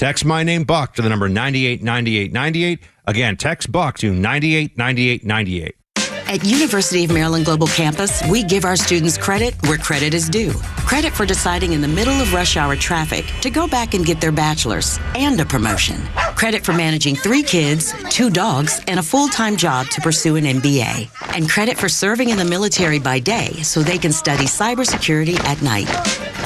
Text my name Buck to the number 989898. Again, text Buck to 989898. At University of Maryland Global Campus, we give our students credit where credit is due. Credit for deciding in the middle of rush hour traffic to go back and get their bachelor's and a promotion. Credit for managing 3 kids, 2 dogs, and a full-time job to pursue an MBA. And credit for serving in the military by day so they can study cybersecurity at night.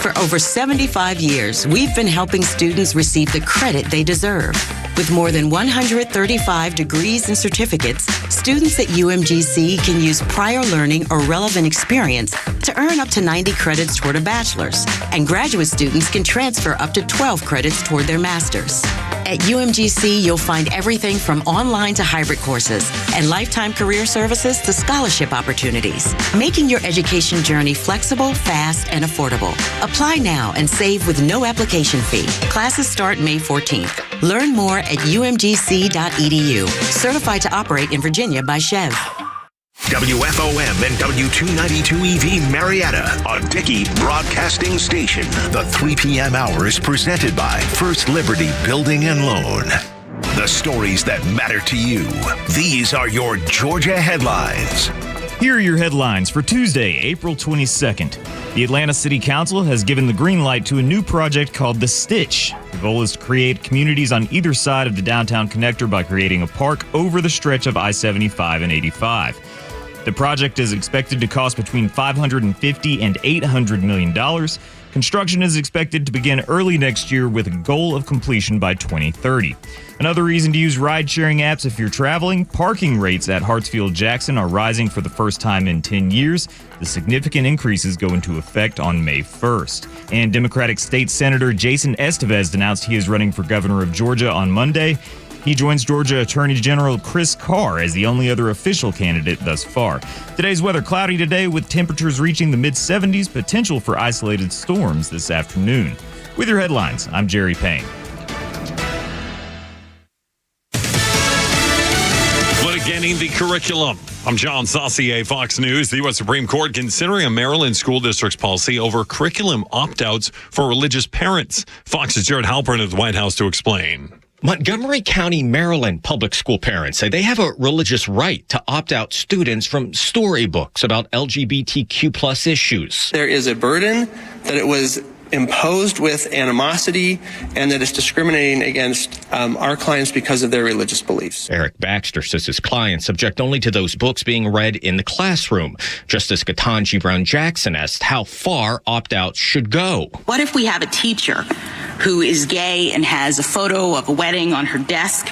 For over 75 years, we've been helping students receive the credit they deserve. With more than 135 degrees and certificates, students at UMGC can use prior learning or relevant experience to earn up to 90 credits toward a bachelor's, and graduate students can transfer up to 12 credits toward their master's. At UMGC, you'll find everything from online to hybrid courses and lifetime career services to scholarship opportunities, making your education journey flexible, fast, and affordable. Apply now and save with no application fee. Classes start May 14th. Learn more at umgc.edu. Certified to operate in Virginia by Chev. WFOM and W292EV Marietta, a Dickey broadcasting station. The 3 p.m. hour is presented by First Liberty Building and Loan. The stories that matter to you. These are your Georgia headlines. Here are your headlines for Tuesday, April 22nd. The Atlanta City Council has given the green light to a new project called The Stitch. The goal is to create communities on either side of the downtown connector by creating a park over the stretch of I-75 and 85. The project is expected to cost between $550 and $800 million. Construction is expected to begin early next year with a goal of completion by 2030. Another reason to use ride-sharing apps if you're traveling, parking rates at Hartsfield-Jackson are rising for the first time in 10 years. The significant increases go into effect on May 1st. And Democratic State Senator Jason Estevez announced he is running for governor of Georgia on Monday. He joins Georgia Attorney General Chris Carr as the only other official candidate thus far. Today's weather cloudy today with temperatures reaching the mid-70s, potential for isolated storms this afternoon. With your headlines, I'm Jerry Payne. Litigating the curriculum. I'm John Saucier, Fox News. The U.S. Supreme Court considering a Maryland school district's policy over curriculum opt-outs for religious parents. Fox's Jared Halpern at the White House to explain. Montgomery County, Maryland public school parents say they have a religious right to opt out students from storybooks about LGBTQ plus issues. There is a burden that it was imposed with animosity and that it's discriminating against our clients because of their religious beliefs. Eric Baxter says his clients object only to those books being read in the classroom. Justice Ketanji Brown Jackson asked how far opt-outs should go. What if we have a teacher who is gay and has a photo of a wedding on her desk?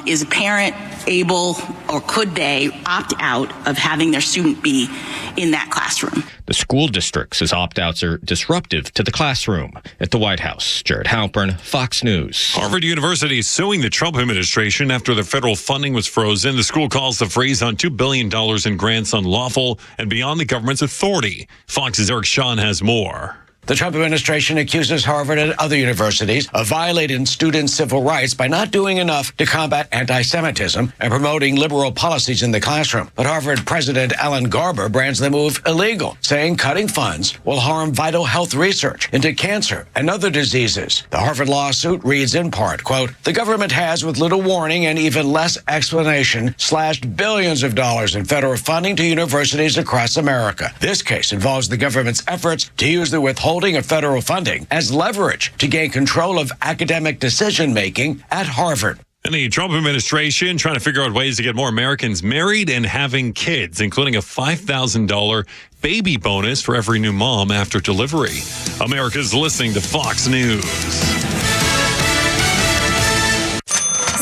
Is a parent able or could they opt out of having their student be in that classroom? The school district says opt-outs are disruptive to the classroom. At the White House, Jared Halpern, Fox News. Harvard University is suing the Trump administration after their federal funding was frozen. The school calls the freeze on $2 billion in grants unlawful and beyond the government's authority. Fox's Eric Shawn has more. The Trump administration accuses Harvard and other universities of violating students' civil rights by not doing enough to combat anti-Semitism and promoting liberal policies in the classroom. But Harvard President Alan Garber brands the move illegal, saying cutting funds will harm vital health research into cancer and other diseases. The Harvard lawsuit reads in part, quote, "The government has, with little warning and even less explanation, slashed billions of dollars in federal funding to universities across America. This case involves the government's efforts to use the withholding of federal funding as leverage to gain control of academic decision-making at Harvard." And the Trump administration trying to figure out ways to get more Americans married and having kids, including a $5,000 baby bonus for every new mom after delivery. America's listening to Fox News.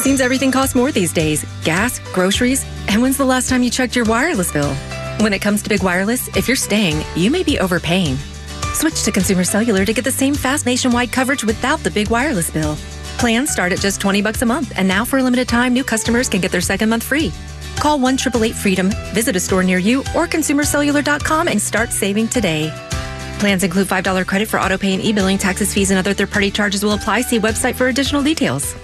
Seems everything costs more these days. Gas, groceries, and when's the last time you checked your wireless bill? When it comes to big wireless, if you're staying, you may be overpaying. Switch to Consumer Cellular to get the same fast nationwide coverage without the big wireless bill. Plans start at just $20 a month, and now for a limited time, new customers can get their second month free. Call 1-888-FREEDOM, visit a store near you, or consumercellular.com and start saving today. Plans include $5 credit for auto pay and e-billing. Taxes, fees, and other third-party charges will apply. See website for additional details.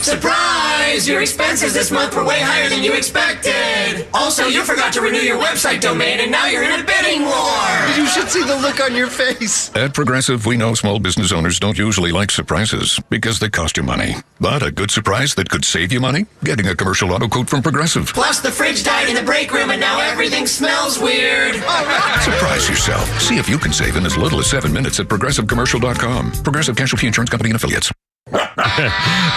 Surprise! Guys, your expenses this month were way higher than you expected. Also, you forgot to renew your website domain, and now you're in a bidding war. You should see the look on your face. At Progressive, we know small business owners don't usually like surprises because they cost you money. But a good surprise that could save you money? Getting a commercial auto quote from Progressive. Plus, the fridge died in the break room, and now everything smells weird. All right. Surprise yourself. See if you can save in as little as 7 minutes at ProgressiveCommercial.com. Progressive Casualty Insurance Company and Affiliates.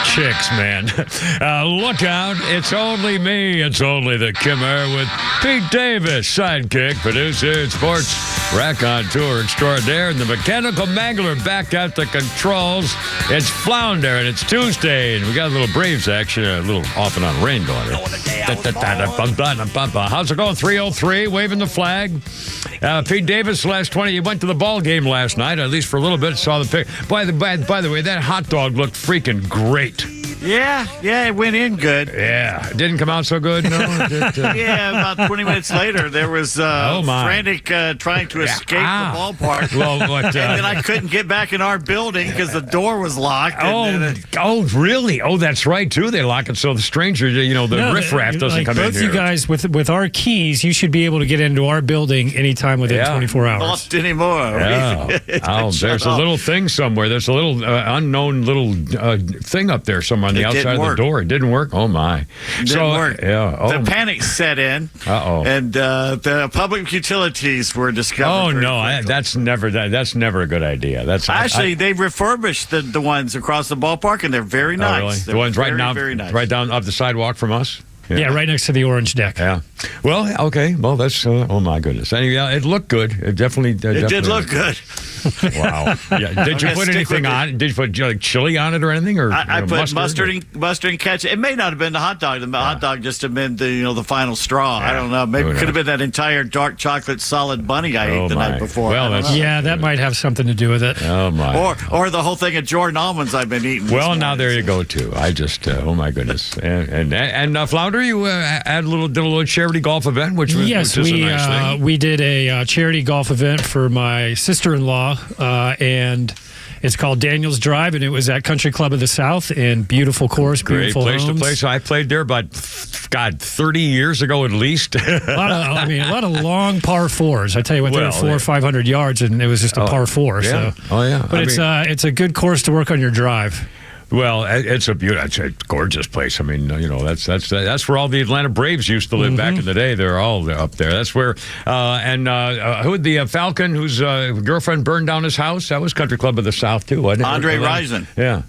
Chicks, man. Look out. It's only me. It's only the Kimmer with Pete Davis, sidekick, producer, sports raconteur extraordinaire, and the mechanical mangler back at the controls. It's Flounder, and it's Tuesday, and we got a little Braves action, a little off and on rain going on. How's it going? 303, waving the flag. Pete Davis, last 20, you went to the ball game last night, at least for a little bit, saw the pic. By the way, that hot dog looked freaking great. Yeah, it went in good. Yeah, it didn't come out so good. No, yeah, about 20 minutes later, there was frantic trying to escape the ballpark. Well, and then I couldn't get back in our building because the door was locked. Really? Oh, that's right, too. They lock it so the stranger, the riffraff doesn't come in here. Both you guys, with our keys, you should be able to get into our building anytime within 24 hours. Not anymore. Yeah. There's a little thing somewhere. There's a little unknown little thing up there somewhere on the outside of the door. It didn't work. Oh my! Didn't work. Yeah. The panic set in. And the public utilities were discovered. Oh no! That's never a good idea. That's actually they refurbished the ones across the ballpark, and they're very nice. Really? They're the ones very, right now, very nice. right down off the sidewalk from us. Yeah, right next to the orange deck. Yeah. Well, okay. Well, that's oh my goodness. Anyway, it looked good. It definitely. It did look good. Wow. Yeah. Did you put anything on it? Did you put like chili on it or anything? Or I put mustard and ketchup. It may not have been the hot dog. The hot dog just have been the final straw. I don't know. Maybe it could have been that entire dark chocolate solid bunny I ate the night before. Well, that might have something to do with it. Oh my. Or the whole thing of Jordan almonds I've been eating. Well, now there you go too. I just oh my goodness. And Flounder, you did a little charity golf event, which is a nice thing. We did a charity golf event for my sister-in-law, and it's called Daniel's Drive, and it was at Country Club of the South, and beautiful course, beautiful great place homes. to play. So I played there about 30 years ago at least. a lot of long par fours. I tell you what, they were 400 or 500 yards, and it was just a par four. Yeah. So. Oh yeah, but it's a good course to work on your drive. Well, it's a gorgeous place. I mean, that's where all the Atlanta Braves used to live back in the day. They're all up there. That's where who the Falcon whose girlfriend burned down his house. That was Country Club of the South too. Andre Rison. Yeah.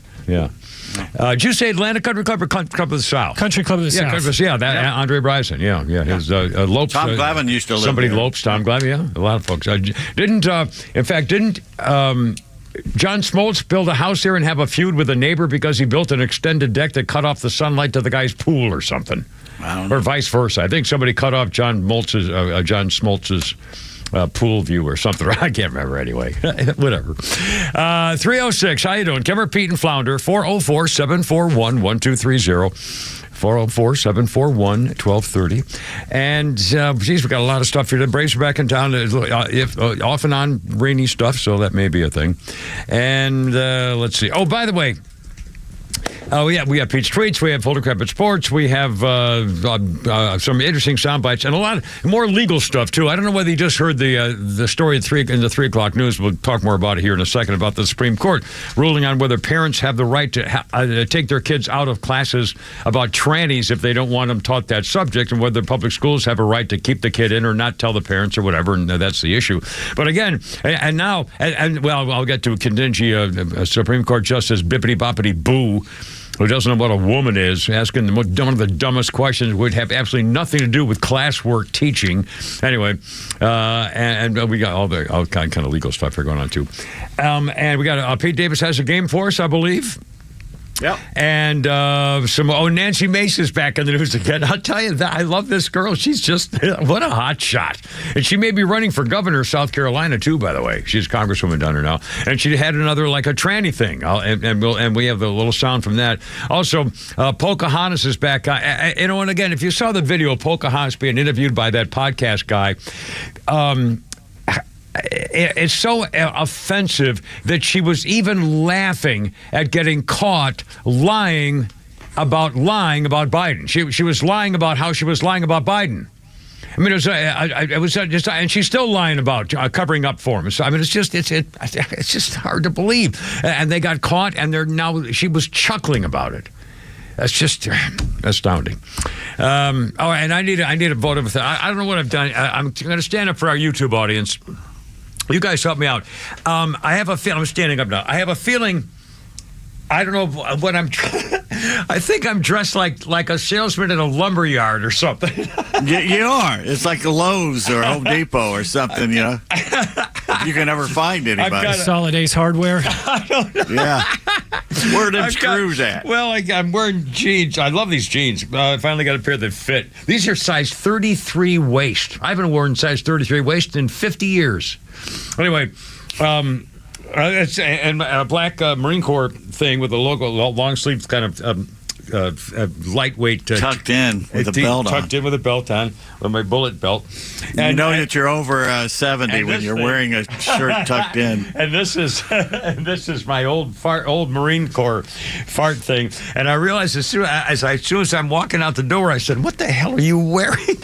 Did you say Atlanta Country Club or Country Club of the South? Country Club of the South. Andre Rison. Yeah. His Lopes. Tom Glavine used to live somebody there. Lopes. Tom Glavine. Yeah, a lot of folks. Didn't John Smoltz build a house here and have a feud with a neighbor because he built an extended deck that cut off the sunlight to the guy's pool or something, or vice versa? I think somebody cut off John Smoltz's pool view or something. I can't remember anyway. Whatever. 306. How you doing, Kimmer, Pete, and Flounder? 404-741-1230. 404-741-1230. And, we got a lot of stuff here. The Braves are back in town, off and on rainy stuff, so that may be a thing. And let's see. Oh, by the way, we have Pete's Tweets, we have Full Decrepit Sports, we have some interesting sound bites, and a lot more legal stuff, too. I don't know whether you just heard the story in the 3 o'clock news. We'll talk more about it here in a second, about the Supreme Court ruling on whether parents have the right to take their kids out of classes about trannies if they don't want them taught that subject, and whether public schools have a right to keep the kid in or not tell the parents or whatever, and that's the issue. But again, now, I'll get to Kendinji, Supreme Court Justice Bippity Boppity Boo, who doesn't know what a woman is, asking one of the dumbest questions, would have absolutely nothing to do with classwork teaching. Anyway, and we got all kind of legal stuff here going on, too. And we got Pete Davis has a game for us, I believe. Yep. And Nancy Mace is back in the news again. I'll tell you that I love this girl. She's just what a hot shot. And she may be running for governor of South Carolina too, by the way. She's Congresswoman down there now. And she had another like a tranny thing. And we have the little sound from that. Also, Pocahontas is back. And again, if you saw the video of Pocahontas being interviewed by that podcast guy, it's so offensive that she was even laughing at getting caught lying about lying about Biden. She was lying about how she was lying about Biden. I mean, it was just, and she's still lying about covering up for him. So I mean, it's just hard to believe. And they got caught, and she was chuckling about it. That's just astounding. And I need a vote of. I don't know what I've done. I'm going to stand up for our YouTube audience. You guys help me out. I have a feeling. I'm standing up now. I have a feeling. I don't know what I'm. I think I'm dressed like a salesman in a lumber yard or something. You are. It's like a Lowe's or Home Depot or something. You know. You can never find anybody. Solid Ace Hardware. I don't know. Yeah. Where are them screws at? Well, I'm wearing jeans. I love these jeans. I finally got a pair that fit. These are size 33 waist. I haven't worn size 33 waist in 50 years. Anyway, it's a black Marine Corps thing with a logo, long sleeve kind of lightweight. Tucked in with a belt on. Tucked in with a belt on, with my bullet belt. And you know that you're over 70 when you're wearing a shirt tucked in. And this is my old Marine Corps fart thing. And I realized as soon as I'm walking out the door, I said, "What the hell are you wearing?"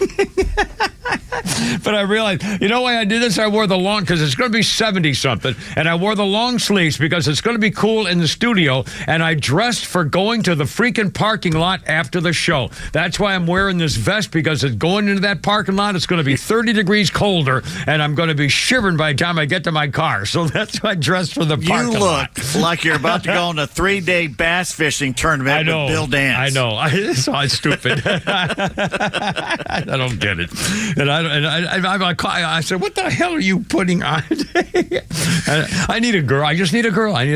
But I realized, you know why I did this? I wore the long, because it's going to be 70-something, and I wore the long sleeves because it's going to be cool in the studio, and I dressed for going to the freaking parking lot after the show. That's why I'm wearing this vest, because it's going into that parking lot. It's going to be 30 degrees colder, and I'm going to be shivering by the time I get to my car. So that's why I dressed for the parking lot. You look like you're about to go on a 3-day bass fishing tournament with Bill Dance. I know. It's all stupid. I don't get it. I said, "What the hell are you putting on?" I need a girl. I just need a girl. I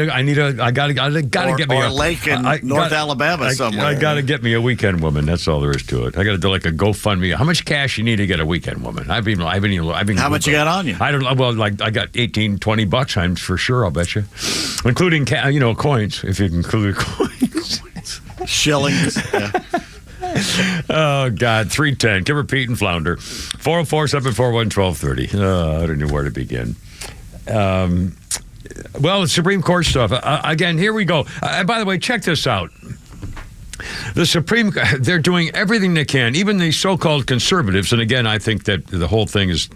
gotta get me a lake in North Alabama somewhere. I gotta get me a weekend woman. That's all there is to it. I gotta do like a GoFundMe. How much cash you need to get a weekend woman? I've been. How much you got on you? I don't know. Well, I got $18-20 I'm for sure. I'll bet you, including coins. If you can include coins, shillings. Yeah. Oh, God, 310. Give her Pete and Flounder. 404-741-1230. I don't know where to begin. Well, the Supreme Court stuff. Again, here we go. By the way, check this out. The Supreme, they're doing everything they can, even the so-called conservatives. And again, I think that the whole thing is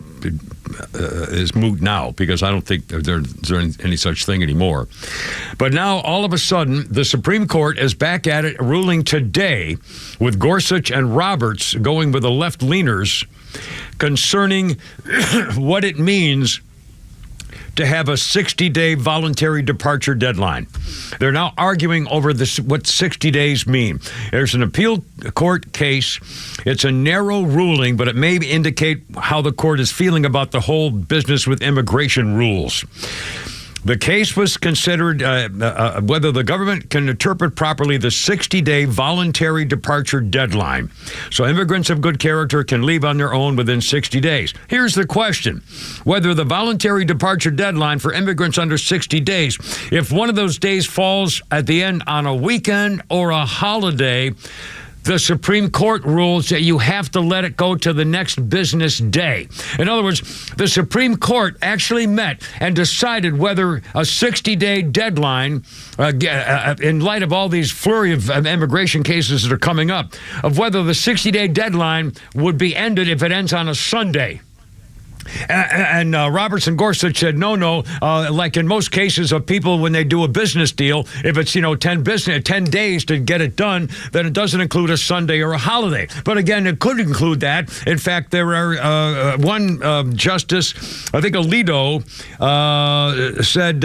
moot now, because I don't think there's any such thing anymore. But now, all of a sudden, the Supreme Court is back at it, ruling today with Gorsuch and Roberts going with the left-leaners concerning what it means to have a 60-day voluntary departure deadline. They're now arguing over what 60 days mean. There's an appeal court case. It's a narrow ruling, but it may indicate how the court is feeling about the whole business with immigration rules. The case was considered whether the government can interpret properly the 60-day voluntary departure deadline, so immigrants of good character can leave on their own within 60 days. Here's the question: whether the voluntary departure deadline for immigrants under 60 days, if one of those days falls at the end on a weekend or a holiday, the Supreme Court rules that you have to let it go to the next business day. In other words, the Supreme Court actually met and decided whether a 60-day deadline, in light of all these flurry of immigration cases that are coming up, of whether the 60-day deadline would be ended if it ends on a Sunday. And Roberts and Gorsuch said, no, like in most cases of people when they do a business deal, if it's, 10 days to get it done, then it doesn't include a Sunday or a holiday. But again, it could include that. In fact, there are one justice, I think Alito, said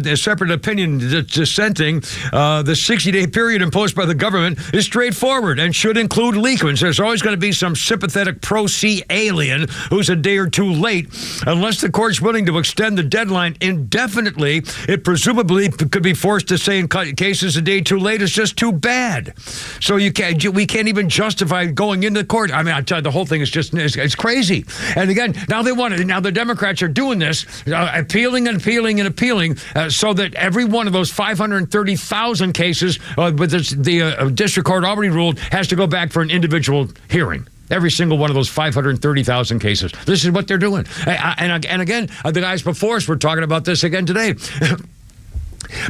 a separate opinion dissenting, the 60-day period imposed by the government is straightforward and should include leakage. There's always going to be some sympathetic pro-C alien who's a day or two late. Unless the court's willing to extend the deadline indefinitely, it presumably could be forced to say in cases a day too late is just too bad. So we can't even justify going into court. I mean, I tell you, the whole thing is just it's crazy. And again, now the Democrats are doing this, appealing so that every one of those 530,000 cases with the district court already ruled has to go back for an individual hearing. Every single one of those 530,000 cases. This is what they're doing. And again, the guys before us were talking about this again today.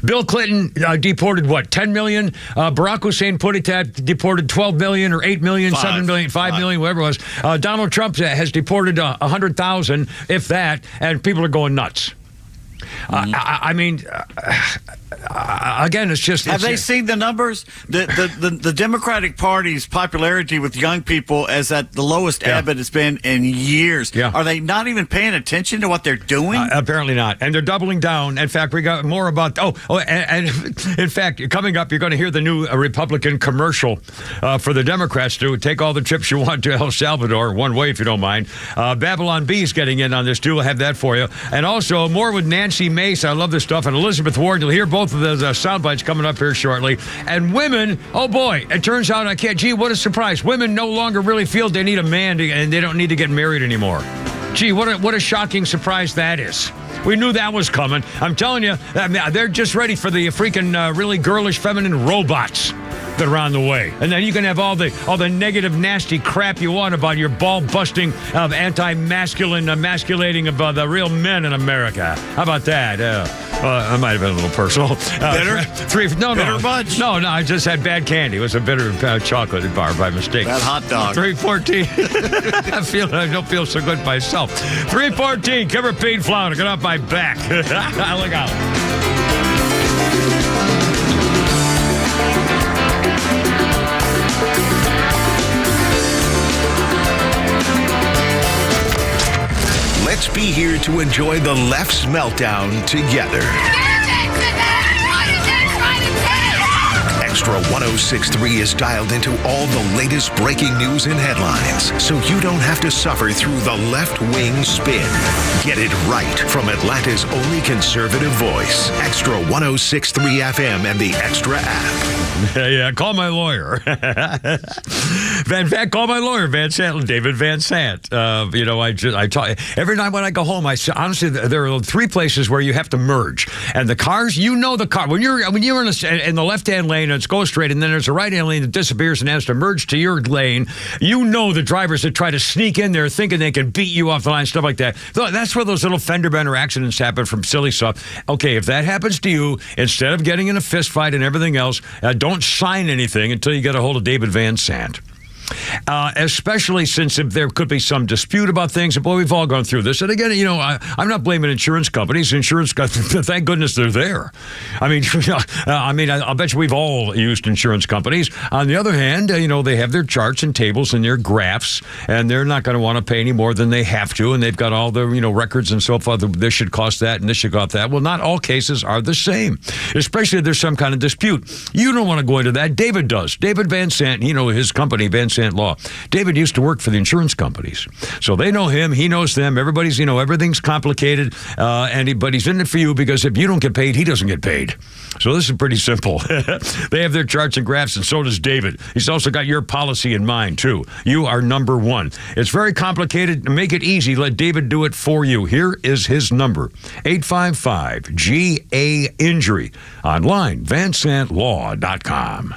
Bill Clinton deported, 10 million? Barack Hussein deported 12 million or 8 million, 7 million, 5 million, whatever it was. Donald Trump has deported 100,000, if that, and people are going nuts. I mean, again, it's just... Have they seen the numbers? The Democratic Party's popularity with young people is at the lowest ebb it has been in years. Yeah. Are they not even paying attention to what they're doing? Apparently not. And they're doubling down. In fact, we got more about... and in fact, coming up, you're going to hear the new Republican commercial for the Democrats to take all the trips you want to El Salvador, one way if you don't mind. Babylon B's getting in on this too. We'll have that for you. And also more with Nancy Mace. I love this stuff. And Elizabeth Warren. You'll hear both of those sound bites coming up here shortly. And women, oh boy, it turns out what a surprise. Women no longer really feel they need a man and they don't need to get married anymore. Gee, what a shocking surprise that is. We knew that was coming. I'm telling you, they're just ready for the freaking really girlish, feminine robots that are on the way. And then you can have all the negative, nasty crap you want about your ball-busting, anti-masculine, emasculating of the real men in America. How about that? I might have been a little personal. Bitter? No, bunch? No, I just had bad candy. It was a bitter chocolate bar by mistake. Bad hot dog. 314. I don't feel so good myself. 314. Cover Pete Flounder. Get off my back. Look out. Let's be here to enjoy the Left's meltdown together. Extra 106.3 is dialed into all the latest breaking news and headlines, so you don't have to suffer through the left-wing spin. Get it right from Atlanta's only conservative voice. Extra 106.3 FM and the Extra app. Yeah, call my lawyer. In fact, call my lawyer, David Van Sant. I talk every night when I go home. Honestly, there are 3 places where you have to merge, and the cars. The car when you're in the left-hand lane and it's go straight, and then there's a right-hand lane that disappears and has to merge to your lane. The drivers that try to sneak in there thinking they can beat you off the line, stuff like that. That's where those little fender bender accidents happen from silly stuff. Okay, if that happens to you, instead of getting in a fist fight and everything else, don't sign anything until you get a hold of David Van Sant. Especially since if there could be some dispute about things. Boy, we've all gone through this. And again, I'm not blaming insurance companies. Thank goodness they're there. I mean, I'll bet you we've all used insurance companies. On the other hand, they have their charts and tables and their graphs, and they're not going to want to pay any more than they have to. And they've got all the, records and so forth. This should cost that and this should cost that. Well, not all cases are the same, especially if there's some kind of dispute. You don't want to go into that. David does. David Van Sant, his company, Van Sant Law. David used to work for the insurance companies, so they know him. He knows them. Everybody's, everything's complicated, but he's in it for you because if you don't get paid, he doesn't get paid. So this is pretty simple. They have their charts and graphs, and so does David. He's also got your policy in mind too. You are number one. It's very complicated. Make it easy. Let David do it for you. Here is his number: 855-GA-INJURY. Online, VanSantLaw.com.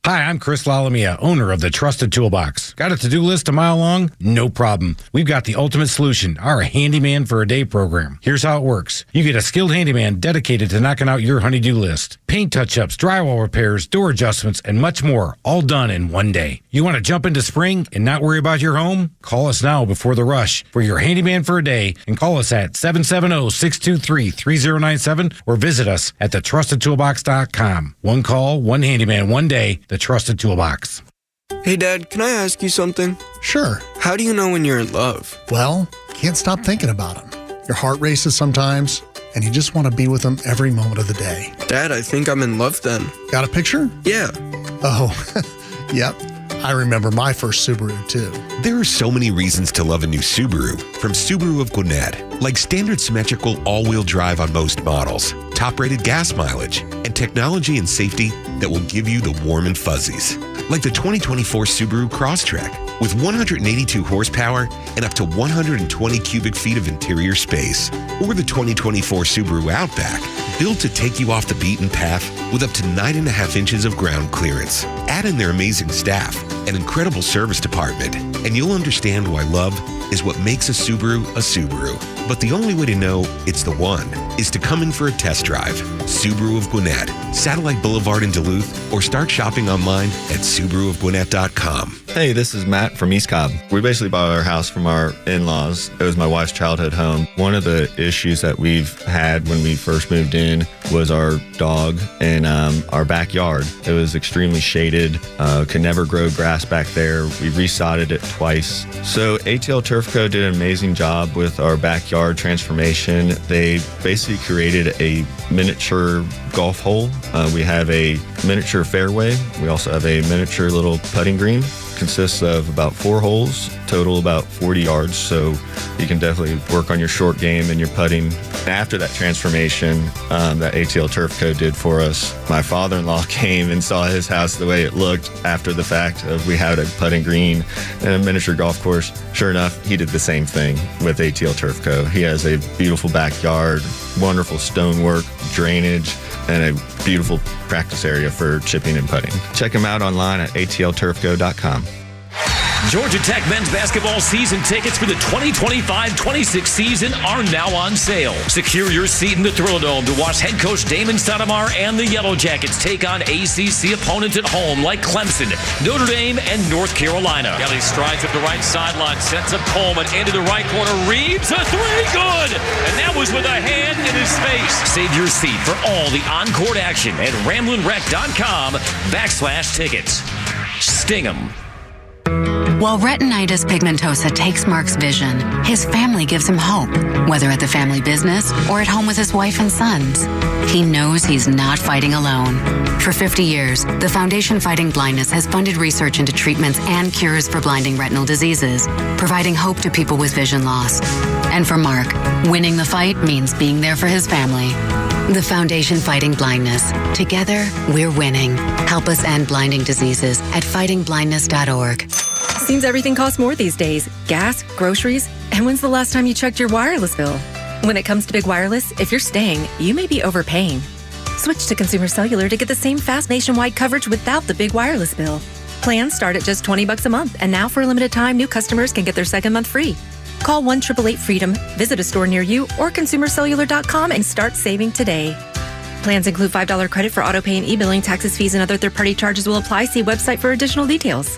Hi, I'm Chris Lalamia, owner of the Trusted Toolbox. Got a to-do list a mile long? No problem. We've got the ultimate solution, our Handyman for a Day program. Here's how it works. You get a skilled handyman dedicated to knocking out your honey-do list. Paint touch-ups, drywall repairs, door adjustments, and much more, all done in one day. You want to jump into spring and not worry about your home? Call us now before the rush for your Handyman for a Day, and call us at 770-623-3097 or visit us at thetrustedtoolbox.com. One call, one handyman, one day. The Trusted Toolbox. Hey, Dad, can I ask you something? Sure. How do you know when you're in love? Well, can't stop thinking about him. Your heart races sometimes, and you just want to be with him every moment of the day. Dad, I think I'm in love then. Got a picture? Yeah. Oh, yep. I remember my first Subaru, too. There are so many reasons to love a new Subaru. From Subaru of Gwinnett, like standard symmetrical all-wheel drive on most models, top-rated gas mileage, and technology and safety that will give you the warm and fuzzies. Like the 2024 Subaru Crosstrek, with 182 horsepower and up to 120 cubic feet of interior space. Or the 2024 Subaru Outback, built to take you off the beaten path with up to 9.5 inches of ground clearance. Add in their amazing staff, an incredible service department, and you'll understand why love is what makes a Subaru a Subaru. But the only way to know it's the one is to come in for a test drive. Subaru of Gwinnett, Satellite Boulevard in Duluth, or start shopping online at SubaruofGwinnett.com. Hey, this is Matt from East Cobb. We basically bought our house from our in-laws. It was my wife's childhood home. One of the issues that we've had when we first moved in was our dog in our backyard. It was extremely shaded, could never grow grass back there. We resodded it twice. So ATL Turf Co. did an amazing job with our backyard transformation. They basically created a miniature golf hole. We have a miniature fairway. We also have a miniature little putting green. Consists of about 4 holes, total about 40 yards, so you can definitely work on your short game and your putting. After that transformation that ATL Turf Co. did for us, my father-in-law came and saw his house the way it looked after the fact of we had a putting green and a miniature golf course. Sure enough, he did the same thing with ATL Turf Co. He has a beautiful backyard, wonderful stonework, drainage, and a beautiful practice area for chipping and putting. Check him out online at atlturfco.com. Georgia Tech men's basketball season tickets for the 2025-26 season are now on sale. Secure your seat in the Thrilladome to watch head coach Damon Stoudemire and the Yellow Jackets take on ACC opponents at home like Clemson, Notre Dame, and North Carolina. Kelly strides up the right sideline, sets up Coleman into the right corner. Reeves a three, good! And that was with a hand in his face. Save your seat for all the on-court action at RamblingWreck.com/tickets. Sting 'em. While retinitis pigmentosa takes Mark's vision, his family gives him hope, whether at the family business or at home with his wife and sons. He knows he's not fighting alone. For 50 years, the Foundation Fighting Blindness has funded research into treatments and cures for blinding retinal diseases, providing hope to people with vision loss. And for Mark, winning the fight means being there for his family. The Foundation Fighting Blindness. Together, we're winning. Help us end blinding diseases at fightingblindness.org. Seems everything costs more these days. Gas, groceries, and when's the last time you checked your wireless bill? When it comes to big wireless, if you're staying, you may be overpaying. Switch to Consumer Cellular to get the same fast nationwide coverage without the big wireless bill. Plans start at just $20 a month, and now for a limited time, new customers can get their second month free. Call 1-888-FREEDOM, visit a store near you, or consumercellular.com and start saving today. Plans include $5 credit for auto pay and e-billing. Taxes, fees, and other third-party charges will apply. See website for additional details.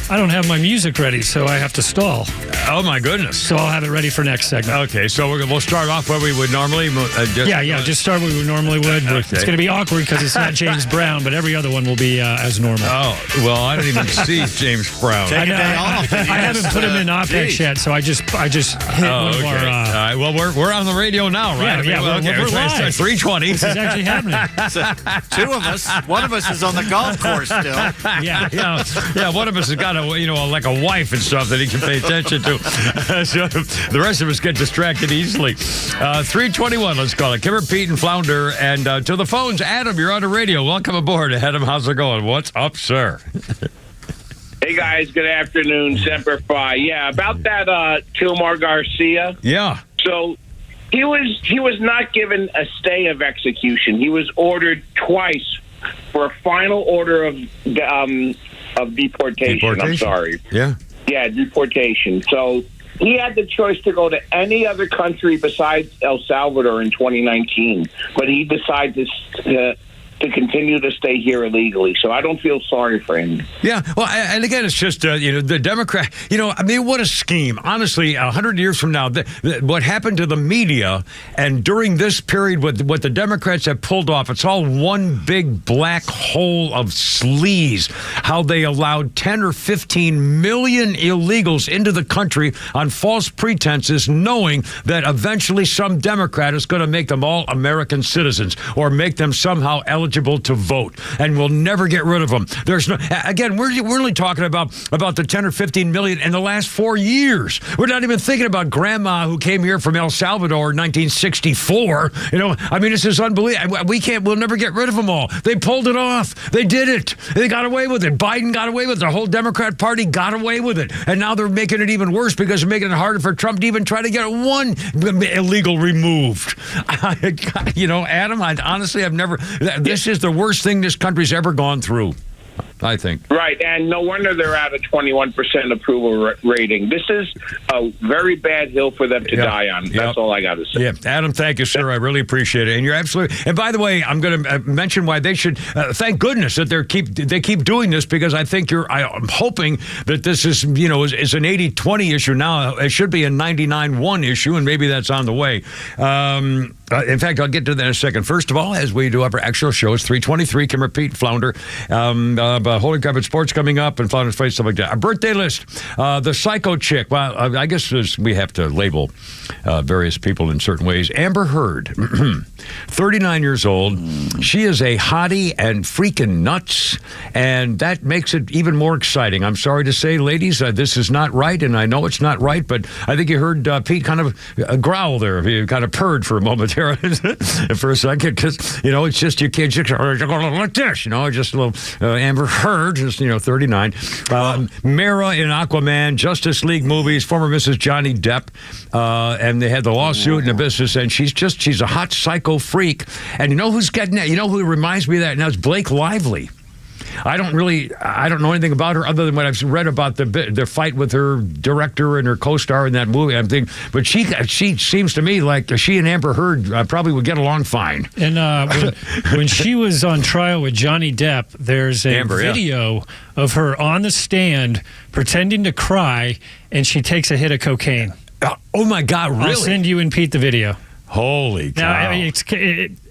I don't have my music ready, so I have to stall. Oh, my goodness. So I'll have it ready for next segment. Okay, so we'll start off where we would normally. Just start where we normally would. Okay. It's going to be awkward because it's not James Brown, but every other one will be as normal. Oh, well, I didn't even see James Brown. Take a day off. I haven't put him in OPEX yet, so I just hit one of our... All right, well, we're on the radio now, right? Yeah, we're live. 3:20. This is actually happening. So, 2 of us. One of us is on the golf course still. Yeah. One of us has got like a wife and stuff that he can pay attention to. So the rest of us get distracted easily. 3:21, let's call it. Kimmer, Pete, and Flounder. And to the phones, Adam, you're on the radio. Welcome aboard. Adam, how's it going? What's up, sir? Hey, guys. Good afternoon. Semper Fi. Yeah, about that Tilmar Garcia. Yeah. So he was not given a stay of execution. He was ordered twice for a final order of deportation. I'm sorry. Yeah. Yeah, deportation. So he had the choice to go to any other country besides El Salvador in 2019, but he decided to continue to stay here illegally. So I don't feel sorry for him. Yeah, well, and again, it's just, the Democrat, what a scheme. Honestly, 100 years from now, what happened to the media and during this period, what the Democrats have pulled off, it's all one big black hole of sleaze. How they allowed 10 or 15 million illegals into the country on false pretenses, knowing that eventually some Democrat is going to make them all American citizens or make them somehow eligible to vote, and we'll never get rid of them. There's no. Again, we're only talking about the 10 or 15 million in the last 4 years. We're not even thinking about Grandma who came here from El Salvador in 1964. This is unbelievable. We'll never get rid of them all. They pulled it off. They did it. They got away with it. Biden got away with it. The whole Democrat Party got away with it, and now they're making it even worse because they're making it harder for Trump to even try to get one illegal removed. Adam, I've never. This is the worst thing this country's ever gone through, I think. Right, and no wonder they're at a 21% approval rating. This is a very bad hill for them to die on. That's all I got to say. Yeah, Adam, thank you, sir. I really appreciate it. And you're absolutely. And by the way, I'm going to mention why they should. Thank goodness that they keep doing this, because I think I'm hoping that this is is an 80-20 issue now. It should be a 99-1 issue, and maybe that's on the way. In fact, I'll get to that in a second. First of all, as we do our actual shows, 323 can repeat Flounder. Holy Covered Sports coming up, and Flounder's Place, stuff like that. Our birthday list, the psycho chick. Well, I guess we have to label various people in certain ways. Amber Heard, 39 years old. She is a hottie and freaking nuts, and that makes it even more exciting. I'm sorry to say, ladies, this is not right, and I know it's not right, but I think you heard Pete kind of growl there. He kind of purred for a moment there for a second, because, it's just, you can't just like this, just a little Amber Heard, just, 39. Mara in Aquaman, Justice League movies, former Mrs. Johnny Depp, and they had the lawsuit and the business, and she's a hot psycho freak. And who's getting that? Who reminds me of that now? It's Blake Lively. I don't know anything about her other than what I've read about the fight with her director and her co-star in that movie. I'm thinking, but she seems to me like she and Amber Heard probably would get along fine. And when she was on trial with Johnny Depp, there's a video of her on the stand pretending to cry, and she takes a hit of cocaine. Oh my God! Really? I'll send you and Pete the video. Holy cow! Now, I mean,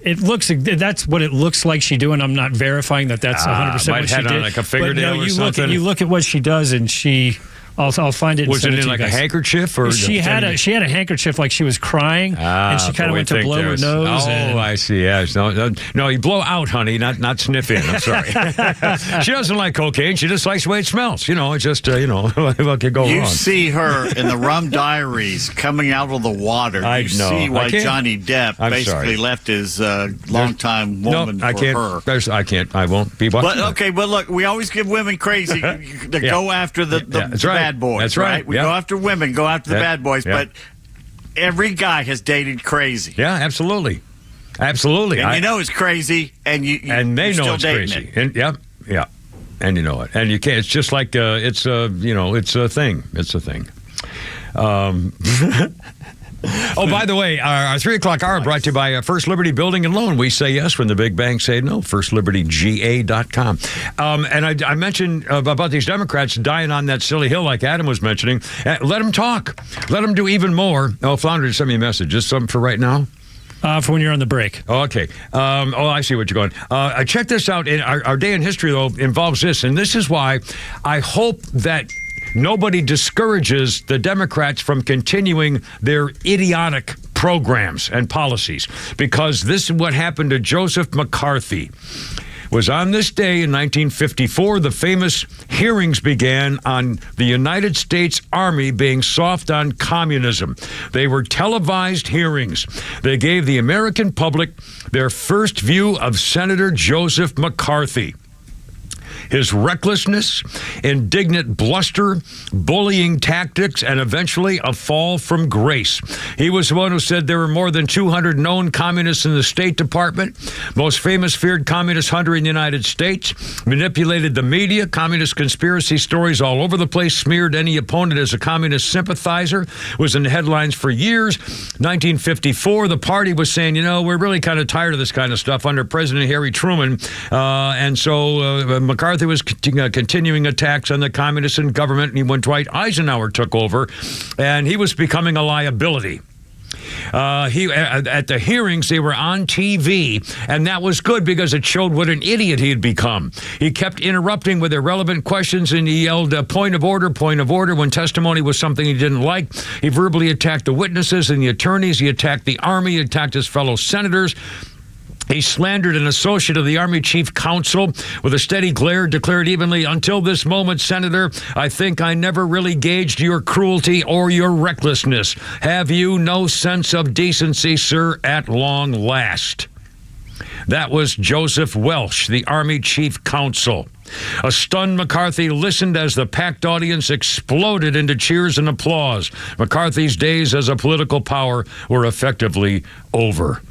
it looks, that's what it looks like she doing. I'm not verifying that that's 100% what she did. On like a fingernail or something. You look at what she does, and I'll find it. Was it in like a handkerchief, or she had a handkerchief, like she was crying, and she kind of went to blow her nose. Oh, I see. Yes, no, you blow out, honey, not sniff in. I'm sorry. She doesn't like cocaine. She just likes the way it smells. It's just what could go wrong. You see her in the Rum Diaries coming out of the water. You see why Johnny Depp basically left his longtime woman for her. I can't. I won't be watching. But look, we always give women crazy to go after the bad boys. That's right. We go after women, go after the bad boys, but every guy has dated crazy. Yeah, absolutely. Absolutely. And it's crazy, and and they know it's crazy. And, and you know it. And you can't. It's just like it's a thing. It's a thing. Oh, by the way, our 3 o'clock hour brought to you by First Liberty Building and Loan. We say yes when the big banks say no. FirstLibertyGA.com. And I mentioned about these Democrats dying on that silly hill like Adam was mentioning. Let them talk. Let them do even more. Oh, Flounder just sent me a message. Just something for right now? For when you're on the break. Oh, okay. I see what you're going. Check this out. Our day in history, though, involves this. And this is why I hope that nobody discourages the Democrats from continuing their idiotic programs and policies, because this is what happened to Joseph McCarthy. Was on this day in 1954, the famous hearings began on the United States Army being soft on communism. They were televised hearings. They gave the American public their first view of Senator Joseph McCarthy. His recklessness, indignant bluster, bullying tactics, and eventually a fall from grace. He was the one who said there were more than 200 known communists in the State Department, most famous feared communist hunter in the United States, manipulated the media, communist conspiracy stories all over the place, smeared any opponent as a communist sympathizer, was in the headlines for years. 1954, the party was saying, we're really kind of tired of this kind of stuff under President Harry Truman, and so McCarthy was continuing attacks on the communists and government, and when Dwight Eisenhower took over, and he was becoming a liability. At the hearings, they were on TV, and that was good because it showed what an idiot he had become. He kept interrupting with irrelevant questions, and he yelled, point of order, when testimony was something he didn't like. He verbally attacked the witnesses and the attorneys. He attacked the Army. He attacked his fellow senators. He slandered an associate of the Army Chief Counsel with a steady glare, declared evenly, until this moment, Senator, I think I never really gauged your cruelty or your recklessness. Have you no sense of decency, sir, at long last? That was Joseph Welch, the Army Chief Counsel. A stunned McCarthy listened as the packed audience exploded into cheers and applause. McCarthy's days as a political power were effectively over.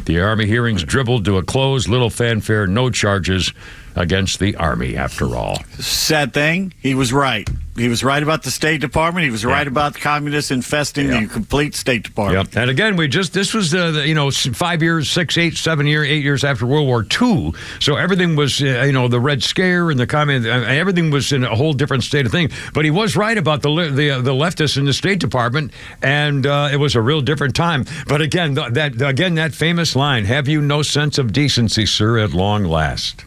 The Army hearings dribbled to a close, little fanfare, no charges against the Army, after all. Sad thing, he was right. He was right about the State Department. He was right about the communists infesting the complete State Department. Yep. And again, this was 5 years, 6, 8, 7 years, 8 years after World War II. So everything was, the Red Scare and the everything was in a whole different state of thing. But he was right about the leftists in the State Department, and it was a real different time. But again, that famous line, "Have you no sense of decency, sir, at long last?"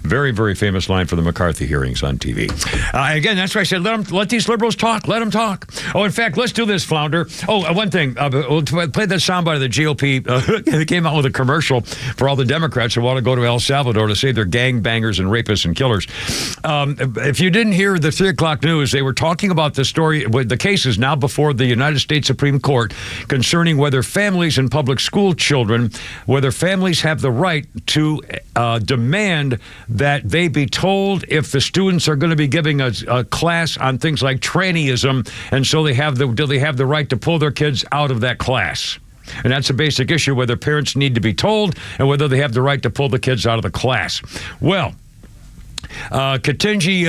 Very, very famous line for the McCarthy hearings on TV. Again, that's why I said, let these liberals talk. Let them talk. Oh, in fact, let's do this, Flounder. Oh, one thing. We'll play that soundbite of the GOP. They came out with a commercial for all the Democrats who want to go to El Salvador to say they're gangbangers and rapists and killers. If you didn't hear the 3 o'clock news, they were talking about the story, the cases now before the United States Supreme Court concerning whether families and public school children, whether families have the right to demand that they be told if the students are going to be giving a class on things like trannyism, and so do they have the right to pull their kids out of that class? And that's a basic issue, whether parents need to be told and whether they have the right to pull the kids out of the class. Well, Ketanji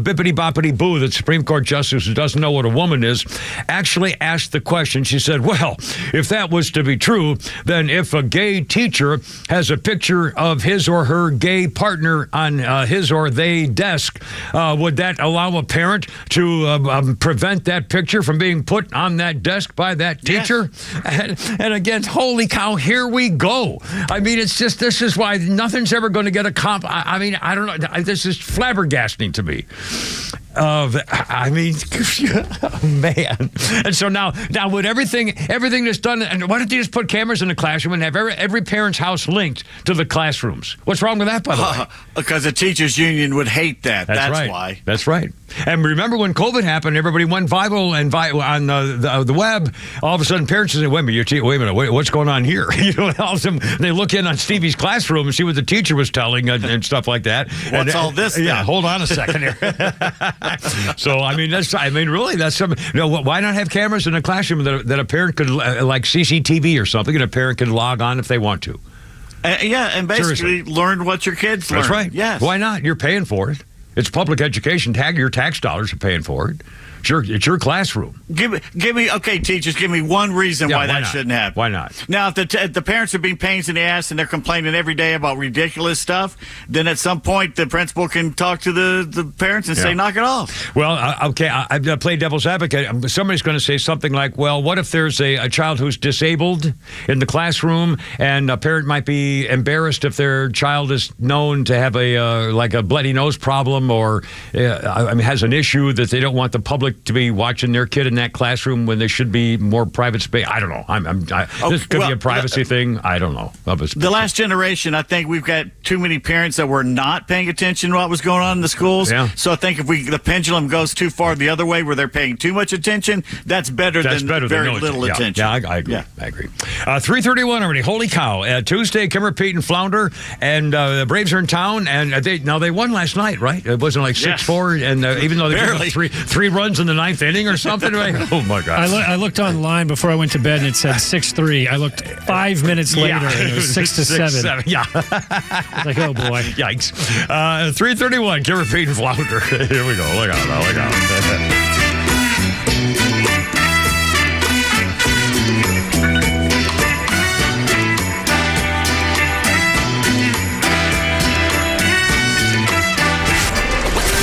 Bippity Boppity Boo, the Supreme Court justice who doesn't know what a woman is, actually asked the question. She said, well, if that was to be true, then if a gay teacher has a picture of his or her gay partner on his or they desk, would that allow a parent to prevent that picture from being put on that desk by that teacher? Yes. And again, holy cow, here we go. I mean, it's just, this is why nothing's ever going to get a comp. I mean, I don't know. This is flabbergasting to me. Man. And so now with everything that's done, and why don't they just put cameras in the classroom and have every parent's house linked to the classrooms? What's wrong with that, by the way? Because the teachers union would hate that. That's right. Why. That's right. And remember when COVID happened, everybody went viral and on the web. All of a sudden, parents say, wait a minute, what's going on here? All of a sudden, they look in on Stevie's classroom and see what the teacher was telling and stuff like that. What's all this? Yeah, hold on a second here. So, really, that's something. Why not have cameras in a classroom that a parent could, like CCTV or something, and a parent can log on if they want to? And basically learn what your kids learn. That's right. Yes. Why not? You're paying for it. It's public education. Your tax dollars are paying for it. It's your classroom. Give me, okay, teachers, give me one reason why that shouldn't happen. Why not? Now, if the parents are being pains in the ass and they're complaining every day about ridiculous stuff, then at some point the principal can talk to the parents and say, knock it off. Well, okay, I play devil's advocate. Somebody's going to say something like, well, what if there's a child who's disabled in the classroom and a parent might be embarrassed if their child is known to have a bloody nose problem or has an issue that they don't want the public to be watching their kid in that classroom when there should be more private space. I don't know. This could be a privacy thing. I don't know. The last generation, I think we've got too many parents that were not paying attention to what was going on in the schools. Yeah. So I think if the pendulum goes too far the other way where they're paying too much attention, that's better than very little attention. Yeah, I agree. Yeah. I agree. 3:31 already. Holy cow. Tuesday, Kimmer, Pete, and Flounder, and the Braves are in town, and they won last night, right? It wasn't like 6-4, and even though they gave up three runs in the 9th inning or something. Oh my God! I looked online before I went to bed and it said 6-3. I looked 5 minutes later and it was 6-7. Yeah. Like, oh boy! Yikes! 3:31. Kimmer, Pete, and Flounder. Here we go. Look out!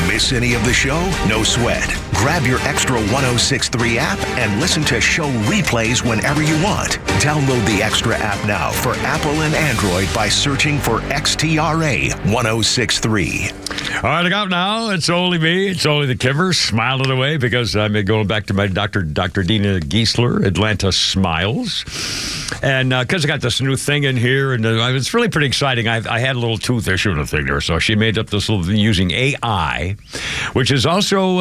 Miss any of the show? No sweat. Grab your Extra 106.3 app and listen to show replays whenever you want. Download the Extra app now for Apple and Android by searching for XTRA 106.3. All right, look out now. It's only me. It's only the Kimmer smiling away because I'm going back to my Dr. Dina Giesler, Atlanta Smiles. And because I got this new thing in here, and it's really pretty exciting. I had a little tooth issue in the thing there, so she made up this little thing using AI, which is also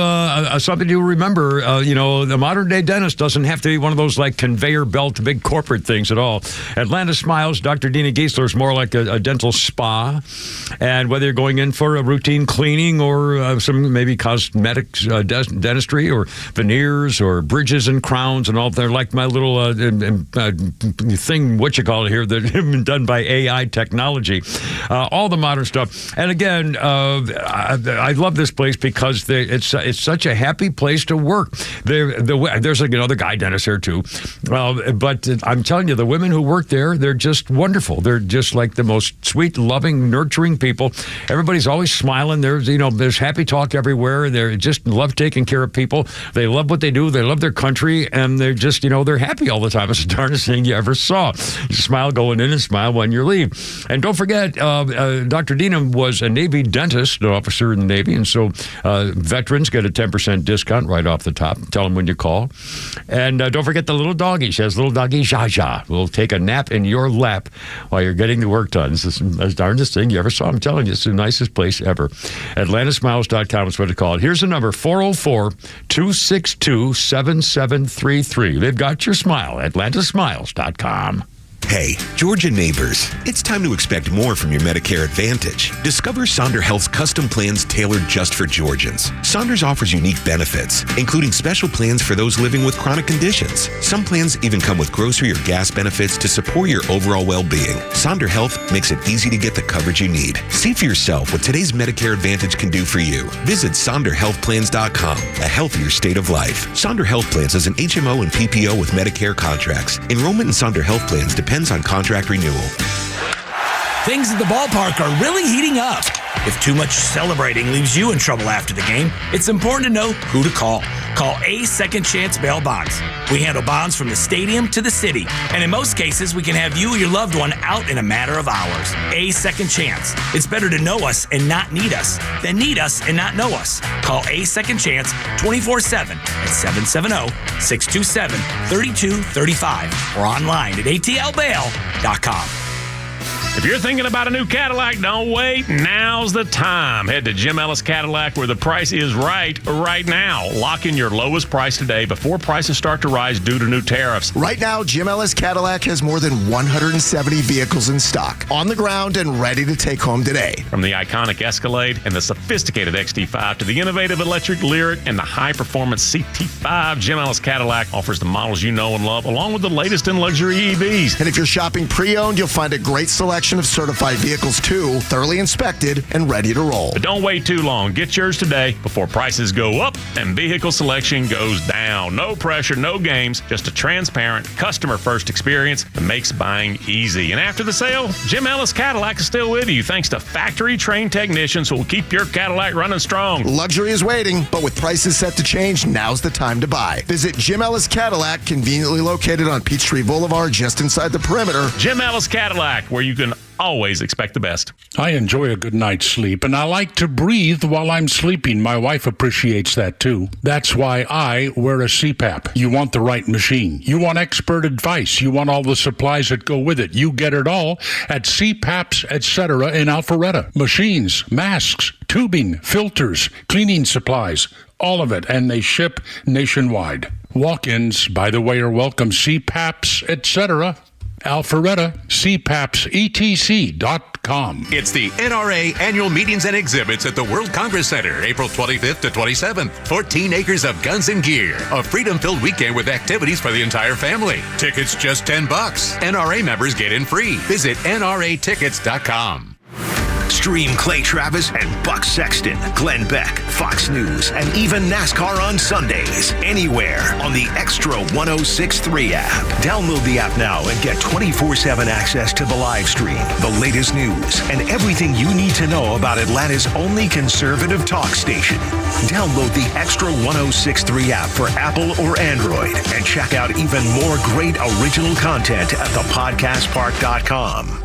something something to remember. The modern day dentist doesn't have to be one of those like conveyor belt, big corporate things at all. Atlanta Smiles, Dr. Dina Geisler is more like a dental spa. And whether you're going in for a routine cleaning or some maybe cosmetics, dentistry or veneers or bridges and crowns and all, they're like my little thing, what you call it here, that have been done by AI technology. All the modern stuff. And again, I love this place because it's such a happy place to work. There's another guy dentist here too. But I'm telling you, the women who work there, they're just wonderful. They're just like the most sweet, loving, nurturing people. Everybody's always smiling. There's happy talk everywhere. They just love taking care of people. They love what they do. They love their country, and they're just, they're happy all the time. It's the darndest thing you ever saw. You smile going in and smile when you leave. And don't forget, Dr. Dina was a Navy dentist, an officer in the Navy, and so veterans get a 10% discount right off the top. Tell them when you call. And don't forget the little doggy. She has little doggy Zsa will take a nap in your lap while you're getting the work done. This is the darndest thing you ever saw. I'm telling you, it's the nicest place ever. AtlantaSmiles.com is what to call it. Here's the number, 404-262-7733. They've got your smile, AtlantaSmiles.com. Hey, Georgia neighbors, it's time to expect more from your Medicare Advantage. Discover Sonder Health's custom plans tailored just for Georgians. Saunders offers unique benefits, including special plans for those living with chronic conditions. Some plans even come with grocery or gas benefits to support your overall well-being. Sonder Health makes it easy to get the coverage you need. See for yourself what today's Medicare Advantage can do for you. Visit SonderHealthPlans.com, a healthier state of life. Sonder Health Plans is an HMO and PPO with Medicare contracts. Enrollment in Sonder Health Plans depends on contract renewal. Things at the ballpark are really heating up. If too much celebrating leaves you in trouble after the game, it's important to know who to call. Call A Second Chance Bail Bonds. We handle bonds from the stadium to the city, and in most cases, we can have you or your loved one out in a matter of hours. A Second Chance. It's better to know us and not need us than need us and not know us. Call A Second Chance 24/7 at 770-627-3235 or online at atlbail.com. If you're thinking about a new Cadillac, don't wait. Now's the time. Head to Jim Ellis Cadillac where the price is right now. Lock in your lowest price today before prices start to rise due to new tariffs. Right now, Jim Ellis Cadillac has more than 170 vehicles in stock, on the ground and ready to take home today. From the iconic Escalade and the sophisticated XT5 to the innovative electric Lyric and the high-performance CT5, Jim Ellis Cadillac offers the models you know and love, along with the latest in luxury EVs. And if you're shopping pre-owned, you'll find a great selection of certified vehicles too, thoroughly inspected and ready to roll. But don't wait too long. Get yours today before prices go up and vehicle selection goes down. No pressure, no games, just a transparent, customer-first experience that makes buying easy. And after the sale, Jim Ellis Cadillac is still with you thanks to factory-trained technicians who will keep your Cadillac running strong. Luxury is waiting, but with prices set to change, now's the time to buy. Visit Jim Ellis Cadillac, conveniently located on Peachtree Boulevard, just inside the perimeter. Jim Ellis Cadillac, where you can always expect the best. I enjoy a good night's sleep, and I like to breathe while I'm sleeping. My wife appreciates that, too. That's why I wear a CPAP. You want the right machine. You want expert advice. You want all the supplies that go with it. You get it all at CPAPs, etc. in Alpharetta. Machines, masks, tubing, filters, cleaning supplies, all of it, and they ship nationwide. Walk-ins, by the way, are welcome. CPAPs, etc. Alpharetta, CPAPSETC.com. It's the NRA Annual Meetings and Exhibits at the World Congress Center, April 25th to 27th. 14 acres of guns and gear. A freedom-filled weekend with activities for the entire family. Tickets just $10. NRA members get in free. Visit NRAtickets.com. Stream Clay Travis and Buck Sexton, Glenn Beck, Fox News, and even NASCAR on Sundays. Anywhere on the Extra 106.3 app. Download the app now and get 24/7 access to the live stream, the latest news, and everything you need to know about Atlanta's only conservative talk station. Download the Extra 106.3 app for Apple or Android and check out even more great original content at thepodcastpark.com.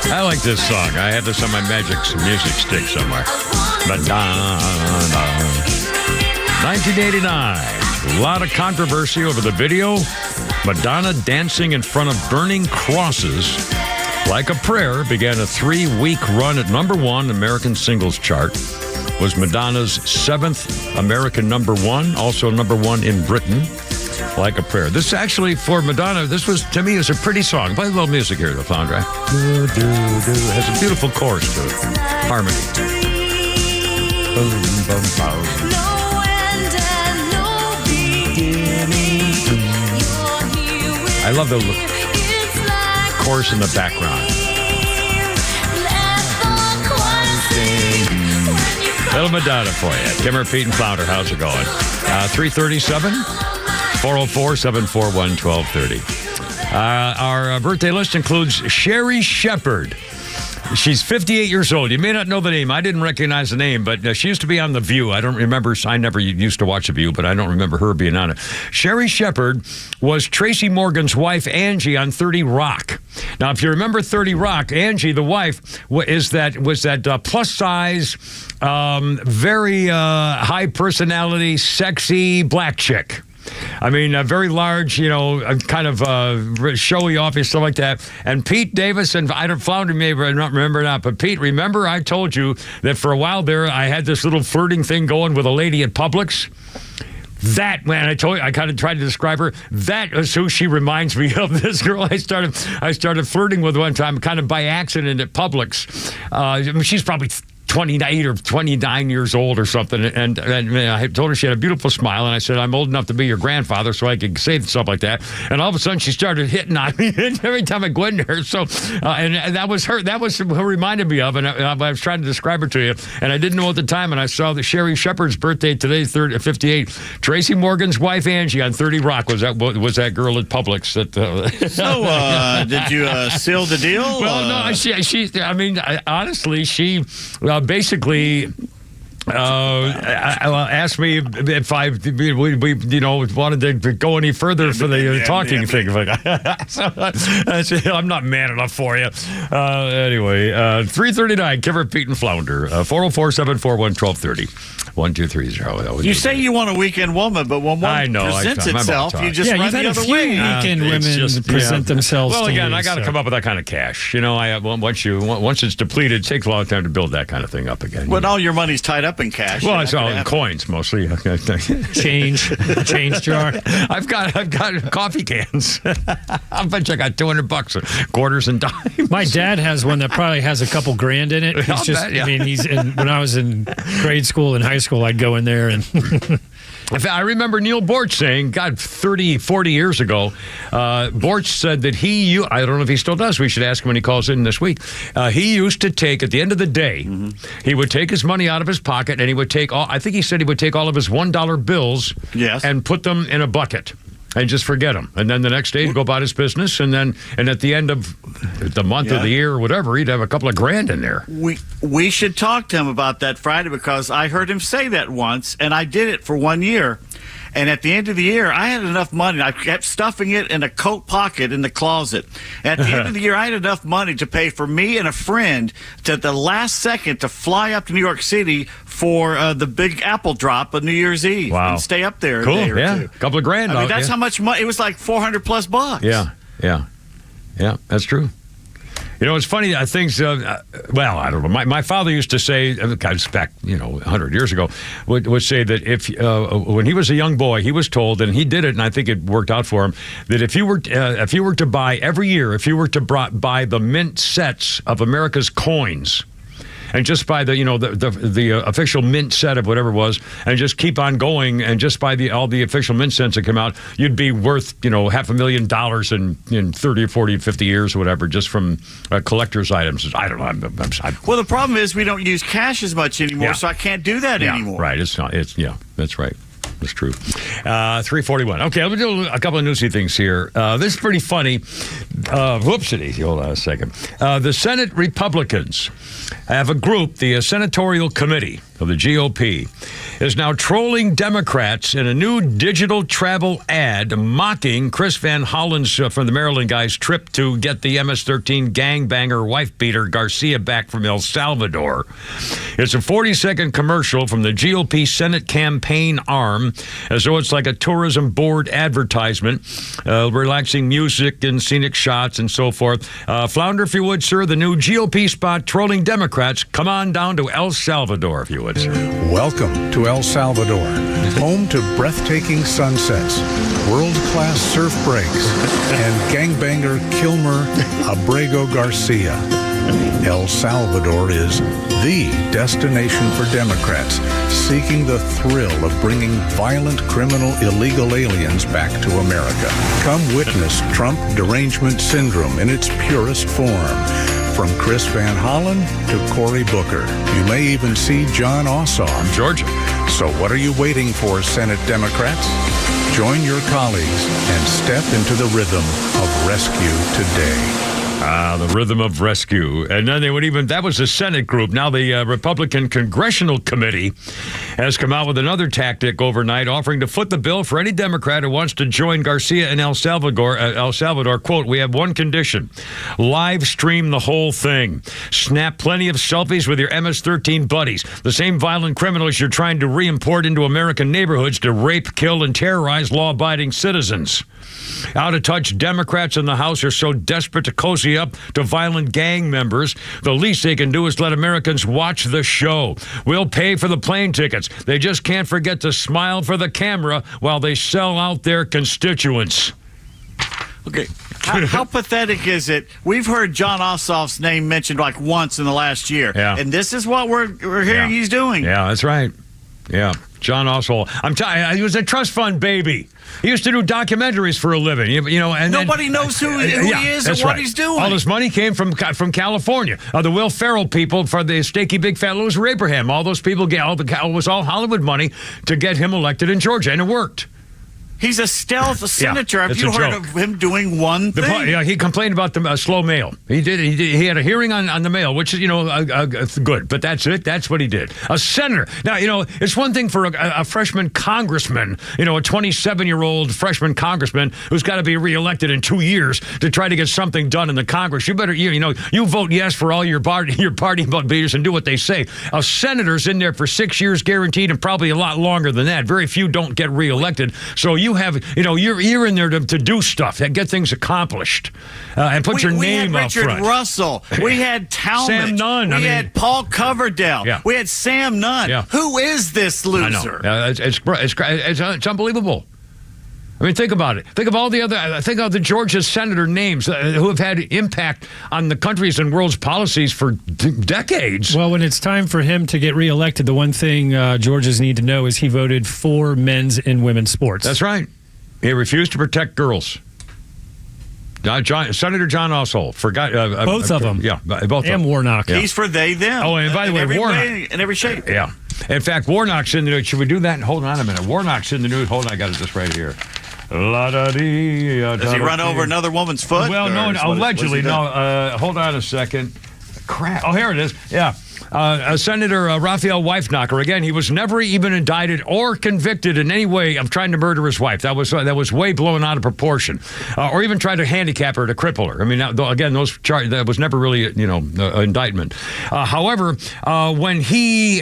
I like this song. I had this on my magic music stick somewhere. Madonna. 1989. A lot of controversy over the video. Madonna dancing in front of burning crosses like a prayer began a 3-week run at #1 American singles chart. was Madonna's 7th American #1, also #1 in Britain. Like a Prayer. This actually, for Madonna, this was, to me, is a pretty song. Play a little music here, the Flounder. It has a beautiful chorus to it. Harmony. Boom, boom, boom. I love the chorus in the background. Little Madonna for you. Kimmer, Pete, and Flounder. How's it going? 337? 404-741-1230. Our birthday list includes Sherry Shepherd. She's 58 years old. You may not know the name. I didn't recognize the name, but she used to be on The View. I don't remember. I never used to watch The View, but I don't remember her being on it. Sherry Shepherd was Tracy Morgan's wife, Angie, on 30 Rock. Now, if you remember 30 Rock, Angie, the wife, was that plus size, very high personality, sexy black chick. I mean, very large, kind of showy off and stuff like that. And Pete Davis, and I don't Flounder may not remember that, but Pete, remember I told you that for a while there I had this little flirting thing going with a lady at Publix? That, man, I told you, I kind of tried to describe her. That is who she reminds me of. This girl I started flirting with one time, kind of by accident at Publix. She's probably 28 or 29 years old or something, and I told her she had a beautiful smile, and I said, I'm old enough to be your grandfather, so I could say stuff like that. And all of a sudden, she started hitting on me every time I go in there. So, and that was her. That was who reminded me of, and I was trying to describe her to you, and I didn't know at the time. And I saw that Sherry Shepherd's birthday today, 58. Tracy Morgan's wife, Angie, on 30 Rock was that girl at Publix. Did you seal the deal? Well, no. Honestly, she. Basically, asked me if we wanted to go any further for the talking thing. So I said, I'm not man enough for you. Anyway, 339, Kimmer, Pete, and Flounder. 404-741-1230. 1230. You say you want a weekend woman, but when one presents itself, you just run the other way. Weekend women present themselves. Well, again, I got to come up with that kind of cash. Once it's depleted, it takes a long time to build that kind of thing up again. When all your money's tied up in cash. Well, it's all in coins mostly. Change jar. I've got coffee cans. I bet you I got $200 quarters and dimes. My dad has one that probably has a couple grand in it. When I was in grade school and high school, I'd go in there and. I remember Neil Borch saying, 30, 40 years ago, Borch said that I don't know if he still does, we should ask him when he calls in this week, he used to take, at the end of the day, he would take his money out of his pocket and he would take all, I think he said he would take all of his $1 bills and put them in a bucket. And just forget them. And then the next day he'd go about his business, and at the end of the month or the year or whatever, he'd have a couple of grand in there. We should talk to him about that Friday, because I heard him say that once, and I did it for 1 year. And at the end of the year, I had enough money. I kept stuffing it in a coat pocket in the closet. At the end of the year, I had enough money to pay for me and a friend to the last second to fly up to New York City for the big apple drop on New Year's Eve. Wow. And stay up there Cool. a day or two. A couple of grand. I mean, that's how much money. It was like $400+. Yeah, that's true. It's funny. Things. I don't know. My father used to say, back 100 years ago, would say that if when he was a young boy, he was told, and he did it, and I think it worked out for him, that if you were to buy every year, if you were to buy the mint sets of America's coins. And just buy the official mint set of whatever it was, and just keep on going, and just buy all the official mint sets that come out, you'd be worth $500,000 in 30 or 40 or 50 years or whatever, just from collector's items. I don't know. Well, the problem is we don't use cash as much anymore, so I can't do that anymore. Right. That's right. That's true. 341. Okay, let me do a couple of newsy things here. This is pretty funny. Whoopsie. Hold on a second. The Senate Republicans have a group, the Senatorial Committee of the GOP, is now trolling Democrats in a new digital travel ad mocking Chris Van Hollen's from the Maryland guy's trip to get the MS-13 gangbanger wife-beater Garcia back from El Salvador. It's a 40-second commercial from the GOP Senate campaign arm, as though it's like a tourism board advertisement, relaxing music and scenic shots and so forth. Flounder, if you would, sir, the new GOP spot trolling Democrats. Come on down to El Salvador, if you would. do it, sir. Welcome to El Salvador, home to breathtaking sunsets, world-class surf breaks, and gangbanger Kilmer Abrego Garcia. El Salvador is the destination for Democrats seeking the thrill of bringing violent, criminal, illegal aliens back to America. Come witness Trump derangement syndrome in its purest form. From Chris Van Hollen to Cory Booker. You may even see John Ossoff. From Georgia. So what are you waiting for, Senate Democrats? Join your colleagues and step into the rhythm of rescue today. The rhythm of rescue. And then they would even, that was the Senate group. Now the Republican Congressional Committee has come out with another tactic overnight, offering to foot the bill for any Democrat who wants to join Garcia in El Salvador, quote, we have one condition, live stream the whole thing. Snap plenty of selfies with your MS-13 buddies, the same violent criminals you're trying to re-import into American neighborhoods to rape, kill, and terrorize law-abiding citizens. Out-of-touch Democrats in the House are so desperate to cozy up to violent gang members, the least they can do is let Americans watch the show. We'll pay for the plane tickets. They just can't forget to smile for the camera while they sell out their constituents. Okay. How pathetic is it? We've heard John Ossoff's name mentioned like once in the last year. Yeah. And this is what we're hearing he's doing. Yeah, that's right. Yeah. John Ossoff. I'm telling you, he was a trust fund baby. He used to do documentaries for a living, you know, and nobody knows who he is and what he's doing. All this money came from California. The Will Ferrell people for the Steaky Big Fat Loser Abraham. All those people it was all Hollywood money to get him elected in Georgia, and it worked. He's a stealth senator. Have you heard of him doing one thing? He complained about the slow mail. He did. He had a hearing on the mail, which is, good. But that's it. That's what he did. A senator. Now, it's one thing for a freshman congressman, a 27-year-old freshman congressman who's got to be reelected in 2 years to try to get something done in the Congress. You better, you vote yes for all your party leaders and do what they say. A senator's in there for 6 years guaranteed, and probably a lot longer than that. Very few don't get reelected. So you have, you're in there to do stuff, and get things accomplished, and put your name up front. We had Richard Russell. We had Talmadge. Sam Nunn. We had Paul Coverdale. Yeah. We had Sam Nunn. Yeah. Who is this loser? I know. It's unbelievable. I mean, think about it. Think of all the other. Think of the Georgia senator names who have had impact on the country's and world's policies for decades. Well, when it's time for him to get reelected, the one thing Georgians need to know is he voted for men's and women's sports. That's right. He refused to protect girls. Senator John Ossoff forgot both of them. Yeah, both of them. And Warnock. Yeah. He's for they them. Oh, and by the way, Warnock in every shape. Yeah. In fact, Warnock's in the news. Should we do that? Hold on a minute. Warnock's in the news. Hold on, I got it just right here. Does he run over another woman's foot? Well, no, allegedly. No. Hold on a second. Crap. Oh, here it is. Yeah. Senator Raphael Weifnacher, again, he was never even indicted or convicted in any way of trying to murder his wife. That was way blown out of proportion, or even tried to handicap her, to cripple her. I mean, again, that was never really, indictment. However, when he's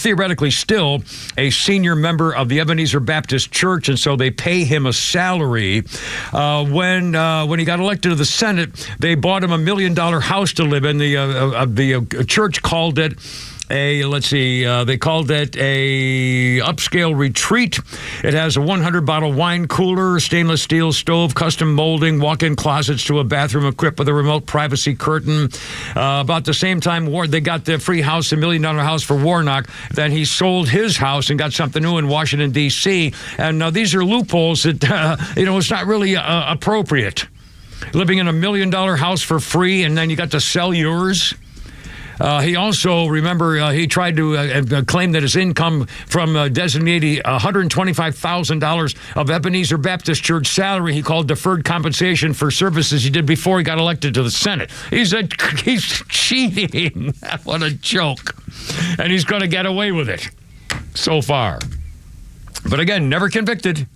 theoretically still a senior member of the Ebenezer Baptist Church, and so they pay him a salary. When he got elected to the Senate, they bought him $1 million house to live in. The church called it they called it a upscale retreat. It has a 100-bottle wine cooler, stainless steel stove, custom molding, walk-in closets to a bathroom equipped with a remote privacy curtain. About the same time they got the free house, $1 million house for Warnock. Then he sold his house and got something new in Washington, D.C. And these are loopholes that, it's not really appropriate. Living in $1 million house for free, and then you got to sell yours. He also, he tried to claim that his income from designating $125,000 of Ebenezer Baptist Church salary he called deferred compensation for services he did before he got elected to the Senate. He's cheating. What a joke. And he's going to get away with it so far. But again, never convicted.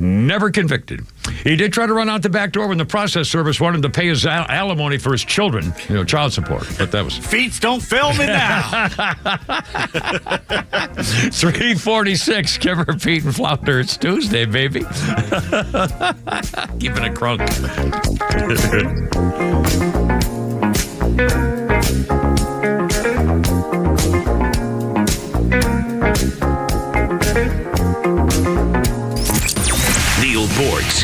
Never convicted. He did try to run out the back door when the process service wanted to pay his alimony for his children, child support. But that was... Feet don't fail me now. 3:46. Kimmer, Pete, and Flounder. It's Tuesday, baby. Keeping it crunk.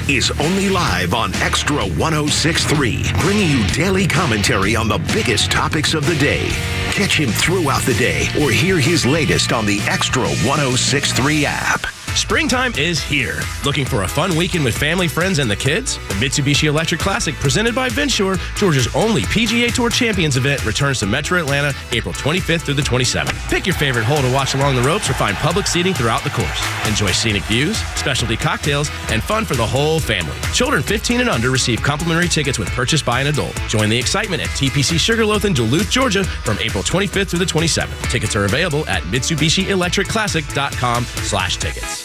This is only live on Extra 106.3, bringing you daily commentary on the biggest topics of the day. Catch him throughout the day or hear his latest on the Extra 106.3 app. Springtime is here. Looking for a fun weekend with family, friends, and the kids? The Mitsubishi Electric Classic, presented by Vinsure, Georgia's only PGA Tour Champions event, returns to Metro Atlanta April 25th through the 27th. Pick your favorite hole to watch along the ropes or find public seating throughout the course. Enjoy scenic views, specialty cocktails, and fun for the whole family. Children 15 and under receive complimentary tickets with purchase by an adult. Join the excitement at TPC Sugarloaf in Duluth, Georgia from April 25th through the 27th. Tickets are available at MitsubishiElectricClassic.com/tickets.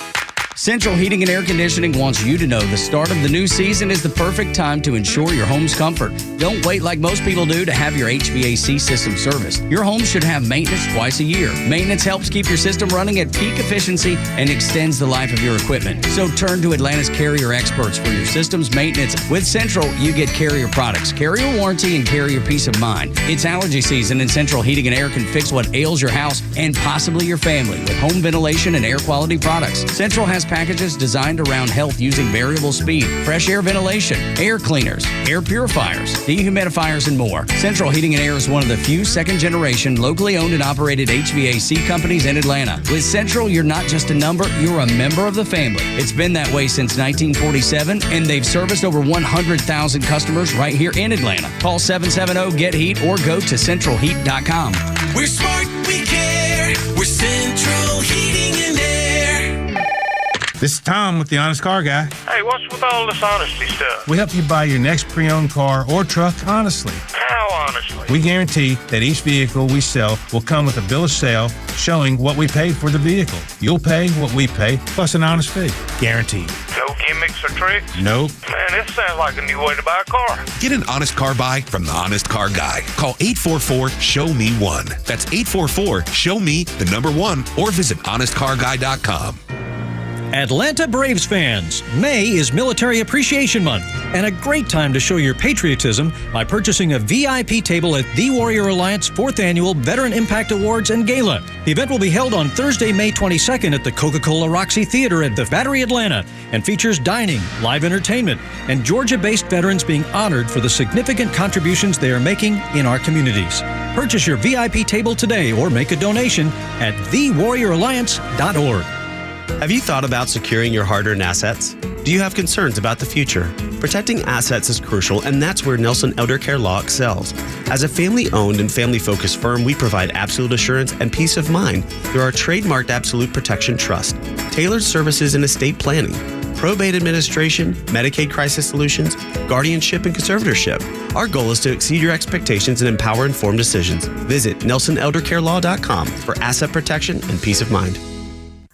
Central Heating and Air Conditioning wants you to know the start of the new season is the perfect time to ensure your home's comfort. Don't wait like most people do to have your HVAC system serviced. Your home should have maintenance twice a year. Maintenance helps keep your system running at peak efficiency and extends the life of your equipment. So turn to Atlanta's Carrier experts for your system's maintenance. With Central, you get Carrier products, Carrier warranty, and Carrier peace of mind. It's allergy season, and Central Heating and Air can fix what ails your house and possibly your family with home ventilation and air quality products. Central has packages designed around health using variable speed, fresh air ventilation, air cleaners, air purifiers, dehumidifiers, and more. Central Heating and Air is one of the few second-generation, locally owned and operated HVAC companies in Atlanta. With Central, you're not just a number, you're a member of the family. It's been that way since 1947, and they've serviced over 100,000 customers right here in Atlanta. Call 770-GET-HEAT or go to centralheat.com. We're smart, we care. We're Central Heating and Air. This is Tom with the Honest Car Guy. Hey, what's with all this honesty stuff? We help you buy your next pre-owned car or truck honestly. How honestly? We guarantee that each vehicle we sell will come with a bill of sale showing what we paid for the vehicle. You'll pay what we pay, plus an honest fee. Guaranteed. No gimmicks or tricks? Nope. Man, this sounds like a new way to buy a car. Get an honest car buy from the Honest Car Guy. Call 844-SHOW-ME-1. That's 844-SHOW-ME-1 or visit honestcarguy.com. Atlanta Braves fans, May is Military Appreciation Month and a great time to show your patriotism by purchasing a VIP table at the Warrior Alliance 4th Annual Veteran Impact Awards and Gala. The event will be held on Thursday, May 22nd at the Coca-Cola Roxy Theater at the Battery, Atlanta, and features dining, live entertainment, and Georgia-based veterans being honored for the significant contributions they are making in our communities. Purchase your VIP table today or make a donation at thewarrioralliance.org. Have you thought about securing your hard-earned assets? Do you have concerns about the future? Protecting assets is crucial, and that's where Nelson Elder Care Law excels. As a family-owned and family-focused firm, we provide absolute assurance and peace of mind through our trademarked Absolute Protection Trust, tailored services in estate planning, probate administration, Medicaid crisis solutions, guardianship, and conservatorship. Our goal is to exceed your expectations and empower informed decisions. Visit NelsonElderCareLaw.com for asset protection and peace of mind.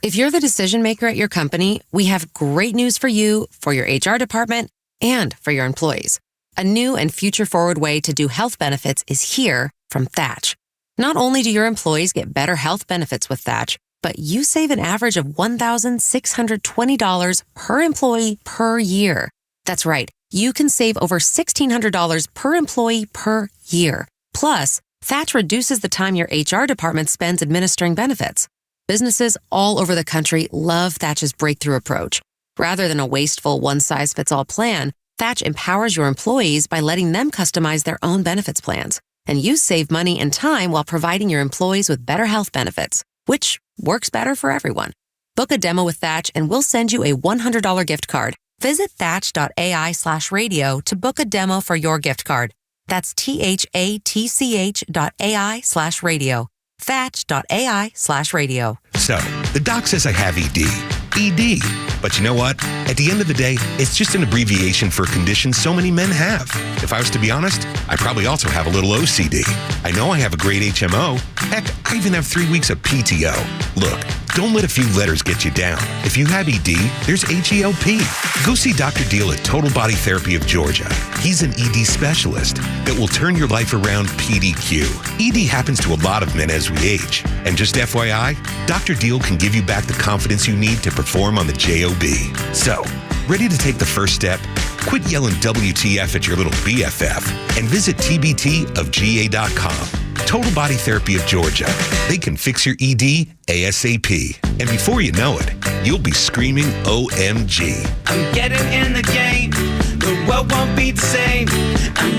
If you're the decision maker at your company, we have great news for you, for your HR department, and for your employees. A new and future-forward way to do health benefits is here from Thatch. Not only do your employees get better health benefits with Thatch, but you save an average of $1,620 per employee per year. That's right. You can save over $1,600 per employee per year. Plus, Thatch reduces the time your HR department spends administering benefits. Businesses all over the country love Thatch's breakthrough approach. Rather than a wasteful one-size-fits-all plan, Thatch empowers your employees by letting them customize their own benefits plans. And you save money and time while providing your employees with better health benefits, which works better for everyone. Book a demo with Thatch and we'll send you a $100 gift card. Visit thatch.ai/radio to book a demo for your gift card. That's THATCH.ai/radio. Thatch.ai/radio. So, the doc says I have ED. ED. But you know what? At the end of the day, it's just an abbreviation for conditions so many men have. If I was to be honest, I probably also have a little OCD. I know I have a great HMO. Heck, I even have 3 weeks of PTO. Look, don't let a few letters get you down. If you have ED, there's HELP. Go see Dr. Deal at Total Body Therapy of Georgia. He's an ED specialist that will turn your life around PDQ. ED happens to a lot of men as we age. And just FYI, Dr. Deal can give you back the confidence you need to perform on the JOB. So, ready to take the first step? Quit yelling WTF at your little BFF and visit tbtofga.com. Total Body Therapy of Georgia. They can fix your ED ASAP. And before you know it, you'll be screaming OMG. I'm getting in the game. The world won't be the same. I'm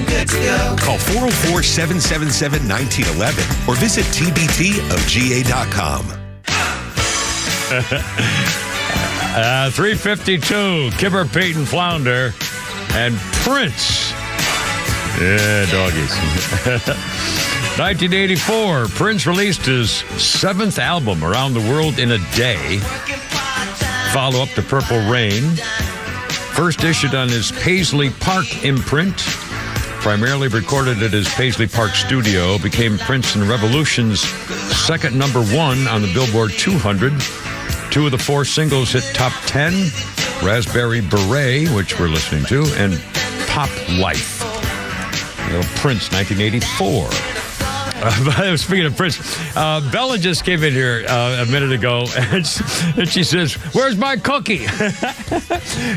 good to go. Call 404-777-1911 or visit tbtofga.com. 352, Kipper, Peyton, Flounder, and Prince. Yeah, doggies. 1984, Prince released his 7th album, Around the World in a Day. Follow up to Purple Rain. First issued on his Paisley Park imprint. Primarily recorded at his Paisley Park studio. Became Prince and Revolution's second number 1 on the Billboard 200. 2 of the 4 singles hit top 10. Raspberry Beret, which we're listening to, and Pop Life. Prince, 1984. Speaking of Prince, Bella just came in here a minute ago, and she says, "Where's my cookie?"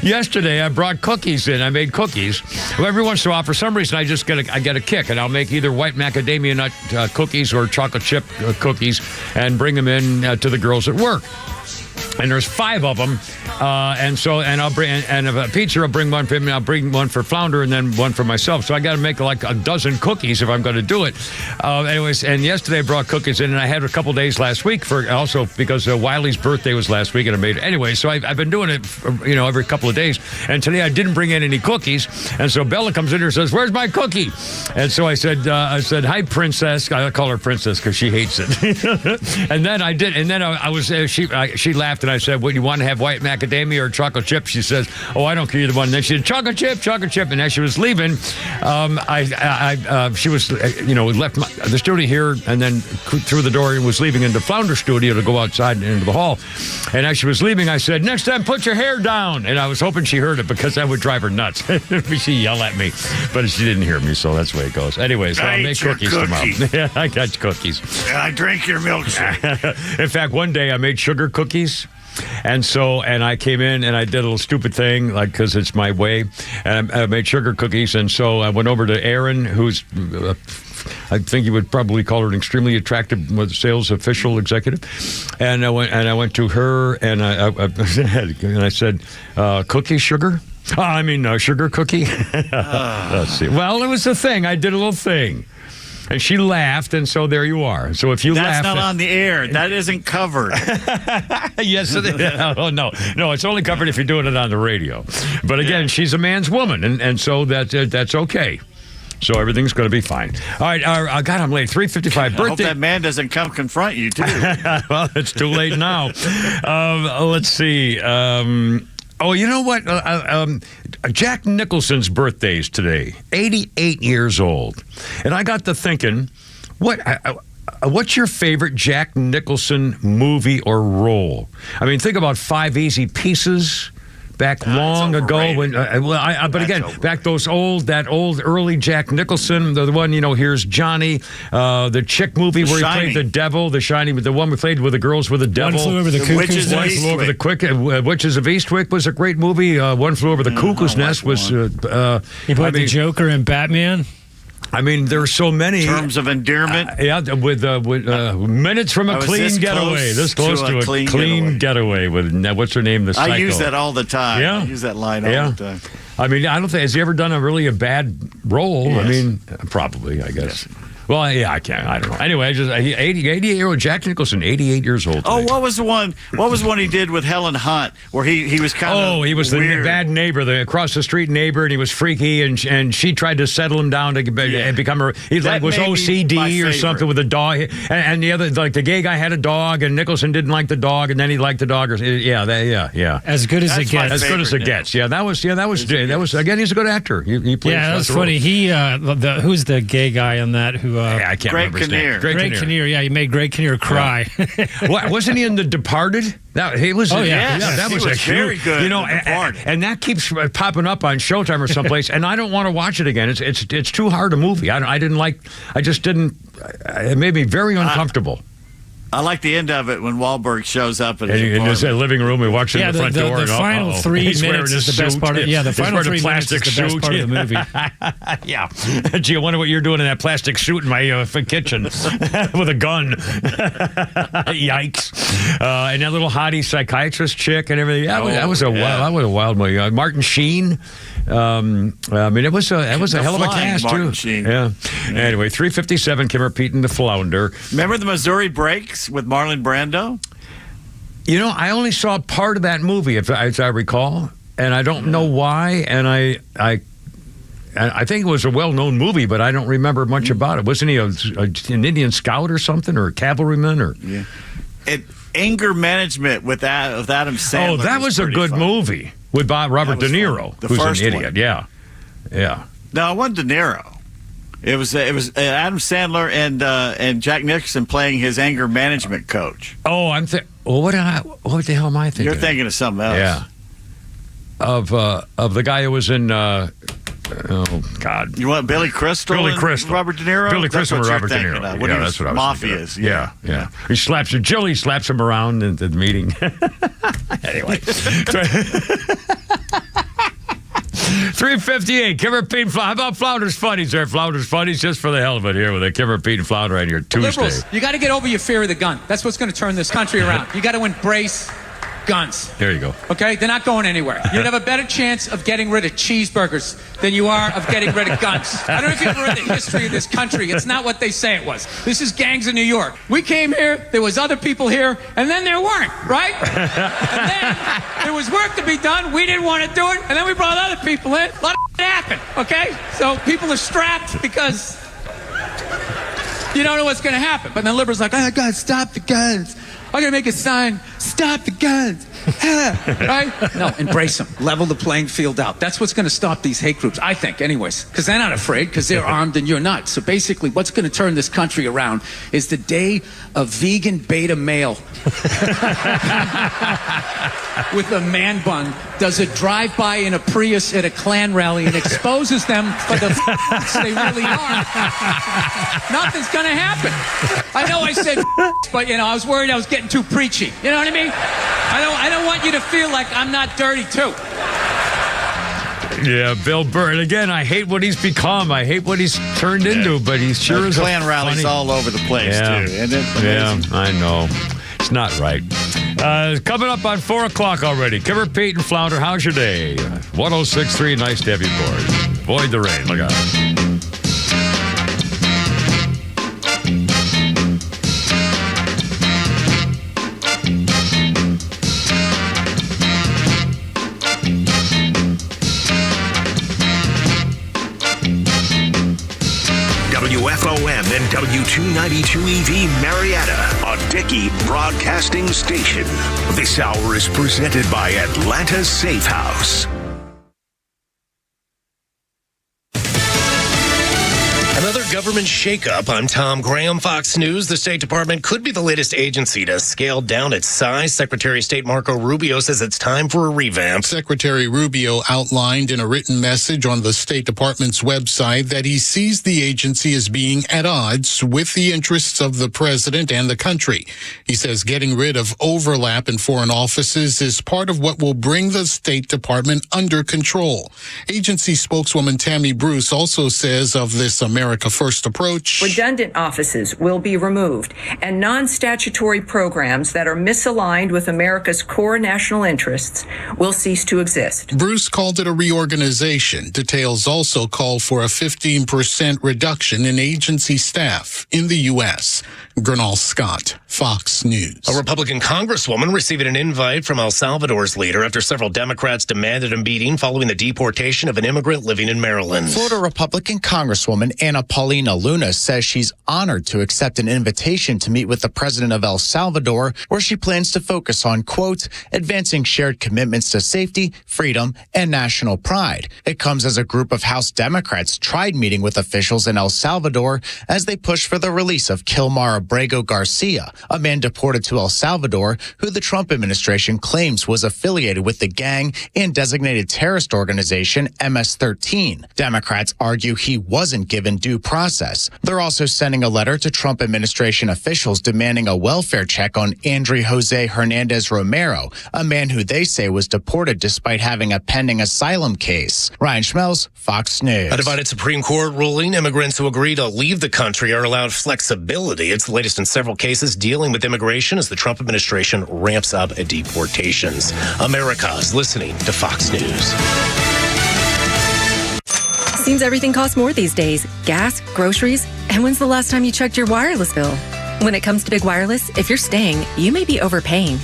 Yesterday, I brought cookies in. I made cookies. Well, every once in a while, for some reason, I get a kick, and I'll make either white macadamia nut cookies or chocolate chip cookies, and bring them in to the girls at work. And there's 5 of them, and I'll bring, and if a pizza, I'll bring one for him, and I'll bring one for Flounder, and then one for myself. So I got to make like a dozen cookies if I'm going to do it. Anyways, and yesterday I brought cookies in, and I had a couple days last week for also because Wiley's birthday was last week, and I made it anyway. So I've been doing it, every couple of days. And today I didn't bring in any cookies, and so Bella comes in here and says, "Where's my cookie?" And so I said, "Hi, Princess." I call her Princess because she hates it. And then I did, and then I was she laughed. And I said, "What, you want to have white macadamia or chocolate chip?" She says, "Oh, I don't care either one." And then she said, chocolate chip. And as she was leaving, she was, left the studio here and then through the door and was leaving into Flounder studio to go outside and into the hall. And as she was leaving, I said, "Next time, put your hair down." And I was hoping she heard it because that would drive her nuts. She yelled at me, but she didn't hear me, so that's the way it goes. Anyways, I'll make cookies tomorrow. Yeah, I got cookies. And I drank your milkshake. In fact, one day I made sugar cookies. And I came in and I did a little stupid thing, like, because it's my way. And I made sugar cookies. And so I went over to Erin, who's, I think you would probably call her an extremely attractive sales official executive. And I went to her and I said, "Cookie sugar?" Sugar cookie. Let's see. Well, it was a thing. I did a little thing. And she laughed, and so there you are. So if you laugh... That's not on the air. That isn't covered. Yes, it is. Oh, no, it's only covered if you're doing it on the radio. But again, she's a man's woman, and so that's okay. So everything's going to be fine. All right, God, I'm late. 3:55 birthday. I hope that man doesn't come confront you, too. Well, it's too late now. Let's see. Oh, you know what? Jack Nicholson's birthday is today, 88 years old. And I got to thinking, what's your favorite Jack Nicholson movie or role? I mean, think about 5 Easy Pieces. Back long ago, when back that old early Jack Nicholson, the one, here's Johnny, the chick movie where he played the devil, The Shining, the one we played with the girls with the devil. One Flew Over the Cuckoo's Nest. Witches of Eastwick was a great movie. One Flew Over the Cuckoo's Nest was. He played the Joker in Batman. I mean, there are so many terms of endearment. With minutes from a clean getaway. This close to a clean getaway with what's her name? The Psycho. I use that all the time. Yeah? I use that line all the time. I mean, I don't think has he ever done a bad role. Yes. I mean, probably. I guess. Yes. Well, yeah, I can't. I don't know. Anyway, 88-year-old Jack Nicholson, 88 years old. Oh, what was the one he did with Helen Hunt where he was kind of he was weird. The bad neighbor, the across the street neighbor, and he was freaky, and she tried to settle him down to become was OCD or something with a dog, and the other, like the gay guy had a dog, and Nicholson didn't like the dog, and then he liked the dog. As good as it gets. As good as it gets. Yeah, that was again. He's a good actor. He plays. Yeah, that's funny. He who's the gay guy on that? Who? I can't remember his name. Greg Kinnear. Yeah, he made Greg Kinnear cry. What, wasn't he in The Departed? He was. Oh yeah, that was very good. And that keeps popping up on Showtime or someplace, and I don't want to watch it again. It's too hard a movie. I just didn't. It made me very uncomfortable. I like the end of it when Wahlberg shows up in his living room. He walks in the front door. The final 3 minutes is the best part of the final 3 minutes is the best part of the movie. Yeah. Gee, I wonder what you're doing in that plastic suit in my kitchen with a gun. Yikes. And that little hottie psychiatrist chick and everything. That was a wild movie. Martin Sheen. I mean, it was a hell of a cast, Martin too. Sheen. Yeah. Anyway, 3:57, Kimmer Pete and the Flounder. Remember the Missouri Breaks with Marlon Brando? You know, I only saw part of that movie, as I recall, and I don't know why. And I think it was a well-known movie, but I don't remember much about it. Wasn't he an Indian scout or something, or a cavalryman? Or Anger Management with Adam Sandler. Oh, that was a good movie with Robert De Niro, the who's first an idiot. one. Yeah. No, it wasn't De Niro. It was Adam Sandler and Jack Nicholson playing his anger management coach. Oh, what the hell am I thinking? You're thinking of something else. Yeah. Of the guy who was in oh God. You want Billy Crystal? Billy Crystal. Robert De Niro? Billy That's Crystal and what Robert De you're Niro. thinking of. When Yeah, he that's what I was Mafias. thinking of. Yeah. He slaps him. Jilly slaps him around at the meeting. Anyway. 3:58, Kimmer Pete and Flounder. How about Flounder's Funnies there? Flounder's Funnies just for the hell of it here with a Kimmer Pete and Flounder on your Tuesday. Liberals, you got to get over your fear of the gun. That's what's going to turn this country around. You got to embrace guns. There you go. Okay? They're not going anywhere. You'd have a better chance of getting rid of cheeseburgers than you are of getting rid of guns. I don't know if you've ever read the history of this country. It's not what they say it was. This is gangs in New York. We came here, there was other people here, and then there weren't, right? And then there was work to be done. We didn't want to do it, and then we brought other people in. A lot of happened, okay? So people are strapped because you don't know what's going to happen. But then liberals are like, oh, God, stop the guns. I'm going to make a sign, stop the guns. Right? No, embrace them. Level the playing field out. That's what's going to stop these hate groups, I think, anyways. Because they're not afraid, because they're armed and you're not. So basically, what's going to turn this country around is the day of vegan beta male with a man bun does a drive-by in a Prius at a Klan rally and exposes them for the they really are. Nothing's going to happen. I know I said but, I was worried I was getting too preachy. You know what I mean? I don't want you to feel like I'm not dirty, too. Yeah, Bill Burr. And again, I hate what he's become. I hate what he's turned into, but he sure is Klan rallies all over the place, too. Isn't it? Yeah, I know. It's not right. Coming up on 4 o'clock already. Kimmer Pete and Flounder, how's your day? 106.3, nice to have you boys. Avoid the rain. Look out. WFOM and W292EV Marietta, a Dickey Broadcasting Station. This hour is presented by Atlanta Safe House. Another government shakeup. I'm Tom Graham, Fox News. The State Department could be the latest agency to scale down its size. Secretary of State Marco Rubio says it's time for a revamp. Secretary Rubio outlined in a written message on the State Department's website that he sees the agency as being at odds with the interests of the president and the country. He says getting rid of overlap in foreign offices is part of what will bring the State Department under control. Agency spokeswoman Tammy Bruce also says of this America First approach, redundant offices will be removed, and non-statutory programs that are misaligned with America's core national interests will cease to exist. Bruce called it a reorganization. Details also call for a 15% reduction in agency staff in the U.S. Gernal Scott, Fox News. A Republican congresswoman receiving an invite from El Salvador's leader after several Democrats demanded a meeting following the deportation of an immigrant living in Maryland. Florida Republican Congresswoman Ana Paulina Luna says she's honored to accept an invitation to meet with the president of El Salvador, where she plans to focus on, quote, advancing shared commitments to safety, freedom, and national pride. It comes as a group of House Democrats tried meeting with officials in El Salvador as they push for the release of Kilmar Abrego Garcia, a man deported to El Salvador who the Trump administration claims was affiliated with the gang and designated terrorist organization MS-13. Democrats argue he wasn't given due due process. They're also sending a letter to Trump administration officials demanding a welfare check on Andrew Jose Hernandez Romero, a man who they say was deported despite having a pending asylum case. Ryan Schmelz, Fox News. A divided Supreme Court ruling: immigrants who agree to leave the country are allowed flexibility. It's the latest in several cases dealing with immigration as the Trump administration ramps up deportations. America is listening to Fox News. Seems everything costs more these days. Gas, groceries, and when's the last time you checked your wireless bill? When it comes to big wireless, if you're staying, you may be overpaying.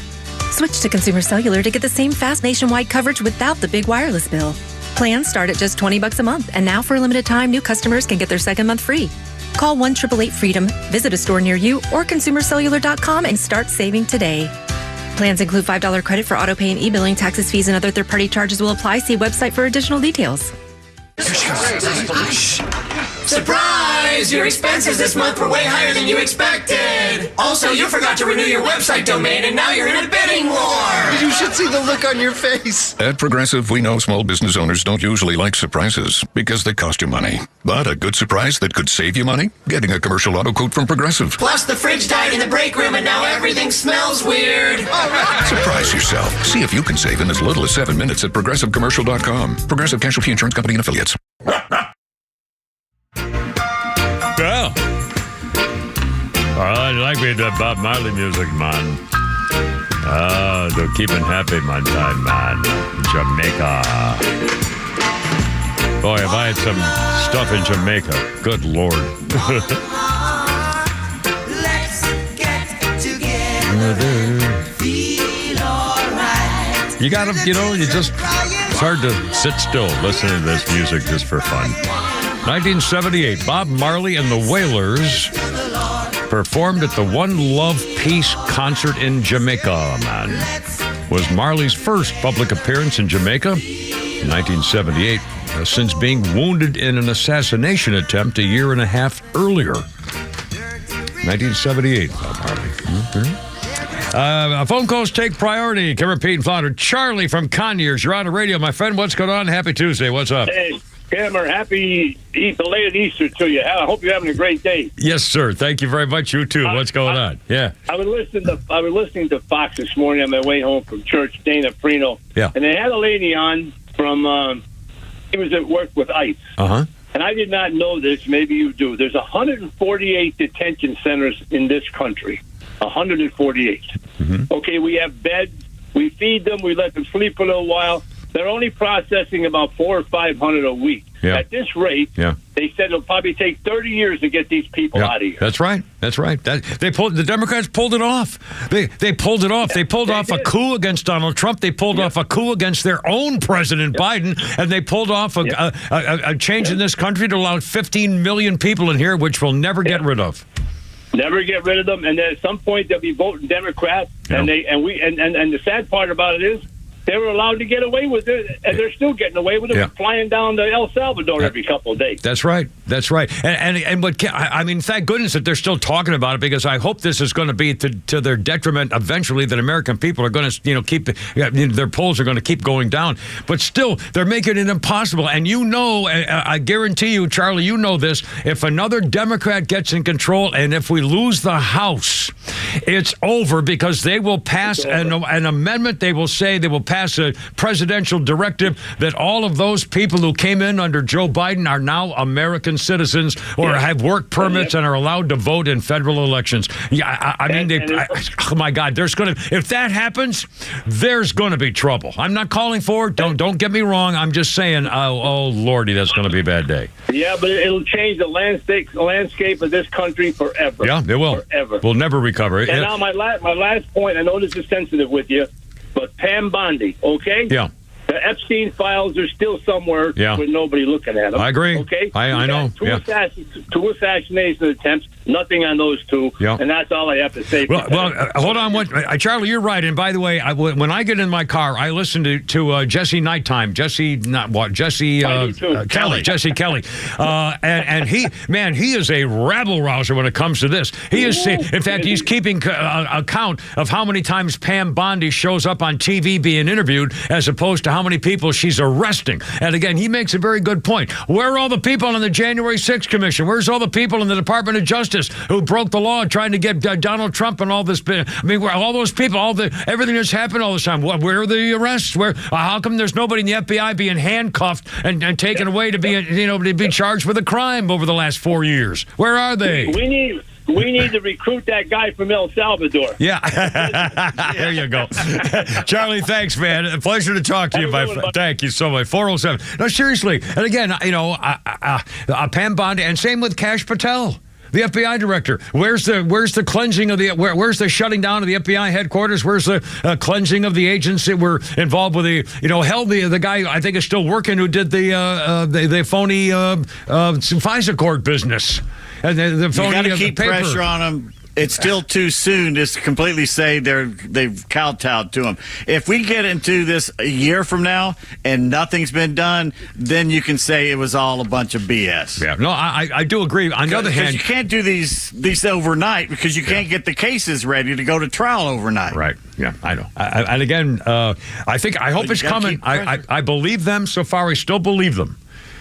Switch to Consumer Cellular to get the same fast nationwide coverage without the big wireless bill. Plans start at just $20 a month, and now for a limited time, new customers can get their second month free. Call 1-888-FREEDOM, visit a store near you, or consumercellular.com and start saving today. Plans include $5 credit for auto pay and e-billing. Taxes, fees, and other third-party charges will apply. See website for additional details. Surprise! Your expenses this month were way higher than you expected. Also, you forgot to renew your website domain, and now you're in a bidding war. You should see the look on your face. At Progressive, we know small business owners don't usually like surprises because they cost you money. But a good surprise that could save you money? Getting a commercial auto quote from Progressive. Plus, the fridge died in the break room, and now everything smells weird. All right. Surprise yourself. See if you can save in as little as 7 minutes at ProgressiveCommercial.com. Progressive Casualty Insurance Company and Affiliates. Well, I like me that Bob Marley music, man. They're keeping happy, my time, man. Jamaica. Boy, if I had some stuff in Jamaica, good Lord. Let's get together. Feel alright. You gotta, it's hard to sit still listening to this music just for fun. 1978, Bob Marley and the Wailers performed at the One Love Peace concert in Jamaica, man. Was Marley's first public appearance in Jamaica in 1978, since being wounded in an assassination attempt a year and a half earlier. 1978, Bob Marley. Phone calls take priority. Kim Pete and Flounder. Charlie from Conyers, you're on the radio, my friend. What's going on? Happy Tuesday. What's up? Hey, Cameron, happy belated Easter to you. I hope you're having a great day. Yes, sir. Thank you very much. You too. What's going on? Yeah. I was listening to Fox this morning on my way home from church, Dana Freno. Yeah. And they had a lady on from, he was at work with ICE. Uh-huh. And I did not know this. Maybe you do. There's 148 detention centers in this country. 148. Mm-hmm. Okay, we have beds. We feed them. We let them sleep for a little while. They're only processing about 400 or 500 a week. Yeah. At this rate, they said it'll probably take 30 years to get these people out of here. That's right. That's right. The Democrats pulled it off. They pulled it off. They pulled off a coup against Donald Trump. They pulled off a coup against their own President Biden, and they pulled off a change in this country to allow 15 million people in here, which we'll never get rid of. Never get rid of them, and then at some point they'll be voting Democrat. And the sad part about it is they were allowed to get away with it, and they're still getting away with it, flying down to El Salvador every couple of days. That's right. That's right. And what I mean, thank goodness that they're still talking about it, because I hope this is going to be to their detriment eventually, that American people are going to keep their polls are going to keep going down. But still, they're making it impossible. And I guarantee you, Charlie, you know this. If another Democrat gets in control, and if we lose the House, it's over, because they will pass an amendment. They will say they will pass a presidential directive that all of those people who came in under Joe Biden are now American citizens or have work permits and are allowed to vote in federal elections. Yeah, oh my God, if that happens, there's going to be trouble. I'm not calling for it. Don't get me wrong. I'm just saying, oh Lordy, that's going to be a bad day. Yeah, but it'll change the landscape of this country forever. Yeah, it will. Forever. We'll never recover. And now my last point, I know this is sensitive with you, but Pam Bondi, okay? Yeah. The Epstein files are still somewhere with nobody looking at them. I agree. Okay? I know. Two assassination attempts, nothing on those two, and that's all I have to say. Well, hold on. Charlie, you're right. And by the way, when I get in my car, I listen to Jesse Nighttime. Jesse Kelly. Jesse Kelly. And he is a rabble rouser when it comes to this. He is, in fact, he's keeping account of how many times Pam Bondi shows up on TV being interviewed, as opposed to how how many people she's arresting. And again, he makes a very good point. Where are all the people on the January 6th Commission? Where's all the people in the Department of Justice who broke the law trying to get Donald Trump and all this? I mean, all those people, everything that's happened all this time. Where are the arrests? How come there's nobody in the FBI being handcuffed and taken away to be charged with a crime over the last 4 years? Where are they? We need to recruit that guy from El Salvador. Yeah. There you go. Charlie, thanks, man. A pleasure to talk to you, my friend. Thank you so much. 407. No, seriously. And again, Pam Bondi, and same with Kash Patel, the FBI director. Where's the cleansing of where's the shutting down of the FBI headquarters? Where's the cleansing of the agents that were involved with the guy I think is still working who did the phony FISA court business. And the phony, you got to keep pressure on them. It's still too soon to completely say they've kowtowed to them. If we get into this a year from now and nothing's been done, then you can say it was all a bunch of BS. Yeah, no, I do agree. On the other hand, you can't do these overnight because you can't get the cases ready to go to trial overnight. Right. Yeah, I know. And again, I hope it's coming. I believe them so far. I still believe them.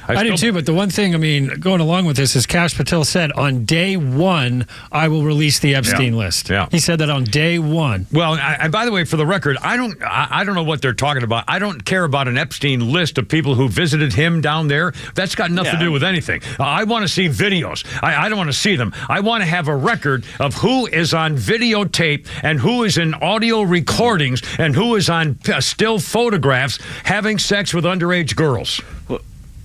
I do too, but the one thing, going along with this is Kash Patel said on day one, I will release the Epstein list. Yeah. He said that on day one. Well, and by the way, for the record, I don't know what they're talking about. I don't care about an Epstein list of people who visited him down there. That's got nothing to do with anything. I want to see videos. I don't want to see them. I want to have a record of who is on videotape and who is in audio recordings and who is on still photographs having sex with underage girls.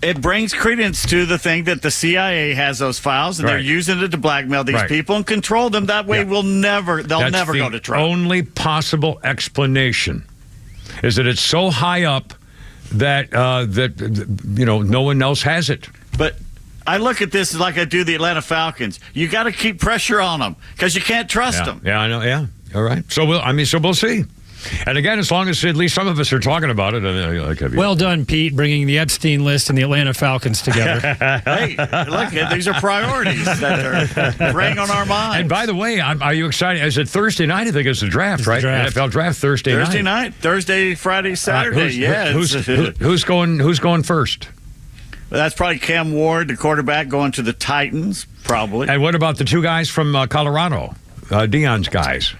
It brings credence to the thing that the CIA has those files, and they're using it to blackmail these people and control them. That way, they'll never go to trial. Only possible explanation is that it's so high up that no one else has it. But I look at this like I do the Atlanta Falcons. You got to keep pressure on them because you can't trust them. Yeah, I know. Yeah, all right. So we'll see. And again, as long as at least some of us are talking about it. Well done, Pete, bringing the Epstein list and the Atlanta Falcons together. Hey, look, these are priorities that are preying on our minds. And by the way, are you excited? Is it Thursday night? I think it's the draft, right? NFL draft Thursday night. Thursday, Friday, Saturday. Who's going first? Well, that's probably Cam Ward, the quarterback, going to the Titans, probably. And what about the two guys from Colorado, Deion's guys?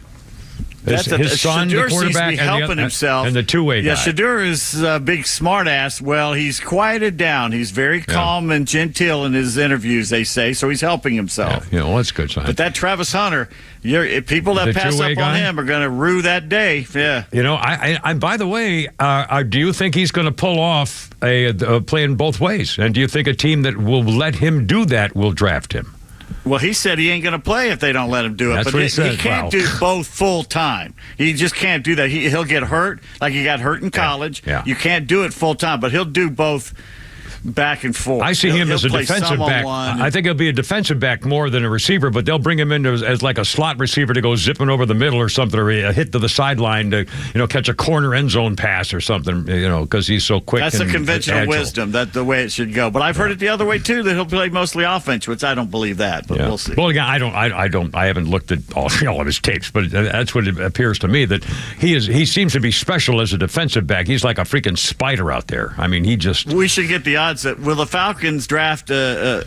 His son, Shadur the quarterback, seems to be helping himself. And the two-way guy. Yeah, Shadur is a big smartass. Well, he's quieted down. He's very calm and genteel in his interviews, they say, so he's helping himself. Yeah, well, that's a good sign. But that Travis Hunter, people that pass up on him are going to rue that day. Yeah. I by the way, do you think he's going to pull off playing both ways? And do you think a team that will let him do that will draft him? Well, he said he ain't going to play if they don't let him do it. That's what he said. He can't do both full time. He just can't do that. He'll get hurt like he got hurt in college. Yeah. You can't do it full time, but he'll do both back and forth. I see him as a defensive back. I think he'll be a defensive back more than a receiver, but they'll bring him in as like a slot receiver to go zipping over the middle or something, or a hit to the sideline to catch a corner end zone pass or something, because he's so quick. That's the conventional wisdom. That's the way it should go. But I've heard it the other way too, that he'll play mostly offense, which I don't believe that, but we'll see. Well, again, I haven't looked at all of his tapes, but that's what it appears to me, that he seems to be special as a defensive back. He's like a freaking spider out there. I mean, we should get the odds that will the Falcons draft a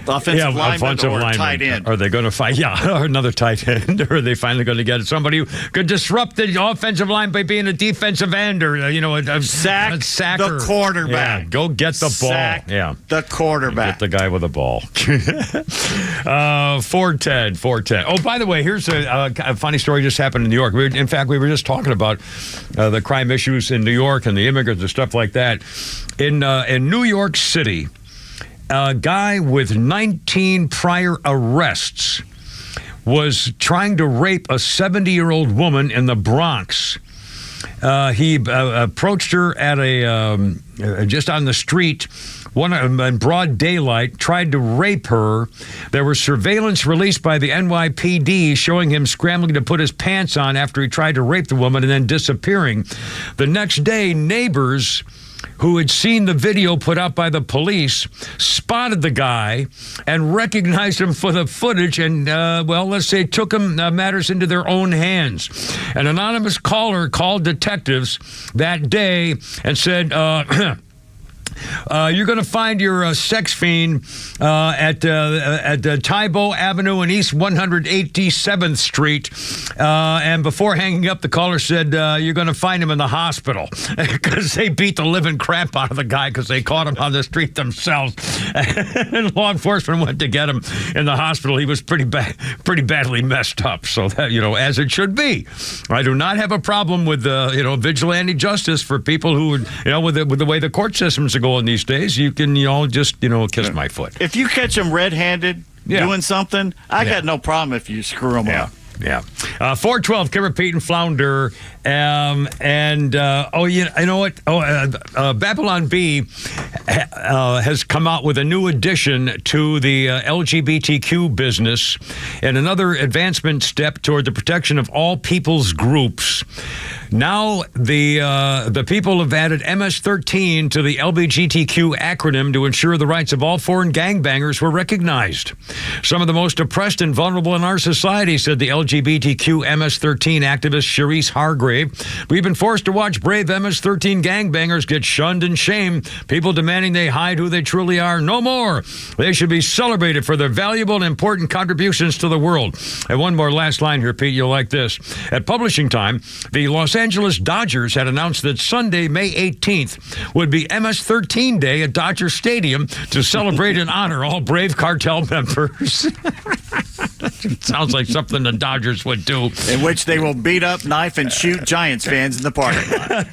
offensive lineman or a tight end? Are they going to fight? Yeah, another tight end. Or are they finally going to get somebody who could disrupt the offensive line by being a defensive end or a sacker? The quarterback. Yeah, go get the ball. Sack the quarterback. Get the guy with the ball. 410. Oh, by the way, here's a funny story just happened in New York. In fact, we were just talking about the crime issues in New York and the immigrants and stuff like that. In New York City, a guy with 19 prior arrests was trying to rape a 70-year-old woman in the Bronx. He approached her at just on the street, in broad daylight, tried to rape her. There was surveillance released by the NYPD showing him scrambling to put his pants on after he tried to rape the woman and then disappearing. The next day, neighbors who had seen the video put out by the police, spotted the guy and recognized him for the footage and, let's say took matters into their own hands. An anonymous caller called detectives that day and said, you're going to find your sex fiend at Taibo Avenue and East 187th Street. And before hanging up, the caller said, you're going to find him in the hospital because they beat the living crap out of the guy because they caught him on the street themselves. And law enforcement went to get him in the hospital. He was pretty badly messed up. So that, as it should be. I do not have a problem with, vigilante justice for people who, with the way the court systems are going these days. You can, just, kiss my foot. If you catch them red-handed doing something, I got no problem if you screw them up. Yeah. 412, Kimmer, Pete, and Flounder. You know what? Babylon Bee has come out with a new addition to the LGBTQ business and another advancement step toward the protection of all people's groups. Now, the people have added MS-13 to the LGBTQ acronym to ensure the rights of all foreign gangbangers were recognized. Some of the most oppressed and vulnerable in our society, said the LGBTQ MS-13 activist Cherise Hargrave. We've been forced to watch brave MS-13 gangbangers get shunned and shamed, people demanding they hide who they truly are. No more. They should be celebrated for their valuable and important contributions to the world. And one more last line here, Pete, you'll like this. At publishing time, the Los Angeles Dodgers had announced that Sunday, May 18th, would be MS-13 Day at Dodger Stadium to celebrate and honor all brave cartel members. It sounds like something the Dodgers would do. In which they will beat up, knife, and shoot Giants fans in the parking lot.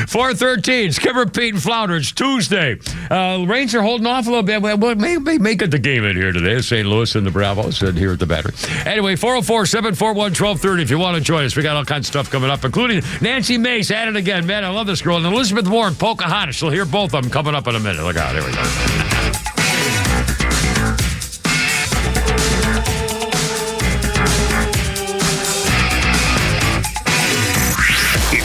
4:13, Skipper Pete and Flounder. It's Tuesday. Rains are holding off a little bit. Well, maybe make it the game in here today. St. Louis and the Bravos and here at the Battery. Anyway, 404-741-1230 if you want to join us. We got all kinds of stuff coming up, including Nancy Mace at it again. Man, I love this girl. And Elizabeth Warren, Pocahontas. You'll hear both of them coming up in a minute. Look out. Here we go.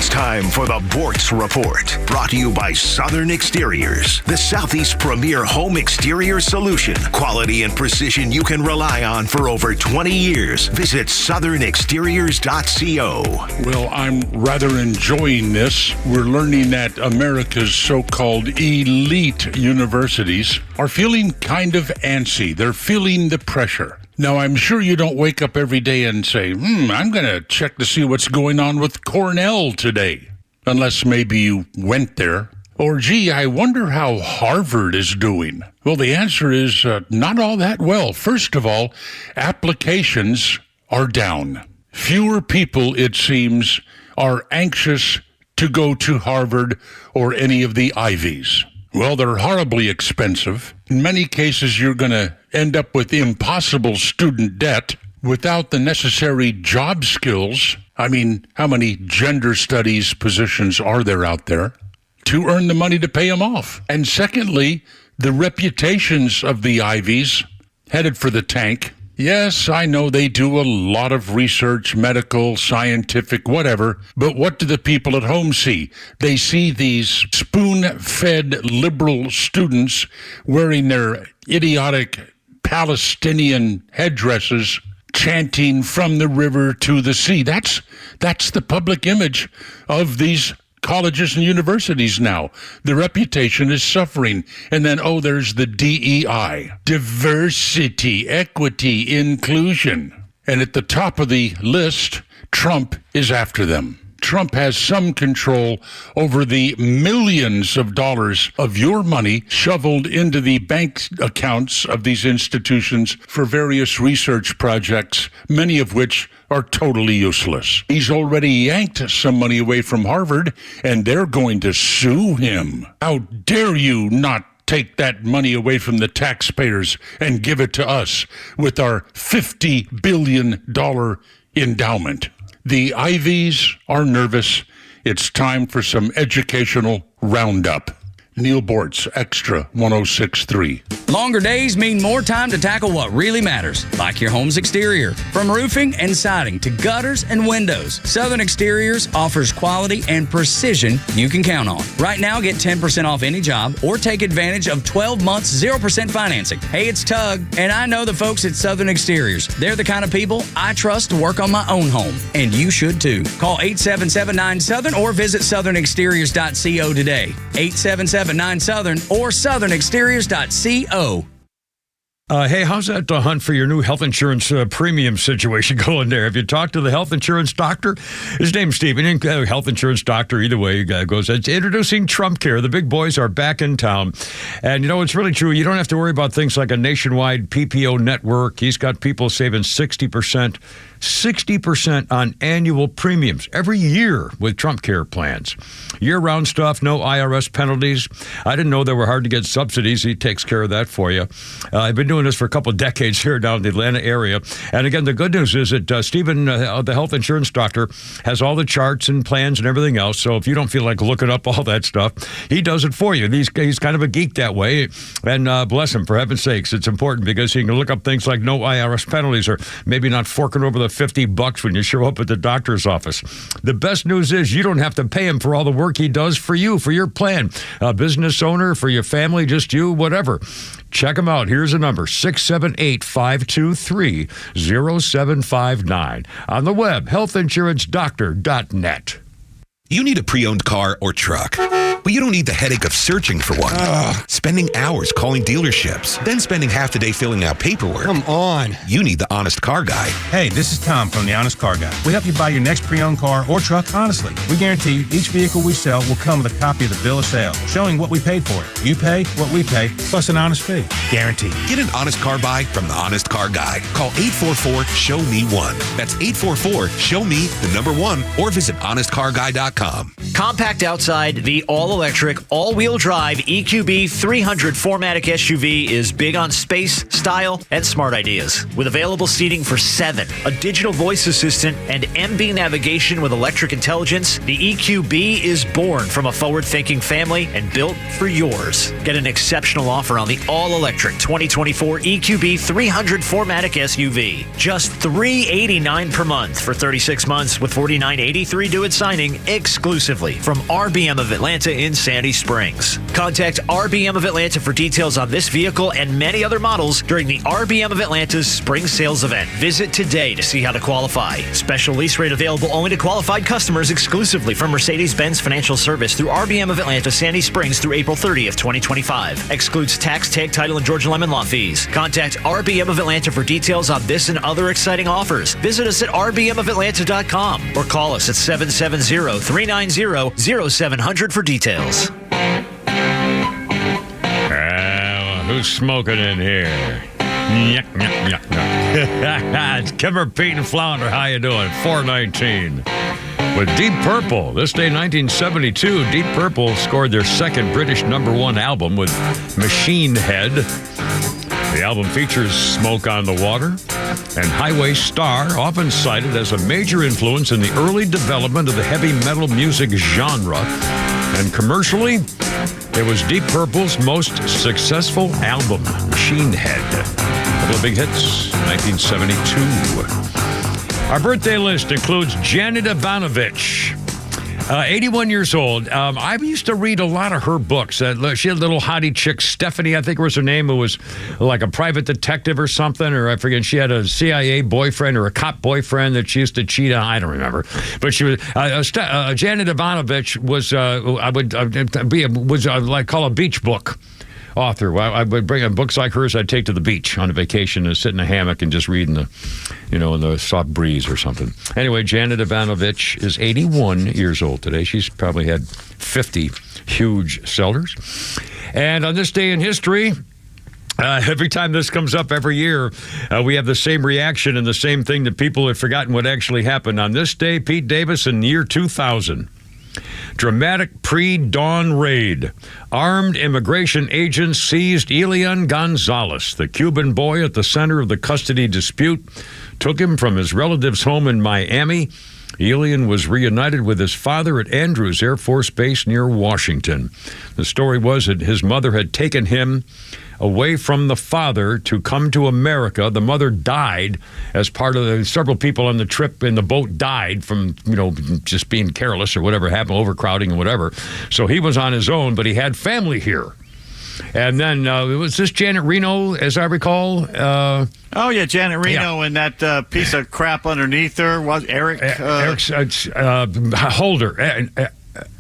Time for the Bortz Report, brought to you by Southern Exteriors, the Southeast premier home exterior solution. Quality and precision you can rely on for over 20 years. Visit southernexteriors.co. Well, I'm rather enjoying this. We're learning that America's so-called elite universities are feeling kind of antsy. They're feeling the pressure. Now, I'm sure you don't wake up every day and say, I'm going to check to see what's going on with Cornell today. Unless maybe you went there. Or, gee, I wonder how Harvard is doing. Well, the answer is not all that well. First of all, applications are down. Fewer people, it seems, are anxious to go to Harvard or any of the Ivies. Well, they're horribly expensive. In many cases, you're going to end up with impossible student debt without the necessary job skills. I mean, how many gender studies positions are there out there to earn the money to pay them off? And secondly, the reputations of the Ivies headed for the tank. Yes, I know they do a lot of research, medical, scientific, whatever, but what do the people at home see? They see these spoon-fed liberal students wearing their idiotic Palestinian headdresses, chanting from the river to the sea. That's the public image of these colleges and universities now. The reputation is suffering. And then, there's the DEI. Diversity, equity, inclusion. And at the top of the list, Trump is after them. Trump has some control over the millions of dollars of your money shoveled into the bank accounts of these institutions for various research projects, many of which are totally useless. He's already yanked some money away from Harvard, and they're going to sue him. How dare you not take that money away from the taxpayers and give it to us with our $50 billion endowment? The Ivies are nervous. It's time for some educational roundup. Neil Bortz, Extra 106.3. Longer days mean more time to tackle what really matters, like your home's exterior. From roofing and siding to gutters and windows, Southern Exteriors offers quality and precision you can count on. Right now, get 10% off any job or take advantage of 12 months 0% financing. Hey, it's Tug, and I know the folks at Southern Exteriors. They're the kind of people I trust to work on my own home, and you should too. Call 877-9-SOUTHERN or visit southernexteriors.co today. 877-9-SOUTHERN or southernexteriors.co. Hey, how's that hunt for your new health insurance premium situation going there? Have you talked to the health insurance doctor? His name's Stephen, health insurance doctor. Either way, goes. It's introducing Trump Care. The big boys are back in town. And, you know, it's really true. You don't have to worry about things like a nationwide PPO network. He's got people saving 60% on annual premiums every year with Trump Care plans. Year-round stuff, no IRS penalties. I didn't know they were hard to get subsidies. He takes care of that for you. I've been doing this for a couple of decades here down in the Atlanta area. And again, the good news is that Stephen, the health insurance doctor, has all the charts and plans and everything else. So if you don't feel like looking up all that stuff, he does it for you. He's kind of a geek that way. And bless him, for heaven's sakes, it's important because he can look up things like no IRS penalties or maybe not forking over the $50 when you show up at the doctor's office. The best news is you don't have to pay him for all the work he does for you, for your plan. A business owner, for your family, just you, whatever. Check him out. Here's a number, 678-523-0759. On the web, healthinsurancedoctor.net. You need a pre-owned car or truck, but you don't need the headache of searching for one. Spending hours calling dealerships, then spending half the day filling out paperwork. Come on. You need the Honest Car Guy. Hey, this is Tom from the Honest Car Guy. We help you buy your next pre-owned car or truck honestly. We guarantee you each vehicle we sell will come with a copy of the bill of sale, showing what we paid for it. You pay what we pay, plus an honest fee. Guaranteed. Get an honest car buy from the Honest Car Guy. Call 844-SHOW-ME-1. That's 844-SHOW-ME-1, or visit honestcarguy.com. Compact outside, the all-electric, all-wheel drive EQB 300 4MATIC SUV is big on space, style, and smart ideas. With available seating for 7, a digital voice assistant, and MB navigation with electric intelligence, the EQB is born from a forward-thinking family and built for yours. Get an exceptional offer on the all-electric 2024 EQB 300 4MATIC SUV. Just $389 per month for 36 months with $49.83 due at signing, exclusively from RBM of Atlanta in Sandy Springs. Contact RBM of Atlanta for details on this vehicle and many other models during the RBM of Atlanta's spring sales event. Visit today to see how to qualify. Special lease rate available only to qualified customers exclusively from Mercedes-Benz Financial Service through RBM of Atlanta Sandy Springs through April 30th, 2025. Excludes tax, tag, title, and Georgia Lemon Law fees. Contact RBM of Atlanta for details on this and other exciting offers. Visit us at rbmofatlanta.com or call us at 770-390-0700 for details. Who's smoking in here? Yuck, yuck, yuck, yuck. It's Kimmer, Pete, and Flounder. How you doing? 419. With Deep Purple. This day, 1972, Deep Purple scored their second British #1 album with Machine Head. The album features Smoke on the Water and Highway Star, often cited as a major influence in the early development of the heavy metal music genre. And commercially, it was Deep Purple's most successful album, Machine Head. A couple of big hits, 1972. Our birthday list includes Janet Ivanovich, 81 years old. I used to read a lot of her books. She had a little hottie chick, Stephanie, I think was her name, who was like a private detective or something, or I forget. She had a CIA boyfriend or a cop boyfriend that she used to cheat on. I don't remember. But she was Janet Ivanovich was like call a beach book author. I would bring books like hers. I'd take to the beach on a vacation and sit in a hammock and just read in the soft breeze or something. Anyway, Janet Ivanovich is 81 years old today. She's probably had 50 huge sellers. And on this day in history, every time this comes up every year, we have the same reaction and the same thing that people have forgotten what actually happened. On this day, Pete Davis, in the year 2000, dramatic pre-dawn raid. Armed immigration agents seized Elian Gonzalez, the Cuban boy at the center of the custody dispute, took him from his relative's home in Miami, Elian was reunited with his father at Andrews Air Force Base near Washington. The story was that his mother had taken him away from the father to come to America. The mother died as part of several people on the trip in the boat died from, just being careless or whatever happened, overcrowding and whatever. So he was on his own, but he had family here. And then it was this Janet Reno, as I recall. Oh, yeah, Janet Reno and that piece of crap underneath her was Eric Holder.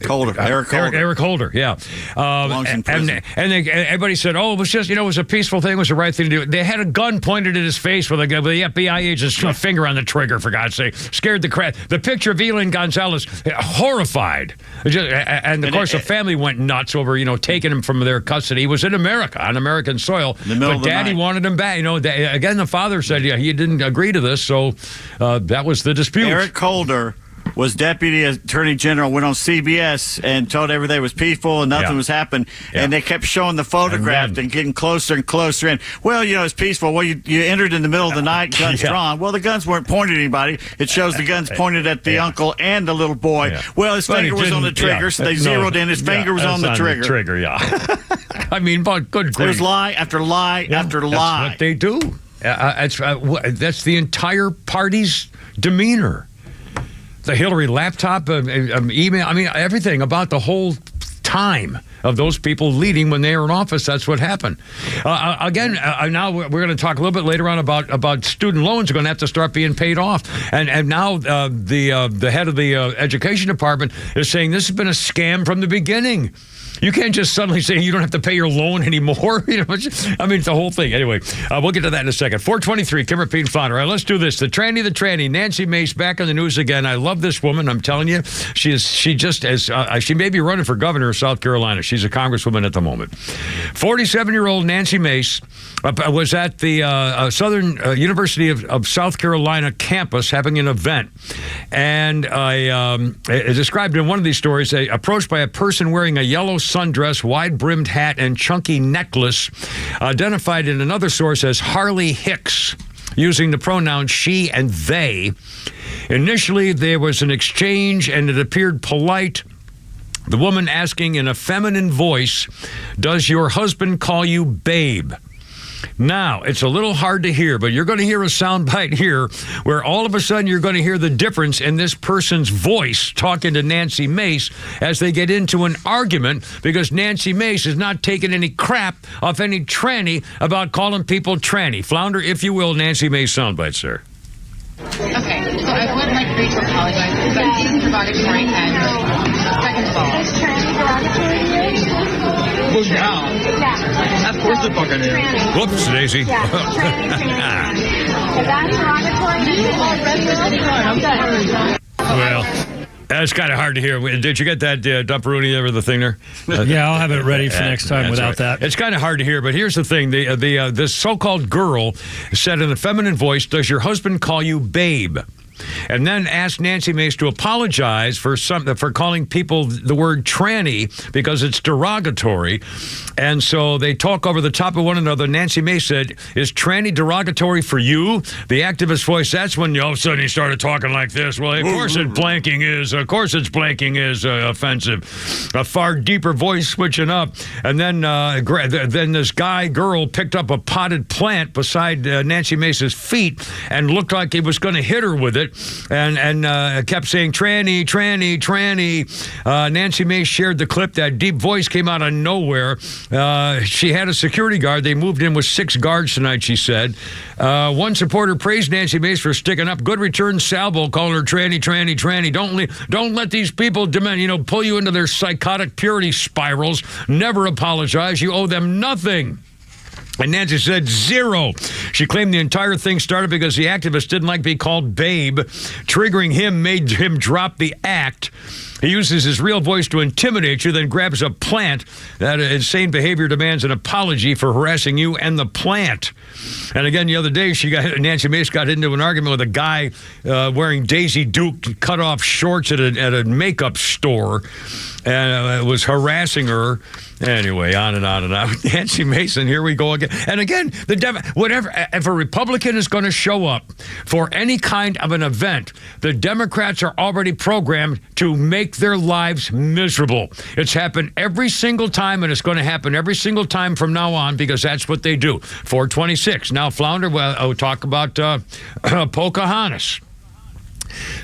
Eric Holder, yeah. And everybody said, "Oh, it was just, it was a peaceful thing. It was the right thing to do." They had a gun pointed at his face with the FBI agent's finger on the trigger. For God's sake, scared the crap. The picture of Elian Gonzalez, horrified, and of course the family went nuts over taking him from their custody. He was in America, on American soil, but Daddy wanted him back. Again, the father said, "Yeah, he didn't agree to this," so that was the dispute. Eric Holder was Deputy Attorney General, went on CBS and told everything was peaceful and nothing was happening. Yeah. And they kept showing the photograph and getting closer and closer. And, it's peaceful. Well, you entered in the middle of the night, guns drawn. Well, the guns weren't pointed at anybody. It shows the guns pointed at the uncle and the little boy. Yeah. Well, his finger was on the trigger, so they zeroed in. His finger was on the trigger. I mean, but good grief. It was lie after lie after lie. That's what they do. That's the entire party's demeanor. The Hillary laptop, email, everything about the whole time of those people leading when they were in office. That's what happened. Now we're going to talk a little bit later on about student loans are going to have to start being paid off. And now the head of the education department is saying this has been a scam from the beginning. You can't just suddenly say you don't have to pay your loan anymore. It's the whole thing. Anyway, we'll get to that in a second. 423, Kimmer, Pete, and Flounder. All right, let's do this. The tranny, Nancy Mace, back in the news again. I love this woman. I'm telling you, she may be running for governor of South Carolina. She's a congresswoman at the moment. 47-year-old Nancy Mace was at the Southern University of South Carolina campus having an event. And I described in one of these stories, approached by a person wearing a yellow sundress, wide-brimmed hat, and chunky necklace, identified in another source as Harley Hicks, using the pronouns she and they. Initially, there was an exchange, and it appeared polite. The woman asking in a feminine voice, "Does your husband call you babe?" Now, it's a little hard to hear, but you're going to hear a soundbite here where all of a sudden you're going to hear the difference in this person's voice talking to Nancy Mace as they get into an argument because Nancy Mace is not taking any crap off any tranny about calling people tranny. Flounder, if you will, Nancy Mace soundbite, sir. Okay, so I would like for you to apologize because I'm using derogatory and second of all. Is tranny derogatory to you? Well, yeah. Of course the fucking is. Whoops, Daisy. Yeah, tranny. Is that derogatory? Well, that's kind of hard to hear. Did you get that, Dumperoonie, over the thing there? Yeah, I'll have it ready for next time without that. It's kind of hard to hear, but here's the thing. This so-called girl said in a feminine voice, "Does your husband call you babe?" And then asked Nancy Mace to apologize for calling people the word tranny because it's derogatory. And so they talk over the top of one another. Nancy Mace said, "Is tranny derogatory for you?" The activist voice, that's when all of a sudden he started talking like this. Well, of course it's blanking is offensive. A far deeper voice switching up. And then this girl picked up a potted plant beside Nancy Mace's feet and looked like he was going to hit her with it. And kept saying, "Tranny, tranny, tranny." Nancy Mace shared the clip. That deep voice came out of nowhere. She had a security guard. They moved in with 6 guards tonight, she said. One supporter praised Nancy Mace for sticking up. "Good return salvo, calling her tranny, tranny, tranny. Don't let these people pull you into their psychotic purity spirals. Never apologize. You owe them nothing." And Nancy said 0. She claimed the entire thing started because the activist didn't like being called babe. Triggering him made him drop the act. He uses his real voice to intimidate you, then grabs a plant. That insane behavior demands an apology for harassing you and the plant. And again, the other day, Nancy Mace got into an argument with a guy wearing Daisy Duke cut-off shorts at a makeup store. and was harassing her. Anyway, on and on and on. Nancy Mason, here we go again. And again, whatever. If a Republican is going to show up for any kind of an event, the Democrats are already programmed to make their lives miserable. It's happened every single time, and it's going to happen every single time from now on because that's what they do. 426. Now, Flounder, we'll talk about Pocahontas.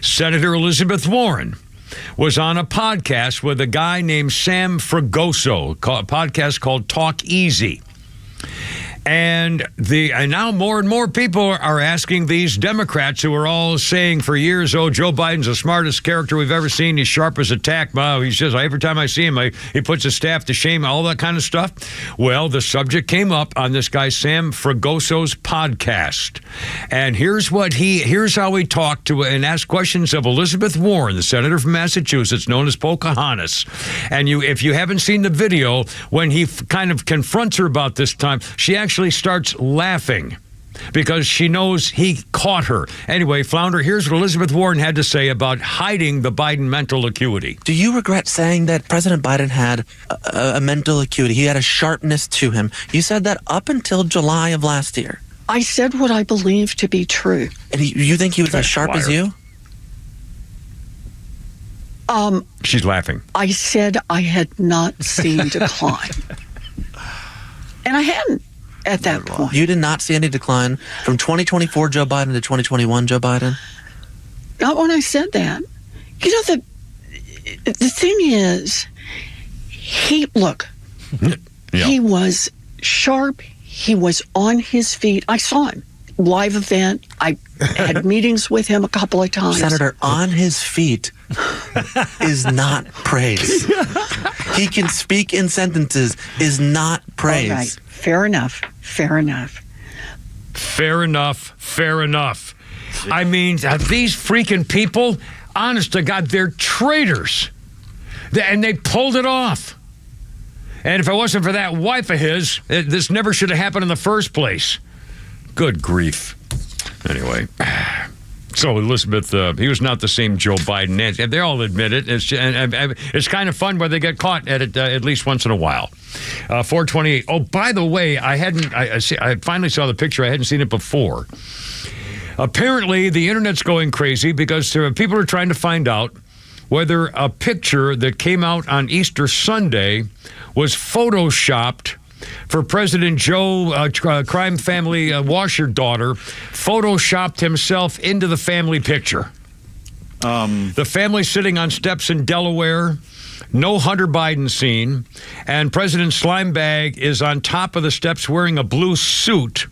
Senator Elizabeth Warren was on a podcast with a guy named Sam Fragoso, a podcast called Talk Easy. And now more and more people are asking these Democrats who are all saying for years, oh, Joe Biden's the smartest character we've ever seen. He's sharp as a tack. Wow, he says, every time I see him, he puts his staff to shame, all that kind of stuff. Well, the subject came up on this guy, Sam Fragoso's podcast. And here's how he talked to and asked questions of Elizabeth Warren, the senator from Massachusetts, known as Pocahontas. And if you haven't seen the video, when he kind of confronts her about this time, she actually starts laughing because she knows he caught her. Anyway, Flounder, here's what Elizabeth Warren had to say about hiding the Biden mental acuity. Do you regret saying that President Biden had a mental acuity? He had a sharpness to him. You said that up until July of last year. I said what I believe to be true. And you think he was as sharp as you? She's laughing. I said I had not seen decline. And I hadn't. At that point. You did not see any decline from 2024 Joe Biden to 2021 Joe Biden? Not when I said that. You know, the thing is, he was sharp. He was on his feet. I saw him. Live event. I had meetings with him a couple of times. Senator, on his feet is not praise. He can speak in sentences is not praise. All right. Fair enough. I mean, these freaking people, honest to God, they're traitors. And they pulled it off. And if it wasn't for that wife of his, this never should have happened in the first place. Good grief. Anyway. So Elizabeth, he was not the same Joe Biden. They all admit it. It's kind of fun where they get caught at it at least once in a while. 428. Oh, by the way, I finally saw the picture. I hadn't seen it before. Apparently, the internet's going crazy because people are trying to find out whether a picture that came out on Easter Sunday was photoshopped for President Joe, crime family washer daughter, photoshopped himself into the family picture. The family sitting on steps in Delaware, no Hunter Biden scene, and President Slimebag is on top of the steps wearing a blue suit.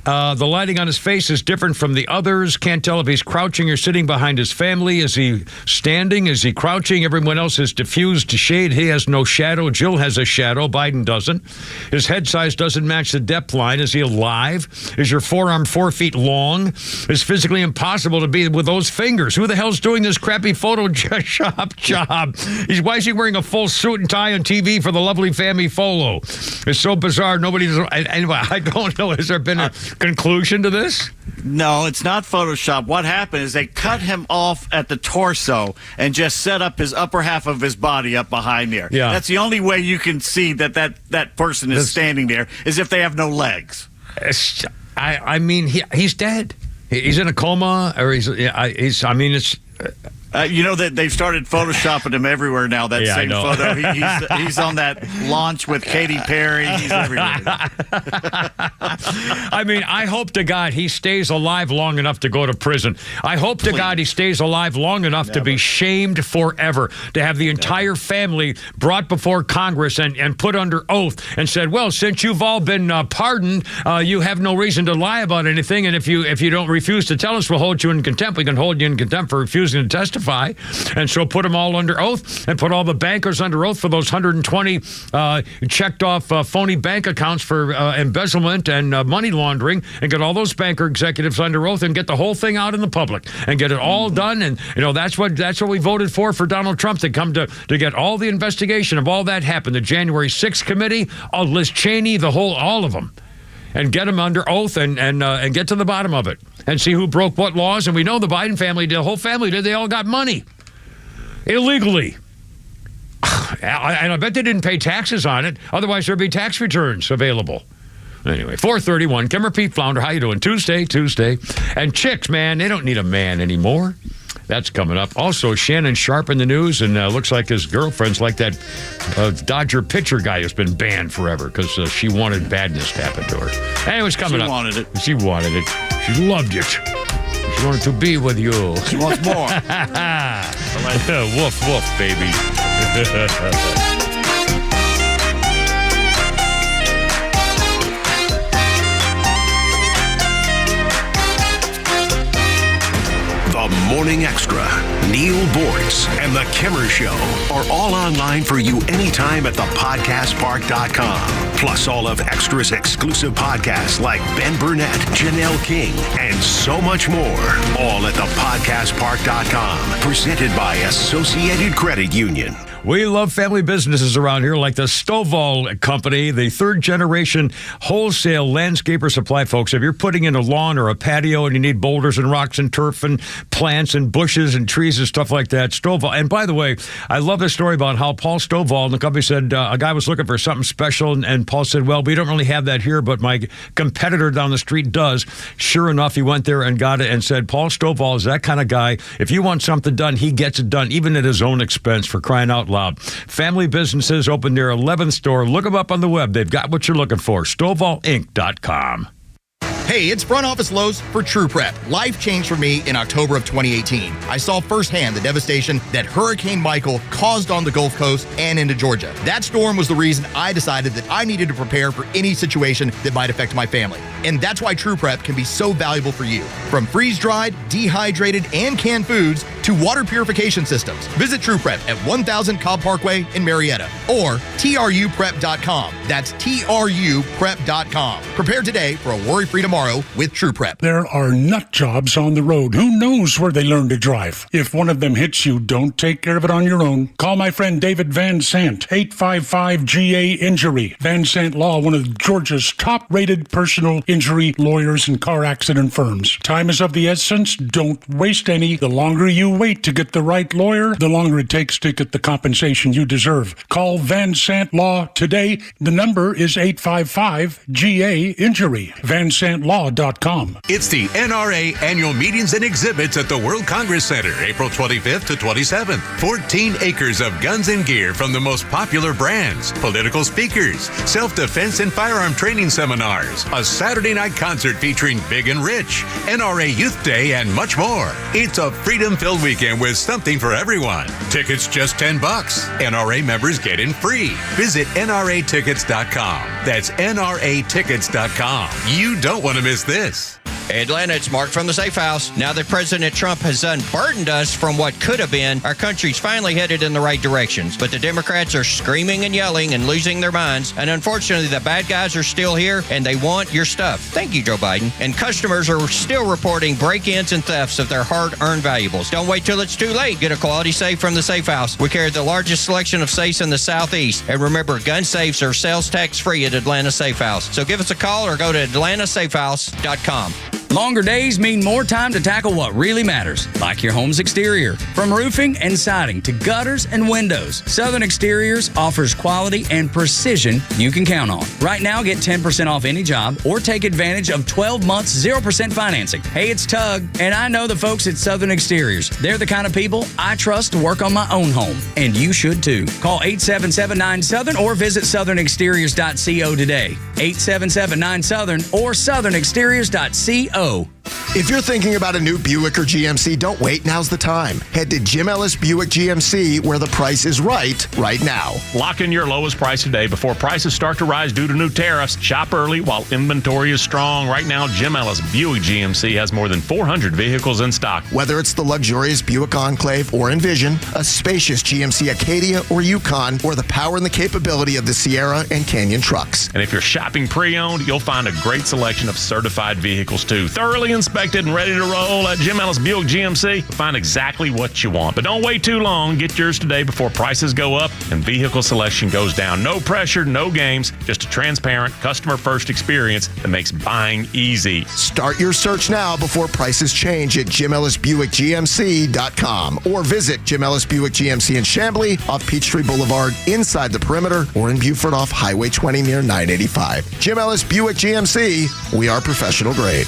The lighting on his face is different from the others. Can't tell if he's crouching or sitting behind his family. Is he standing? Is he crouching? Everyone else is diffused to shade. He has no shadow. Jill has a shadow. Biden doesn't. His head size doesn't match the depth line. Is he alive? Is your forearm 4 feet long? It's physically impossible to be with those fingers. Who the hell's doing this crappy Photoshop job? Why is he wearing a full suit and tie on TV for the lovely family photo? It's so bizarre. Anyway, I don't know. Has there been a conclusion to this? No, it's not Photoshop. What happened is they cut him off at the torso and just set up his upper half of his body up behind there. Yeah. That's the only way you can see that person is standing there, is if they have no legs. I mean, he's dead. He's in a coma, or it's... You know that they've started photoshopping him everywhere now. That same photo. He's on that launch with Katy Perry. He's everywhere. I mean, I hope to God he stays alive long enough to go to prison. I hope to God he stays alive long enough to be shamed forever, to have the entire family brought before Congress and put under oath and said, well, since you've all been pardoned, you have no reason to lie about anything. And if you don't refuse to tell us, we'll hold you in contempt. We can hold you in contempt for refusing to testify. And so put them all under oath and put all the bankers under oath for those 120 checked off phony bank accounts for embezzlement and money laundering, and get all those banker executives under oath and get the whole thing out in the public and get it all done. And that's what we voted for Donald Trump to come to get all the investigation of all that happened. The January 6th committee, Liz Cheney, all of them. And get them under oath and get to the bottom of it and see who broke what laws. And we know the Biden family, the whole family did. They all got money illegally. And I bet they didn't pay taxes on it. Otherwise, there'd be tax returns available. Anyway, 431. Kimmer Pete Flounder, how you doing? Tuesday. And chicks, man, they don't need a man anymore. That's coming up. Also, Shannon Sharpe in the news, and looks like his girlfriend's like that Dodger pitcher guy who's been banned forever because she wanted badness to happen to her. Anyways, coming up. She wanted it. She loved it. She wanted to be with you. She wants more. Woof, woof, baby. The Morning Extra, Neil Bortz, and The Kimmer Show are all online for you anytime at thepodcastpark.com. Plus all of Extra's exclusive podcasts like Ben Burnett, Janelle King, and so much more. All at thepodcastpark.com. Presented by Associated Credit Union. We love family businesses around here like the Stovall Company, the third-generation wholesale landscaper supply, folks. If you're putting in a lawn or a patio and you need boulders and rocks and turf and plants and bushes and trees and stuff like that, Stovall. And by the way, I love this story about how Paul Stovall and the company said a guy was looking for something special, and Paul said, well, we don't really have that here, but my competitor down the street does. Sure enough, he went there and got it and said, Paul Stovall is that kind of guy. If you want something done, he gets it done, even at his own expense, for crying out loud. Family businesses open their 11th store. Look them up on the web. They've got what you're looking for. StovallInc.com. Hey, it's Front Office Lowe's for True Prep. Life changed for me in October of 2018. I saw firsthand the devastation that Hurricane Michael caused on the Gulf Coast and into Georgia. That storm was the reason I decided that I needed to prepare for any situation that might affect my family. And that's why True Prep can be so valuable for you. From freeze-dried, dehydrated, and canned foods to water purification systems. Visit True Prep at 1000 Cobb Parkway in Marietta or truprep.com. That's truprep.com. Prepare today for a worry-free tomorrow with True Prep. There are nut jobs on the road. Who knows where they learn to drive? If one of them hits you, don't take care of it on your own. Call my friend David Van Sant, 855-GA-INJURY. Van Sant Law, one of Georgia's top-rated personal injury lawyers and car accident firms. Time is of the essence. Don't waste any. The longer you wait to get the right lawyer, the longer it takes to get the compensation you deserve. Call Van Sant Law today. The number is 855-GA-INJURY. VanSantLaw.com. It's the NRA Annual Meetings and Exhibits at the World Congress Center, April 25th to 27th. 14 acres of guns and gear from the most popular brands, political speakers, self-defense and firearm training seminars, a Saturday night concert featuring Big and Rich, NRA Youth Day, and much more. It's a freedom-filled weekend with something for everyone. Tickets just $10. NRA members get in free. Visit NRAtickets.com. That's NRAtickets.com. You don't want to miss this. Atlanta, it's Mark from the Safe House. Now that President Trump has unburdened us from what could have been, our country's finally headed in the right directions. But the Democrats are screaming and yelling and losing their minds. And unfortunately, the bad guys are still here and they want your stuff. Thank you, Joe Biden. And customers are still reporting break-ins and thefts of their hard-earned valuables. Don't wait till it's too late. Get a quality safe from the Safe House. We carry the largest selection of safes in the Southeast. And remember, gun safes are sales tax-free at Atlanta Safe House. So give us a call or go to atlantasafehouse.com. Longer days mean more time to tackle what really matters, like your home's exterior. From roofing and siding to gutters and windows, Southern Exteriors offers quality and precision you can count on. Right now, get 10% off any job or take advantage of 12 months 0% financing. Hey, it's Tug, and I know the folks at Southern Exteriors. They're the kind of people I trust to work on my own home, and you should too. Call 877-9-SOUTHERN or visit southernexteriors.co today. 877-9-SOUTHERN or southernexteriors.co. If you're thinking about a new Buick or GMC, don't wait. Now's the time. Head to Jim Ellis Buick GMC, where the price is right now. Lock in your lowest price today before prices start to rise due to new tariffs. Shop early while inventory is strong. Right now, Jim Ellis Buick GMC has more than 400 vehicles in stock. Whether it's the luxurious Buick Enclave or Envision, a spacious GMC Acadia or Yukon, or the power and the capability of the Sierra and Canyon trucks. And if you're shopping pre-owned, you'll find a great selection of certified vehicles too. Thoroughly inspected inspected and ready to roll at Jim Ellis Buick GMC, find exactly what you want. But don't wait too long. Get yours today before prices go up and vehicle selection goes down. No pressure, no games, just a transparent, customer-first experience that makes buying easy. Start your search now before prices change at JimEllisBuickGMC.com or visit Jim Ellis Buick GMC in Chamblee off Peachtree Boulevard inside the perimeter or in Buford off Highway 20 near 985. Jim Ellis Buick GMC, we are professional grade.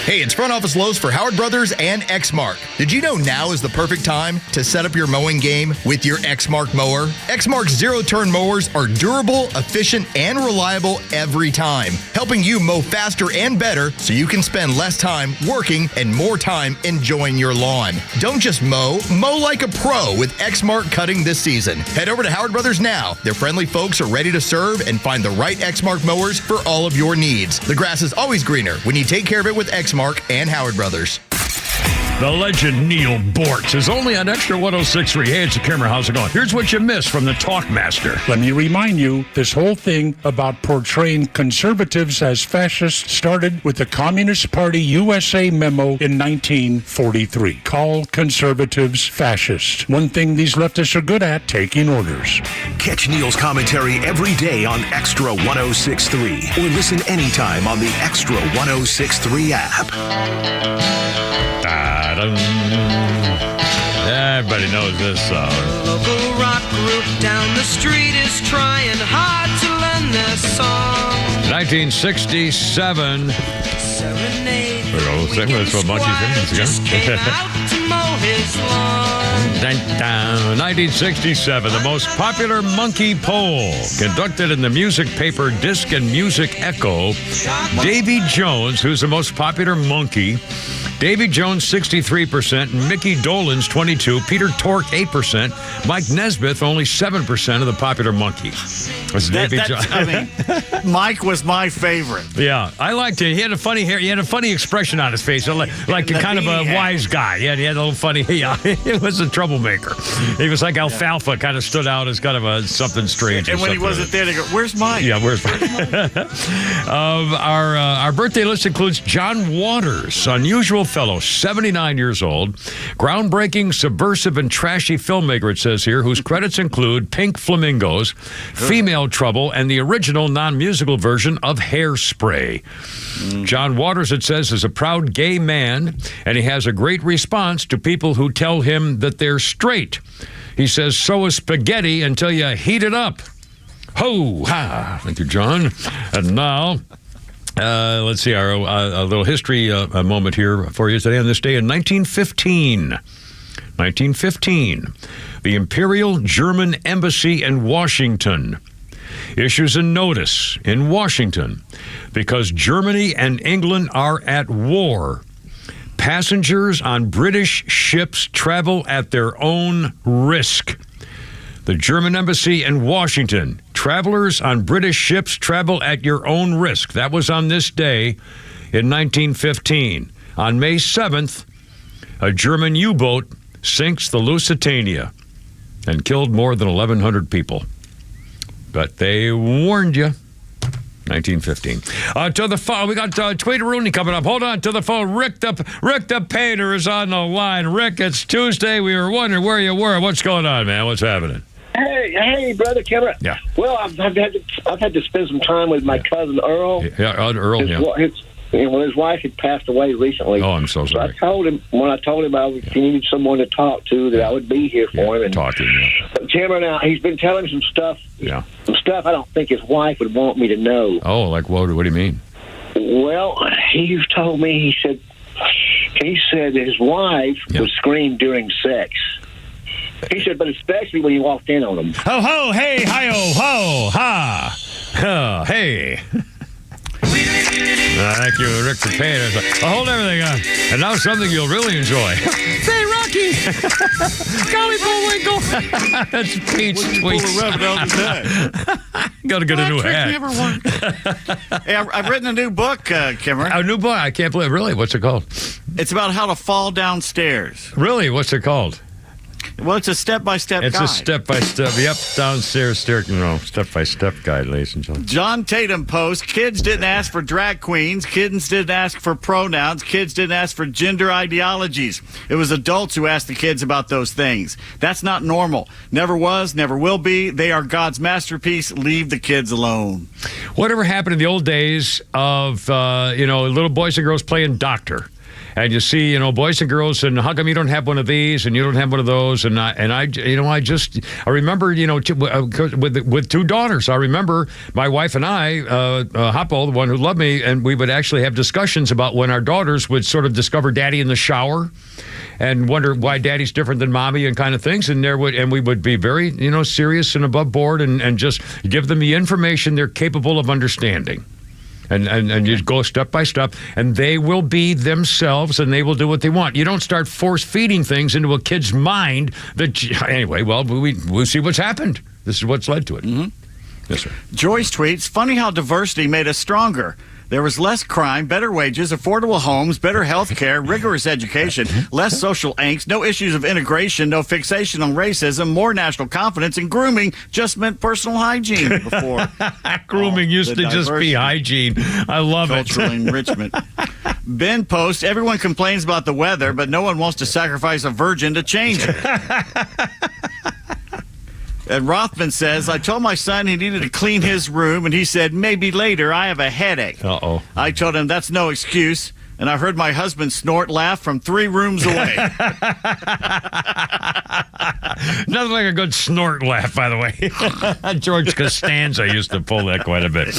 Hey, it's Front Office Lowe's for Howard Brothers and Exmark. Did you know now is the perfect time to set up your mowing game with your Exmark mower? Exmark's zero-turn mowers are durable, efficient, and reliable every time, helping you mow faster and better so you can spend less time working and more time enjoying your lawn. Don't just mow like a pro with Exmark cutting this season. Head over to Howard Brothers now. Their friendly folks are ready to serve and find the right Exmark mowers for all of your needs. The grass is always greener when you take care of it with Exmark and Howard Brothers. The legend Neil Bortz is only on Extra 106.3. Hey, it's a camera. How's it going? Here's what you missed from the Talkmaster. Let me remind you, this whole thing about portraying conservatives as fascists started with the Communist Party USA memo in 1943. Call conservatives fascist. One thing these leftists are good at, taking orders. Catch Neil's commentary every day on Extra 106.3 or listen anytime on the Extra 106.3 app. Everybody knows this song. Local rock group down the street is trying hard to learn their song. 1967. Serenade. That's what Monkey just came out to mow his lawn. 1967, the most popular monkey poll conducted in the music paper Disc and Music Echo. Davy Jones, who's the most popular monkey. Davy Jones, 63%, Mickey Dolenz, 22%, Peter Tork, 8%, Mike Nesmith, only 7% of the popular monkey. Was Davy Jones. I mean, Mike was my favorite. Yeah, I liked it. He had a funny hair. He had a funny expression on his face, like a kind of a wise guy. He had a little funny. Yeah, he was a troublemaker. He was like Alfalfa, kind of stood out as kind of a something strange. And when he wasn't there, they go, "Where's Mike?" Yeah, where's Mike? Our birthday list includes John Waters, unusual fellow, 79 years old, groundbreaking, subversive, and trashy filmmaker, it says here, whose credits include Pink Flamingos, Female Trouble, and the original non-musical version of Hairspray. John Waters, it says, is a proud gay man, and he has a great response to people who tell him that they're straight. He says, so is spaghetti until you heat it up. Ho, ha. Thank you, John. And now... let's see, our a little history moment here for you today on this day in 1915. 1915, the Imperial German Embassy in Washington issues a notice in Washington because Germany and England are at war. Passengers on British ships travel at their own risk. The German Embassy in Washington. Travelers on British ships travel at your own risk. That was on this day in 1915. On May 7th, a German U-boat sinks the Lusitania and killed more than 1,100 people. But they warned you. 1915. To the phone, we got Tweety Rooney coming up. Hold on to the phone. Rick the painter is on the line. Rick, it's Tuesday. We were wondering where you were. What's going on, man? What's happening? Hey, brother Cameron. Yeah. Well, I've had to spend some time with my cousin Earl. Yeah, Earl. His wife had passed away recently. Oh, I'm so sorry. So I told him he needed someone to talk to that I would be here for him. And talking. Yeah. But Cameron, now he's been telling me some stuff. Yeah. Some stuff I don't think his wife would want me to know. Oh, like what? What do you mean? Well, he told me. He said that his wife would scream during sex. He said, but especially when you walked in on him. Ho, ho, hey, hi-oh, ho, ha, hey. Thank you, Rick the Painter. I'll hold everything on. And now something you'll really enjoy. Say, Rocky! Golly Bullwinkle! That's Pete's tweets. Got to get a new hat. Hey, I've written a new book, Cameron. A new book? I can't believe it. Really? What's it called? It's about how to fall downstairs. Really? What's it called? Well, it's a step-by-step guide. It's a step-by-step, downstairs step-by-step guide, ladies and gentlemen. John Tatum posts, kids didn't ask for drag queens, kids didn't ask for pronouns, kids didn't ask for gender ideologies. It was adults who asked the kids about those things. That's not normal. Never was, never will be. They are God's masterpiece. Leave the kids alone. Whatever happened in the old days of, little boys and girls playing doctor? And you see, boys and girls, and how come you don't have one of these and you don't have one of those? And I remember, with two daughters, I remember my wife and I, Hoppo, the one who loved me, and we would actually have discussions about when our daughters would sort of discover daddy in the shower and wonder why daddy's different than mommy and kind of things. And we would be very, serious and above board and just give them the information they're capable of understanding. And you go step by step, and they will be themselves, and they will do what they want. You don't start force-feeding things into a kid's mind anyway, well, we'll see what's happened. This is what's led to it. Mm-hmm. Yes, sir. Joyce tweets, funny how diversity made us stronger. There was less crime, better wages, affordable homes, better health care, rigorous education, less social angst, no issues of integration, no fixation on racism, more national confidence, and grooming just meant personal hygiene before. Grooming used to just be hygiene. I love it. Cultural enrichment. Ben posts, everyone complains about the weather, but no one wants to sacrifice a virgin to change it. And Rothman says, I told my son he needed to clean his room, and he said, maybe later, I have a headache. Uh-oh. I told him that's no excuse, and I heard my husband laugh from 3 rooms away. Nothing like a good snort laugh, by the way. George Costanza used to pull that quite a bit.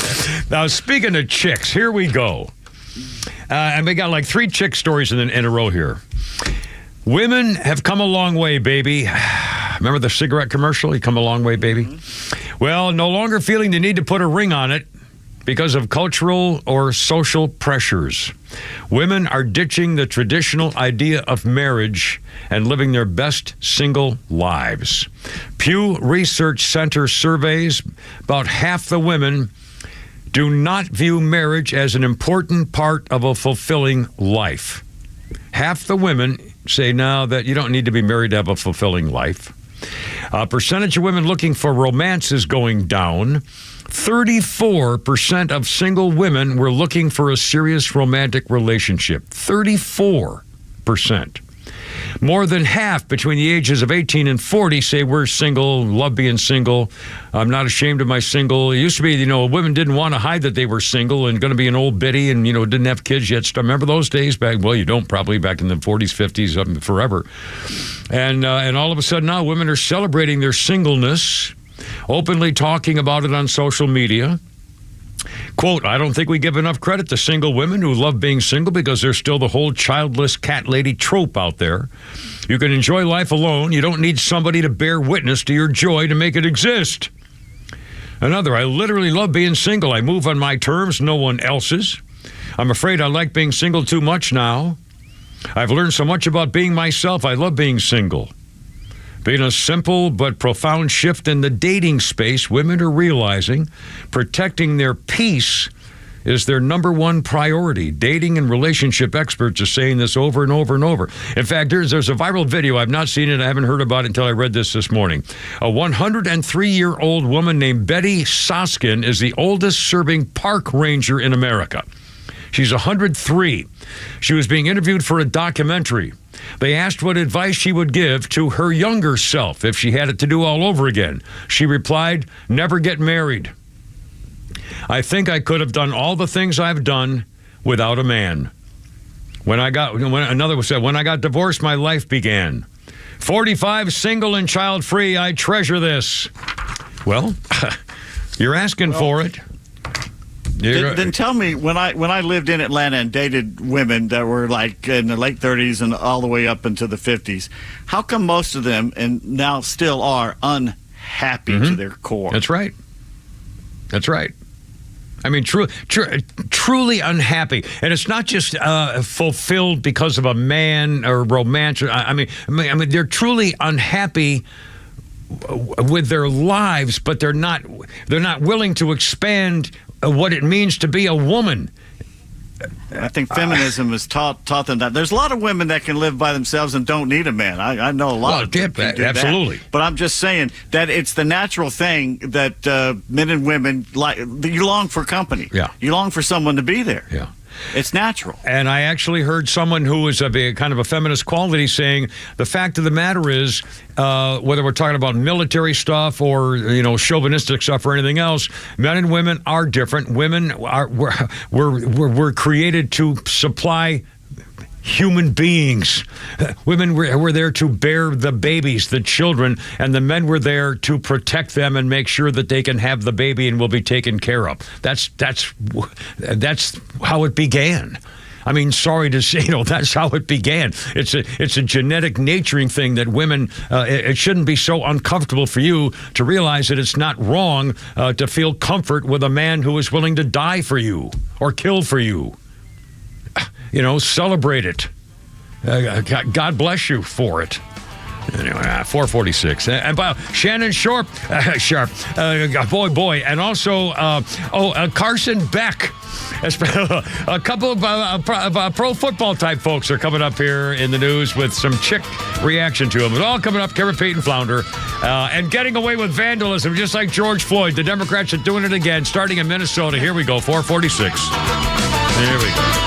Now, speaking of chicks, here we go. And we got like 3 chick stories in a row here. Women have come a long way, baby. Remember the cigarette commercial? You come a long way, baby. Mm-hmm. Well, no longer feeling the need to put a ring on it because of cultural or social pressures. Women are ditching the traditional idea of marriage and living their best single lives. Pew Research Center surveys about half the women do not view marriage as an important part of a fulfilling life. Half the women say now that you don't need to be married to have a fulfilling life. Percentage of women looking for romance is going down. 34% of single women were looking for a serious romantic relationship. 34%. More than half between the ages of 18 and 40 say we're single, love being single. I'm not ashamed of my single. It used to be, women didn't want to hide that they were single and going to be an old biddy and, didn't have kids yet. Remember those days back? Well, you don't probably back in the 40s, 50s, forever. And all of a sudden now women are celebrating their singleness, openly talking about it on social media. Quote, I don't think we give enough credit to single women who love being single because there's still the whole childless cat lady trope out there. You can enjoy life alone. You don't need somebody to bear witness to your joy to make it exist. Another, I literally love being single. I move on my terms, no one else's. I'm afraid I like being single too much now. I've learned so much about being myself. I love being single. Being a simple but profound shift in the dating space, women are realizing protecting their peace is their number one priority. Dating and relationship experts are saying this over and over and over. In fact, there's a viral video. I've not seen it. I haven't heard about it until I read this morning. A 103-year-old woman named Betty Soskin is the oldest serving park ranger in America. She's 103. She was being interviewed for a documentary. They asked what advice she would give to her younger self if she had it to do all over again. She replied, never get married. I think I could have done all the things I've done without a man. Another said, when I got divorced, my life began. 45, single and child-free, I treasure this. Well, you're asking for it. Then tell me, when I lived in Atlanta and dated women that were like in the late 30s and all the way up into the 50s, how come most of them, and now still are, unhappy to their core? That's right. That's right. I mean, truly unhappy. And it's not just fulfilled because of a man or romance. I mean, they're truly unhappy with their lives, but they're not willing to expand what it means to be a woman. I think feminism has taught them that. There's a lot of women that can live by themselves and don't need a man. I know a lot of people can do absolutely. That. But I'm just saying that it's the natural thing that men and women like. You long for company. Yeah. You long for someone to be there. Yeah. It's natural. And I actually heard someone who is a kind of a feminist quality saying the fact of the matter is, whether we're talking about military stuff or chauvinistic stuff or anything else, men and women are different. Women we're created to supply human beings. Women were there to bear the babies, the children, and the men were there to protect them and make sure that they can have the baby and will be taken care of. That's how it began. I mean, sorry to say, that's how it began. It's a genetic naturing thing that women, it shouldn't be so uncomfortable for you to realize that it's not wrong to feel comfort with a man who is willing to die for you or kill for you. Celebrate it. God bless you for it. Anyway, 446. And by Shannon Sharpe, boy. And also, Carson Beck. A couple of pro football type folks are coming up here in the news with some chick reaction to them. It's all coming up. Kevin Payton Flounder. And getting away with vandalism, just like George Floyd. The Democrats are doing it again, starting in Minnesota. Here we go, 446. There we go.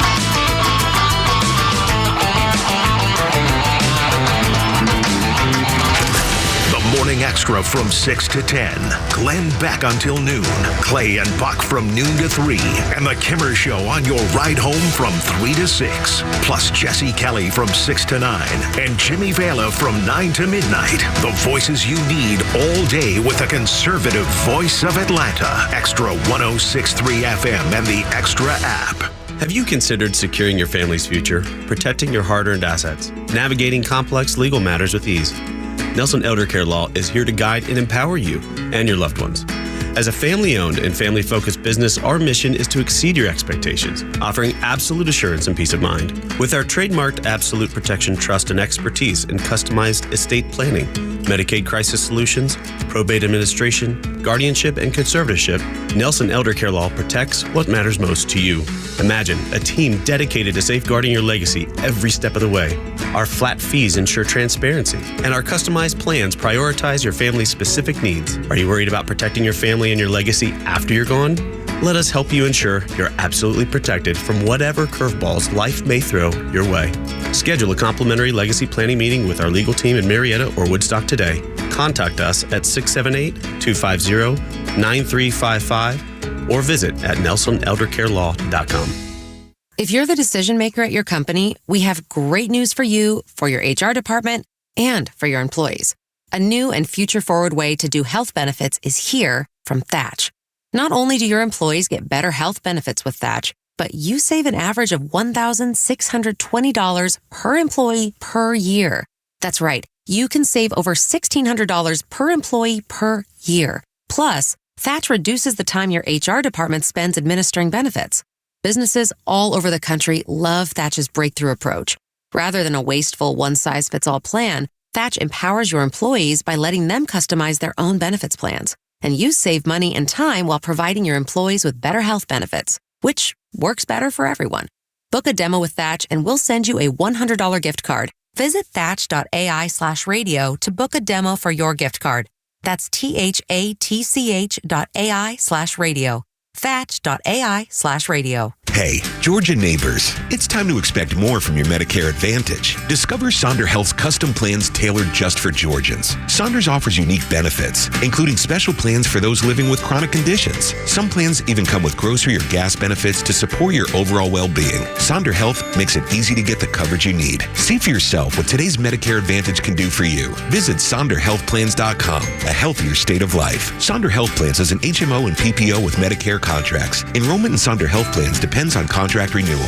Morning Extra from 6 to 10. Glenn Beck until noon. Clay and Buck from noon to 3. And the Kimmer Show on your ride home from 3 to 6. Plus Jesse Kelly from 6 to 9. And Jimmy Vela from 9 to midnight. The voices you need all day with the conservative voice of Atlanta. Extra 106.3 FM and the Extra app. Have you considered securing your family's future, protecting your hard-earned assets, navigating complex legal matters with ease? Nelson Elder Care Law is here to guide and empower you and your loved ones. As a family-owned and family-focused business, our mission is to exceed your expectations, offering absolute assurance and peace of mind. With our trademarked Absolute Protection Trust and expertise in customized estate planning, Medicaid crisis solutions, probate administration, guardianship, and conservatorship, Nelson Elder Care Law protects what matters most to you. Imagine a team dedicated to safeguarding your legacy every step of the way. Our flat fees ensure transparency, and our customized plans prioritize your family's specific needs. Are you worried about protecting your family and your legacy after you're gone? Let us help you ensure you're absolutely protected from whatever curveballs life may throw your way. Schedule a complimentary legacy planning meeting with our legal team in Marietta or Woodstock today. Contact us at 678-250-9355 or visit at nelsoneldercarelaw.com. If you're the decision maker at your company, we have great news for you, for your HR department, and for your employees. A new and future-forward way to do health benefits is here from Thatch. Not only do your employees get better health benefits with Thatch, but you save an average of $1,620 per employee per year. That's right. You can save over $1,600 per employee per year. Plus, Thatch reduces the time your HR department spends administering benefits. Businesses all over the country love Thatch's breakthrough approach. Rather than a wasteful one-size-fits-all plan, Thatch empowers your employees by letting them customize their own benefits plans. And you save money and time while providing your employees with better health benefits, which works better for everyone. Book a demo with Thatch and we'll send you a $100 gift card. Visit thatch.ai/radio to book a demo for your gift card. That's THATCH.ai/radio. Thatch.ai/radio. Hey, Georgia neighbors, it's time to expect more from your Medicare Advantage. Discover Sonder Health's custom plans tailored just for Georgians. Saunders offers unique benefits, including special plans for those living with chronic conditions. Some plans even come with grocery or gas benefits to support your overall well-being. Sonder Health makes it easy to get the coverage you need. See for yourself what today's Medicare Advantage can do for you. Visit SonderHealthPlans.com, a healthier state of life. Sonder Health Plans is an HMO and PPO with Medicare contracts. Enrollment in Sonder Health Plans depends on contract renewal.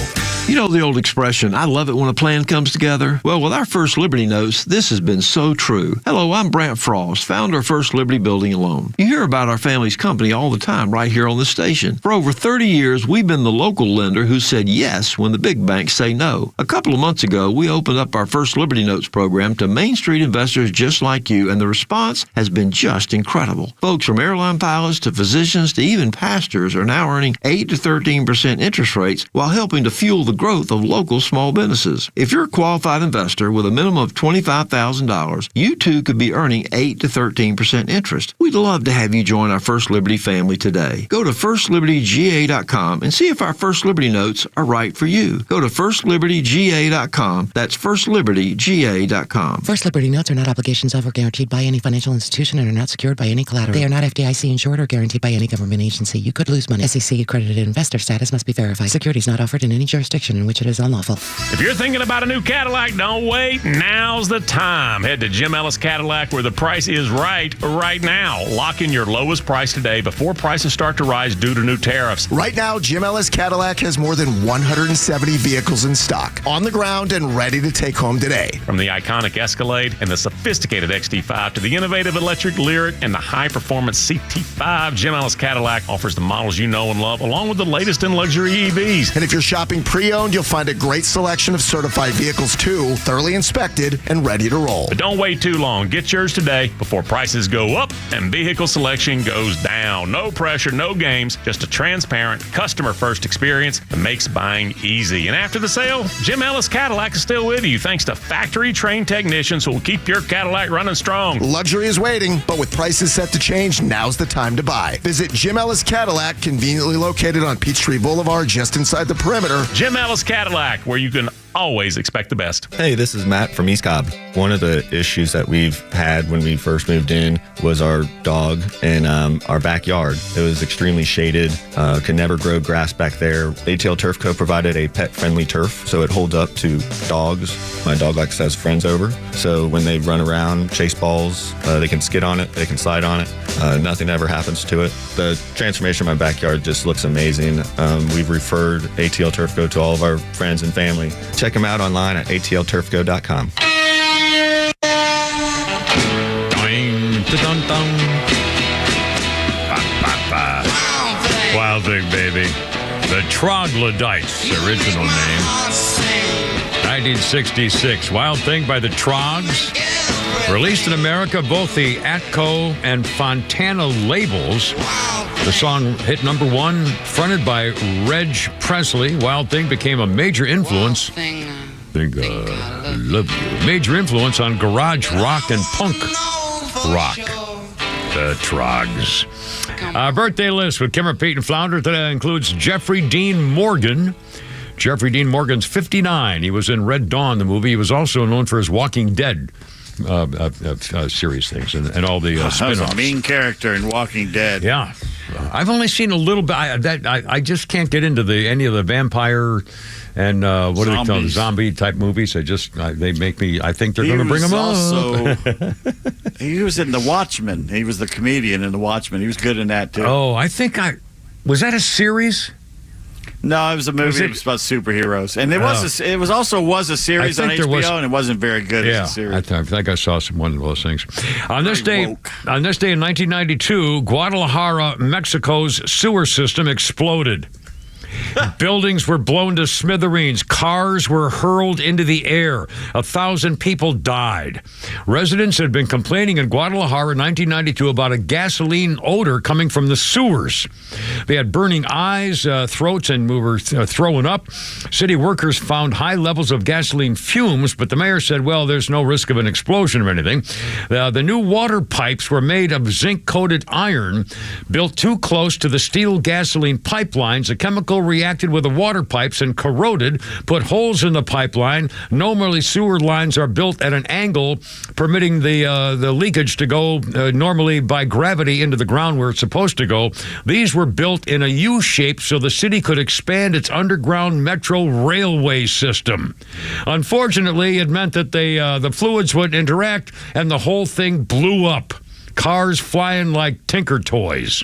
You know the old expression, I love it when a plan comes together? Well, with our First Liberty Notes, this has been so true. Hello, I'm Brant Frost, founder of First Liberty Building and Loan. You hear about our family's company all the time right here on the station. For over 30 years, we've been the local lender who said yes when the big banks say no. A couple of months ago, we opened up our First Liberty Notes program to Main Street investors just like you, and the response has been just incredible. Folks from airline pilots to physicians to even pastors are now earning 8 to 13% interest interest rates while helping to fuel the growth of local small businesses. If you're a qualified investor with a minimum of $25,000, you too could be earning 8 to 13% interest. We'd love to have you join our First Liberty family today. Go to FirstLibertyGA.com and see if our First Liberty notes are right for you. Go to FirstLibertyGA.com. That's FirstLibertyGA.com. First Liberty notes are not obligations of or guaranteed by any financial institution and are not secured by any collateral. They are not FDIC insured or guaranteed by any government agency. You could lose money. SEC accredited investor status must be verified. Securities not offered in any jurisdiction in which it is unlawful. If you're thinking about a new Cadillac, don't wait. Now's the time. Head to Jim Ellis Cadillac where the price is right now. Lock in your lowest price today before prices start to rise due to new tariffs. Right now, Jim Ellis Cadillac has more than 170 vehicles in stock, on the ground and ready to take home today. From the iconic Escalade and the sophisticated XT5 to the innovative electric Lyric and the high-performance CT5, Jim Ellis Cadillac offers the models you know and love, along with the latest in luxury EVs. And if you're shopping pre-owned, you'll find a great selection of certified vehicles too, thoroughly inspected and ready to roll. But don't wait too long. Get yours today before prices go up and vehicle selection goes down. No pressure, no games, just a transparent, customer-first experience that makes buying easy. And after the sale, Jim Ellis Cadillac is still with you thanks to factory-trained technicians who will keep your Cadillac running strong. Luxury is waiting, but with prices set to change, now's the time to buy. Visit Jim Ellis Cadillac, conveniently located on Peachtree Boulevard, just inside the perimeter. Jim Ellis Cadillac, where you can always expect the best. Hey, this is Matt from East Cobb. One of the issues that we've had when we first moved in was our dog in our backyard. It was extremely shaded, could never grow grass back there. ATL Turf Co. provided a pet-friendly turf, so it holds up to dogs. My dog likes to have friends over, so when they run around, chase balls, they can skid on it, they can slide on it. Nothing ever happens to it. The transformation of my backyard just looks amazing. We've referred ATL Turf Co. to all of our friends and family. Check them out online at atlturfco.com. Wild Thing, baby. The Troglodytes, original name. 1966. Wild Thing by the Trogs. Released in America, both the Atco and Fontana labels. The song hit number one, fronted by Reg Presley. Wild Thing became a major influence. Love you. Major influence on garage rock and punk rock. The Trogs. Birthday list with Kimmer, Pete, and Flounder today includes Jeffrey Dean Morgan. Jeffrey Dean Morgan's 59. He was in Red Dawn, the movie. He was also known for his Walking Dead series things and all the spin-offs. That was a mean character in Walking Dead. Yeah. I've only seen a little bit. I just can't get into any of the vampire and what do they call them? Zombie type movies. They make me. I think they're going to bring them up. He was in The Watchmen. He was the comedian in The Watchmen. He was good in that too. Oh, was that a series? No, it was a movie. It was about superheroes, and it was also a series on HBO, and it wasn't very good as a series. I think I saw one of those things. On this day in 1992, Guadalajara, Mexico's sewer system exploded. Buildings were blown to smithereens. Cars were hurled into the air. 1,000 people died. Residents had been complaining in Guadalajara in 1992 about a gasoline odor coming from the sewers. They had burning eyes, throats, and were throwing up. City workers found high levels of gasoline fumes, but the mayor said, well, there's no risk of an explosion or anything. The new water pipes were made of zinc-coated iron, built too close to the steel gasoline pipelines. The chemical reacted with the water pipes and corroded, put holes in the pipeline. Normally, sewer lines are built at an angle, permitting the leakage to go normally by gravity into the ground where it's supposed to go. These were built in a U shape so the city could expand its underground metro railway system. Unfortunately, it meant that the fluids would interact and the whole thing blew up. Cars flying like Tinker Toys.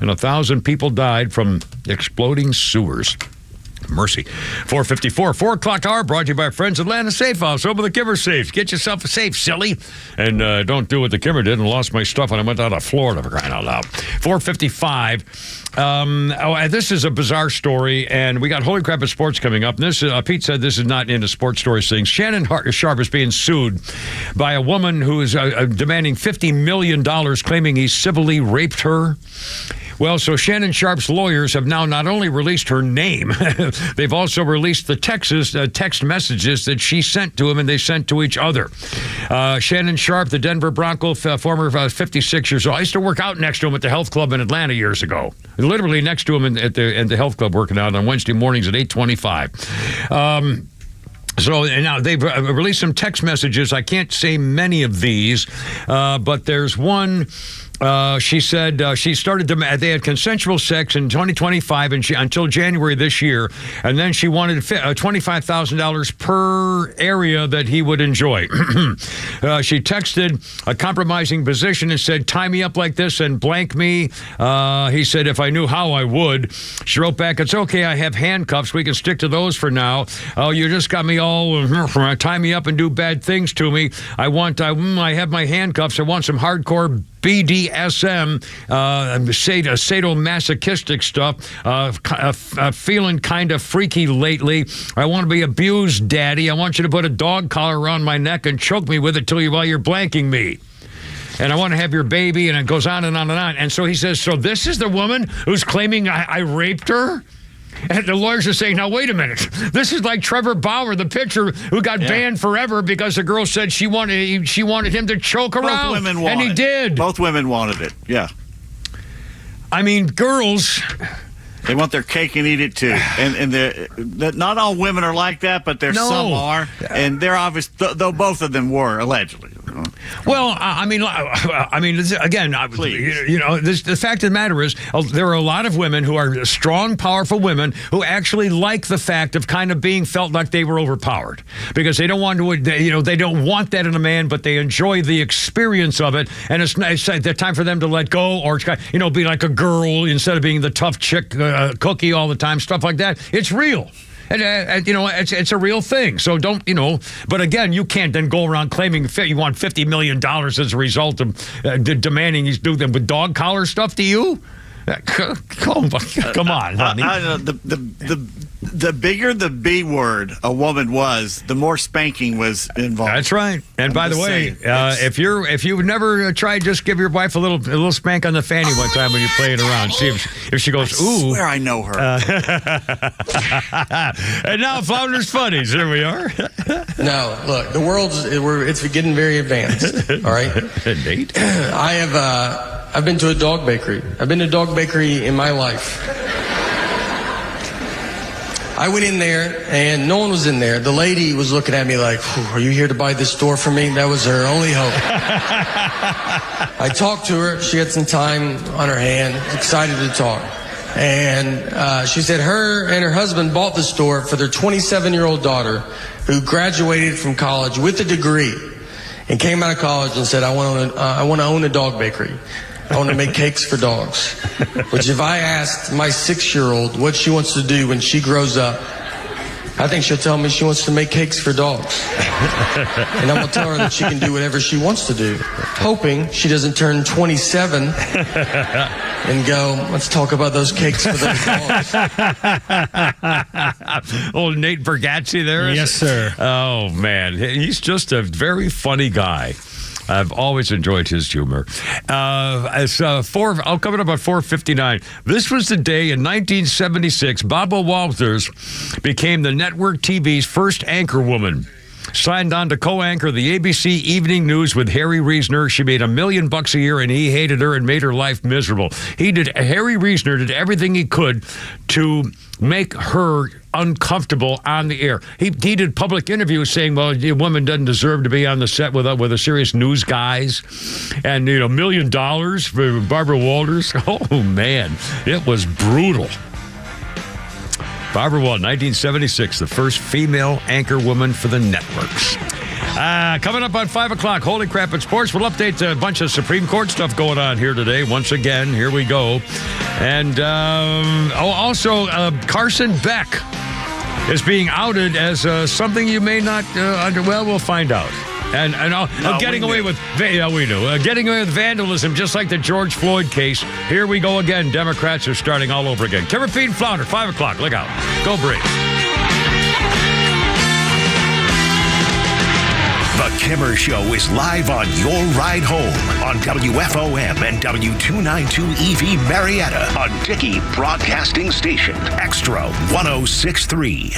And 1,000 people died from exploding sewers. Mercy. 4:54, 4 o'clock hour, brought to you by Friends Atlanta Safe House. Open the Kimmer safes. Get yourself a safe, silly. And don't do what the Kimmer did and lost my stuff when I went out of Florida, for crying out loud. 4:55. This is a bizarre story, and we got Holy Crap at Sports coming up. And this, Pete said this is not into sports stories things. Shannon Sharpe is being sued by a woman who is demanding $50 million, claiming he civilly raped her. Well, so Shannon Sharpe's lawyers have now not only released her name, they've also released the text messages that she sent to him and they sent to each other. Shannon Sharpe, the Denver Bronco former 56 years old. I used to work out next to him at the health club in Atlanta years ago. Literally next to him at the health club, working out on Wednesday mornings at 8:25. So and now they've released some text messages. I can't say many of these, but there's one. She said she started they had consensual sex in 2025 and until January this year, and then she wanted $25,000 per area that he would enjoy. She texted a compromising position and said, "Tie me up like this and blank me." He said, "If I knew how, I would." She wrote back, "It's okay, I have handcuffs. We can stick to those for now. Oh, you just got me all tie me up and do bad things to me. I have my handcuffs. I want some hardcore BDSM, sadomasochistic stuff, feeling kind of freaky lately. I want to be abused, Daddy. I want you to put a dog collar around my neck and choke me with it while you're blanking me. And I want to have your baby," and it goes on and on and on. And so he says, so this is the woman who's claiming I raped her? And the lawyers are saying, now, wait a minute. This is like Trevor Bauer, the pitcher who got banned forever because the girl said she wanted him to choke her out. Both women wanted it. And he did. Both women wanted it, yeah. I mean, girls... They want their cake and eat it, too. And not all women are like that, but some are. And they're obvious, though both of them were, allegedly. Well, I mean, again, the fact of the matter is there are a lot of women who are strong, powerful women who actually like the fact of kind of being felt like they were overpowered because they don't want to, they don't want that in a man, but they enjoy the experience of it. And it's the time for them to let go or, be like a girl instead of being the tough chick cookie all the time, stuff like that. It's real. And, it's a real thing. So don't, but again, you can't then go around claiming you want $50 million as a result of demanding he's do them with dog collar stuff to you. Come on, honey. The bigger the B word a woman was, the more spanking was involved. That's right. And by the way, if you've never tried, just give your wife a little spank on the fanny one time when you're playing around. See if she goes, ooh. I swear I know her. And now Flounders Funnies. Here we are. No, look, the it's getting very advanced. All right, Nate. I've been to a dog bakery. I've been to a dog bakery in my life. I went in there, and no one was in there. The lady was looking at me like, are you here to buy this door for me? That was her only hope. I talked to her. She had some time on her hand, excited to talk. And she said her and her husband bought the store for their 27-year-old daughter who graduated from college with a degree and came out of college and said, I want to own a dog bakery. I want to make cakes for dogs. Which if I asked my 6-year-old what she wants to do when she grows up, I think she'll tell me she wants to make cakes for dogs. And I'm going to tell her that she can do whatever she wants to do, hoping she doesn't turn 27 and go, let's talk about those cakes for those dogs. Old Nate Bergazzi there. Yes, sir. Oh, man. He's just a very funny guy. I've always enjoyed his humor. I'll come up at 4:59. This was the day in 1976 Barbara Walters became the network TV's first anchor woman. Signed on to co-anchor the ABC Evening News with Harry Reasoner. She made $1 million a year, and he hated her and made her life miserable. Harry Reasoner did everything he could to make her uncomfortable on the air. He did public interviews saying, well, a woman doesn't deserve to be on the set with a serious news guys. And, $1 million for Barbara Walters. Oh, man. It was brutal. Barbara Walters, 1976, the first female anchor woman for the networks. Coming up on 5 o'clock, Holy Crap in Sports. We'll update a bunch of Supreme Court stuff going on here today. Once again, here we go. And also, Carson Beck is being outed as something you may not we'll find out. And getting away with getting away with vandalism, just like the George Floyd case. Here we go again. Democrats are starting all over again. Kevin Pete and Flounder, 5 o'clock. Look out. Go Braves. The Kimmer Show is live on your ride home on WFOM and W292 EV Marietta on Dickey Broadcasting Station, Extra 1063.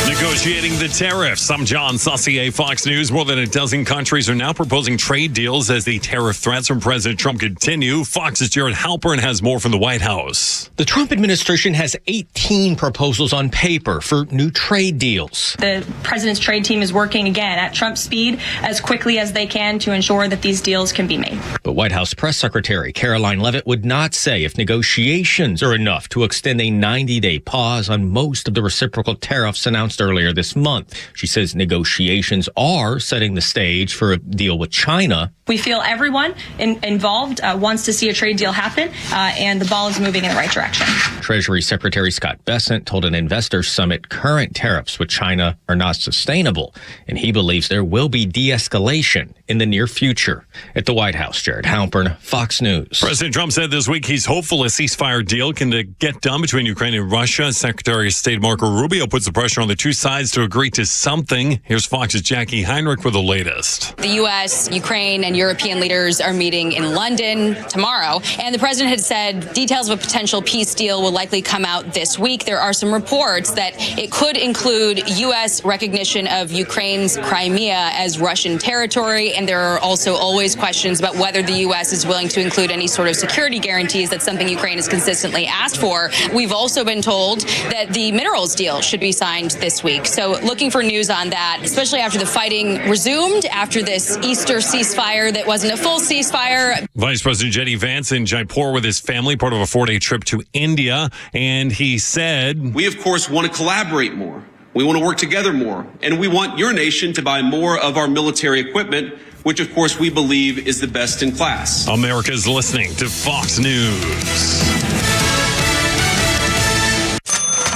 Negotiating the tariffs. I'm John Saucier, Fox News. More than a dozen countries are now proposing trade deals as the tariff threats from President Trump continue. Fox's Jared Halpern has more from the White House. The Trump administration has 18 proposals on paper for new trade deals. The president's trade team is working again at Trump speed as quickly as they can to ensure that these deals can be made. But White House Press Secretary Caroline Leavitt would not say if negotiations are enough to extend a 90-day pause on most of the reciprocal tariffs announced earlier this month. She says negotiations are setting the stage for a deal with China. We feel everyone involved wants to see a trade deal happen, and the ball is moving in the right direction. Treasury Secretary Scott Bessent told an investor summit current tariffs with China are not sustainable, and he believes there will be de-escalation in the near future. At the White House, Jared Halpern, Fox News. President Trump said this week he's hopeful a ceasefire deal can get done between Ukraine and Russia. Secretary of State Marco Rubio puts the pressure on the two sides to agree to something. Here's Fox's Jackie Heinrich with the latest. The U.S., Ukraine, and European leaders are meeting in London tomorrow, and the president had said details of a potential peace deal will likely come out this week. There are some reports that it could include U.S. recognition of Ukraine's Crimea as Russian territory, and there are also always questions about whether the U.S. is willing to include any sort of security guarantees. That's something Ukraine has consistently asked for. We've also been told that the minerals deal should be signed this week. So looking for news on that, especially after the fighting resumed, after this Easter ceasefire that wasn't a full ceasefire. Vice President J.D. Vance in Jaipur with his family, part of a 4-day trip to India, and he said, "We, of course, want to collaborate more. We want to work together more, and we want your nation to buy more of our military equipment, which, of course, we believe is the best in class." America's listening to Fox News.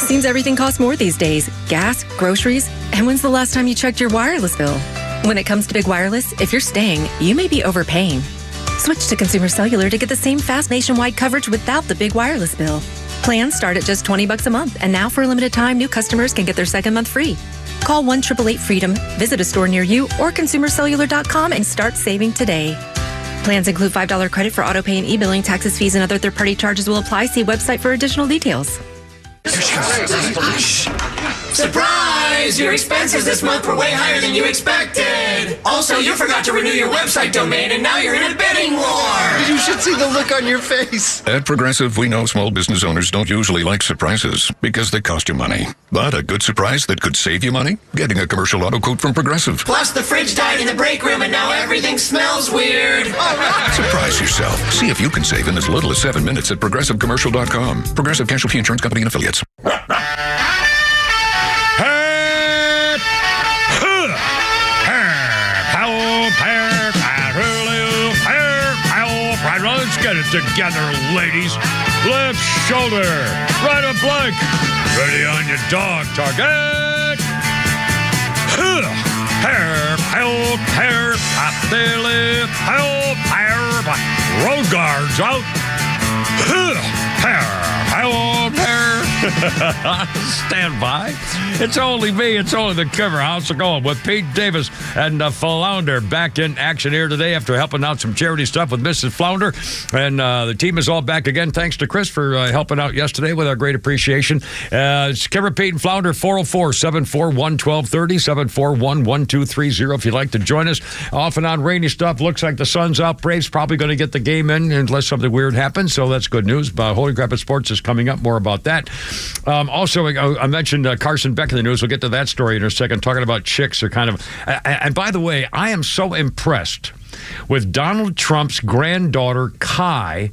Seems everything costs more these days. Gas, groceries, and when's the last time you checked your wireless bill? When it comes to Big Wireless, if you're staying, you may be overpaying. Switch to Consumer Cellular to get the same fast nationwide coverage without the big wireless bill. Plans start at just $20 a month, and now for a limited time, new customers can get their second month free. Call 1-888-FREEDOM, visit a store near you, or consumercellular.com and start saving today. Plans include $5 credit for auto pay and e-billing. Taxes, fees, and other third-party charges will apply. See website for additional details. Surprise! Your expenses this month were way higher than you expected. Also, you forgot to renew your website domain, and now you're in a bidding war. You should see the look on your face. At Progressive, we know small business owners don't usually like surprises because they cost you money. But a good surprise that could save you money? Getting a commercial auto quote from Progressive. Plus, the fridge died in the break room, and now everything smells weird. Surprise yourself. See if you can save in as little as 7 minutes at ProgressiveCommercial.com. Progressive Casualty Insurance Company and Affiliates. Let's get it together, ladies. Left shoulder, right of blank. Ready on your dog target. Hair, road guards out. Stand by. It's only me. It's only the Cover. How's it going? With Pete Davis and Flounder back in action here today after helping out some charity stuff with Mrs. Flounder. And the team is all back again. Thanks to Chris for helping out yesterday with our great appreciation. It's Cover, Pete, and Flounder, 404-741-1230, 741-1230 if you'd like to join us. Off and on rainy stuff. Looks like the sun's out. Braves probably going to get the game in unless something weird happens. So that's good news. Holy Crap at Sports is coming up. More about that. Also, I mentioned Carson Beck in the news. We'll get to that story in a second. Talking about chicks are kind of... And by the way, I am so impressed with Donald Trump's granddaughter, Kai.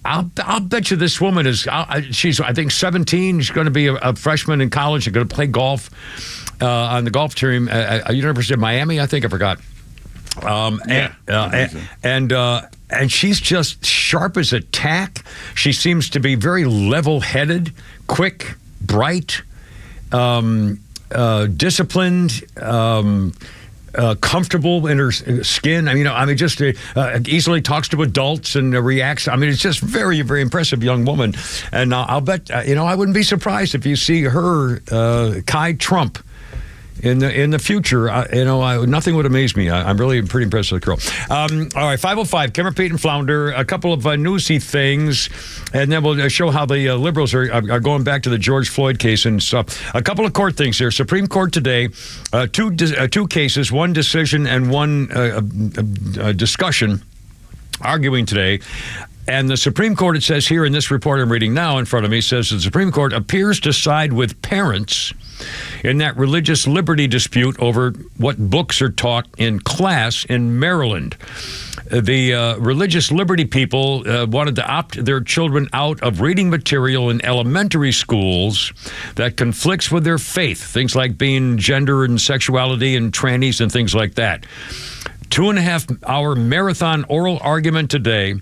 I'll bet you this woman is... she's, I think, 17. She's going to be a freshman in college. She's going to play golf on the golf team at University of Miami. I think I forgot. And she's just sharp as a tack. She seems to be very level-headed, quick, bright, disciplined, comfortable in her skin. Just easily talks to adults and reacts. It's just very, very impressive young woman. And I'll bet, I wouldn't be surprised if you see her, Kai Trump, in the future, nothing would amaze me. I'm really pretty impressed with the girl. All right, 5:05. Cameron Payton Flounder. A couple of newsy things, and then we'll show how the liberals are going back to the George Floyd case and stuff. A couple of court things here. Supreme Court today, two cases, one decision and one discussion, arguing today. And the Supreme Court, it says here in this report I'm reading now in front of me, says the Supreme Court appears to side with parents in that religious liberty dispute over what books are taught in class in Maryland. The religious liberty people wanted to opt their children out of reading material in elementary schools that conflicts with their faith, things like being gender and sexuality and trannies and things like that. 2.5-hour marathon oral argument today.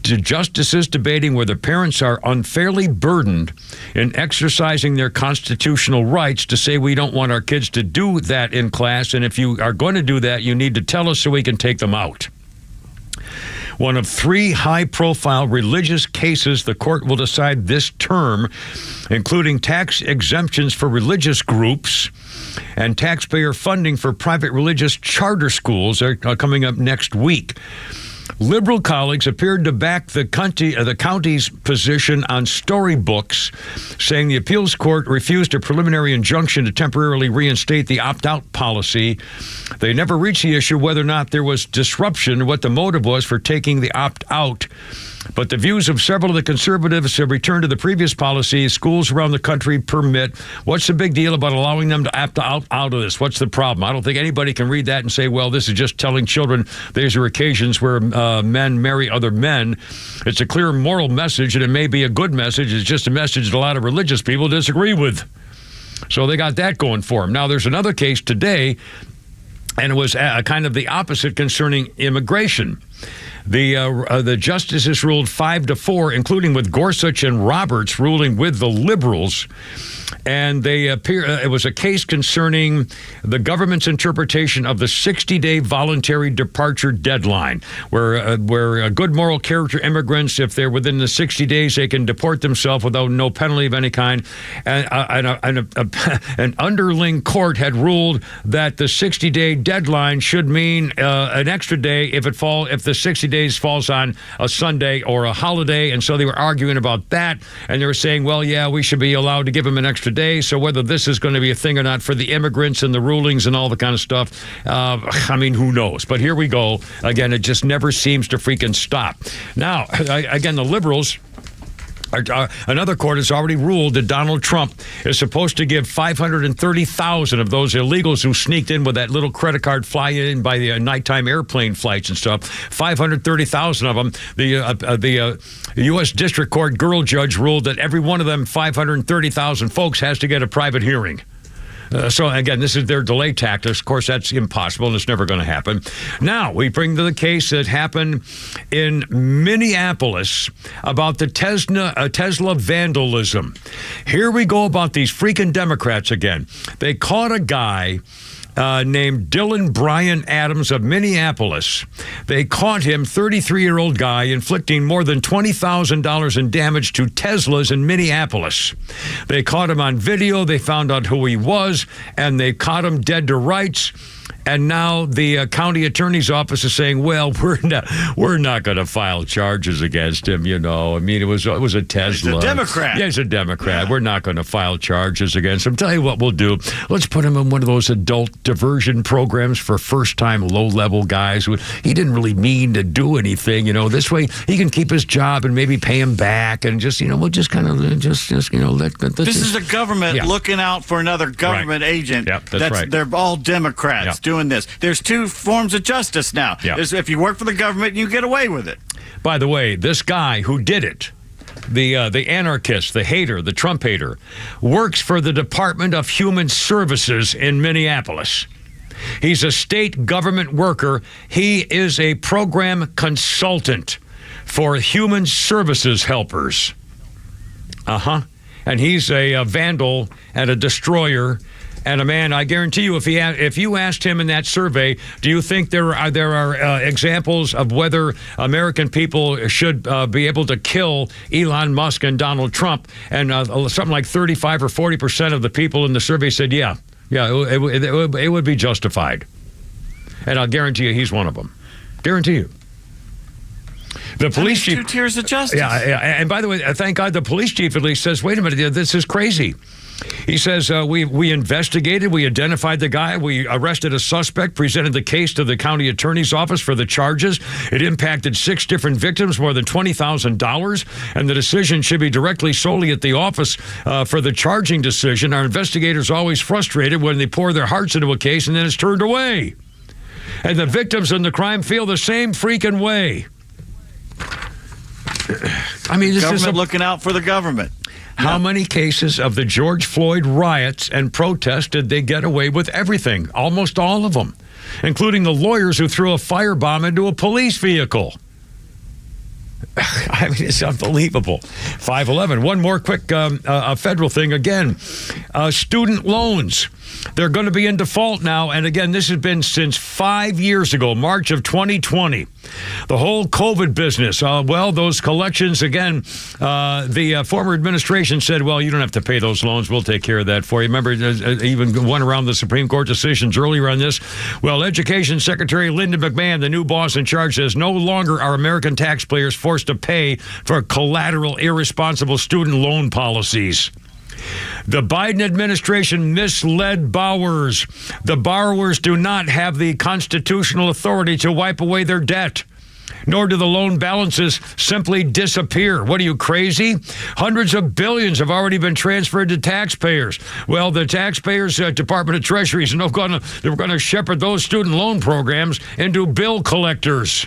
To justices debating whether parents are unfairly burdened in exercising their constitutional rights to say we don't want our kids to do that in class, and if you are going to do that, you need to tell us so we can take them out. One of 3 high-profile religious cases the court will decide this term, including tax exemptions for religious groups and taxpayer funding for private religious charter schools, are coming up next week. Liberal colleagues appeared to back the county's position on storybooks, saying the appeals court refused a preliminary injunction to temporarily reinstate the opt-out policy. They never reached the issue whether or not there was disruption, what the motive was for taking the opt-out. But the views of several of the conservatives have returned to the previous policy. Schools around the country permit. What's the big deal about allowing them to opt out of this? What's the problem? I don't think anybody can read that and say, well, this is just telling children these are occasions where men marry other men. It's a clear moral message, and it may be a good message. It's just a message that a lot of religious people disagree with. So they got that going for them. Now, there's another case today, and it was kind of the opposite concerning immigration. The justices ruled 5-4, including with Gorsuch and Roberts ruling with the liberals. And it was a case concerning the government's interpretation of the 60-day voluntary departure deadline, where good moral character immigrants, if they're within the 60 days, they can deport themselves without no penalty of any kind. And an underling court had ruled that the 60-day deadline should mean an extra day if the 60 days falls on a Sunday or a holiday. And so they were arguing about that, and they were saying, well, yeah, we should be allowed to give them an extra day. So whether this is going to be a thing or not for the immigrants and the rulings and all the kind of stuff, who knows? But here we go. Again, it just never seems to freaking stop. Now, again, the liberals, another court has already ruled that Donald Trump is supposed to give 530,000 of those illegals who sneaked in with that little credit card flying in by the nighttime airplane flights and stuff. 530,000 of them. The U.S. District Court girl judge ruled that every one of them 530,000 folks has to get a private hearing. So, again, this is their delay tactics. Of course, that's impossible, and it's never going to happen. Now, we bring to the case that happened in Minneapolis about the Tesla vandalism. Here we go about these freaking Democrats again. They caught a guy named Dylan Bryan Adams of Minneapolis. They caught him, 33-year-old guy, inflicting more than $20,000 in damage to Teslas in Minneapolis. They caught him on video. They found out who he was, and they caught him dead to rights. And now the county attorney's office is saying, well, we're not going to file charges against him, you know. I mean, it was a Tesla. He's a Democrat. Yeah, he's a Democrat. Yeah. We're not going to file charges against him. Tell you what we'll do. Let's put him in one of those adult diversion programs for first-time low-level guys. He didn't really mean to do anything, you know. This way he can keep his job and maybe pay him back, and just, you know, we'll just kind of let this is the government looking out for another government agent. Yep, that's right. They're all Democrats doing this. There's 2 forms of justice now. Yep. If you work for the government, you get away with it. By the way, this guy who did it, the anarchist, the hater, the Trump hater, works for the Department of Human Services in Minneapolis. He's a state government worker. He is a program consultant for human services helpers. And he's a vandal and a destroyer. And a man, I guarantee you, if you asked him in that survey, do you think there are examples of whether American people should be able to kill Elon Musk and Donald Trump? And something like 35 or 40% of the people in the survey said, yeah. Yeah, it would be justified. And I'll guarantee you he's one of them. Guarantee you. The police chief. 2 tiers of justice. Yeah. And by the way, thank God the police chief at least says, wait a minute, this is crazy. He says, we investigated, we identified the guy, we arrested a suspect, presented the case to the county attorney's office for the charges. It impacted 6 different victims, more than $20,000, and the decision should be directly solely at the office for the charging decision. Our investigators are always frustrated when they pour their hearts into a case and then it's turned away. And the victims in the crime feel the same freaking way. I mean, this government is looking out for the government. How many cases of the George Floyd riots and protests did they get away with everything? Almost all of them, including the lawyers who threw a firebomb into a police vehicle. I mean, it's unbelievable. 511. One more quick federal thing again. Student loans. They're going to be in default now. And again, this has been since 5 years ago, March of 2020. The whole COVID business. Well, those collections, again, the former administration said, well, you don't have to pay those loans. We'll take care of that for you. Remember, even one around the Supreme Court decisions earlier on this. Well, Education Secretary Linda McMahon, the new boss in charge, says no longer are American taxpayers forced to pay for collateral, irresponsible student loan policies. The Biden administration misled borrowers. The borrowers do not have the constitutional authority to wipe away their debt, nor do the loan balances simply disappear. What are you, crazy? Hundreds of billions have already been transferred to taxpayers. Well, the taxpayers' Department of Treasury is going to shepherd those student loan programs into bill collectors.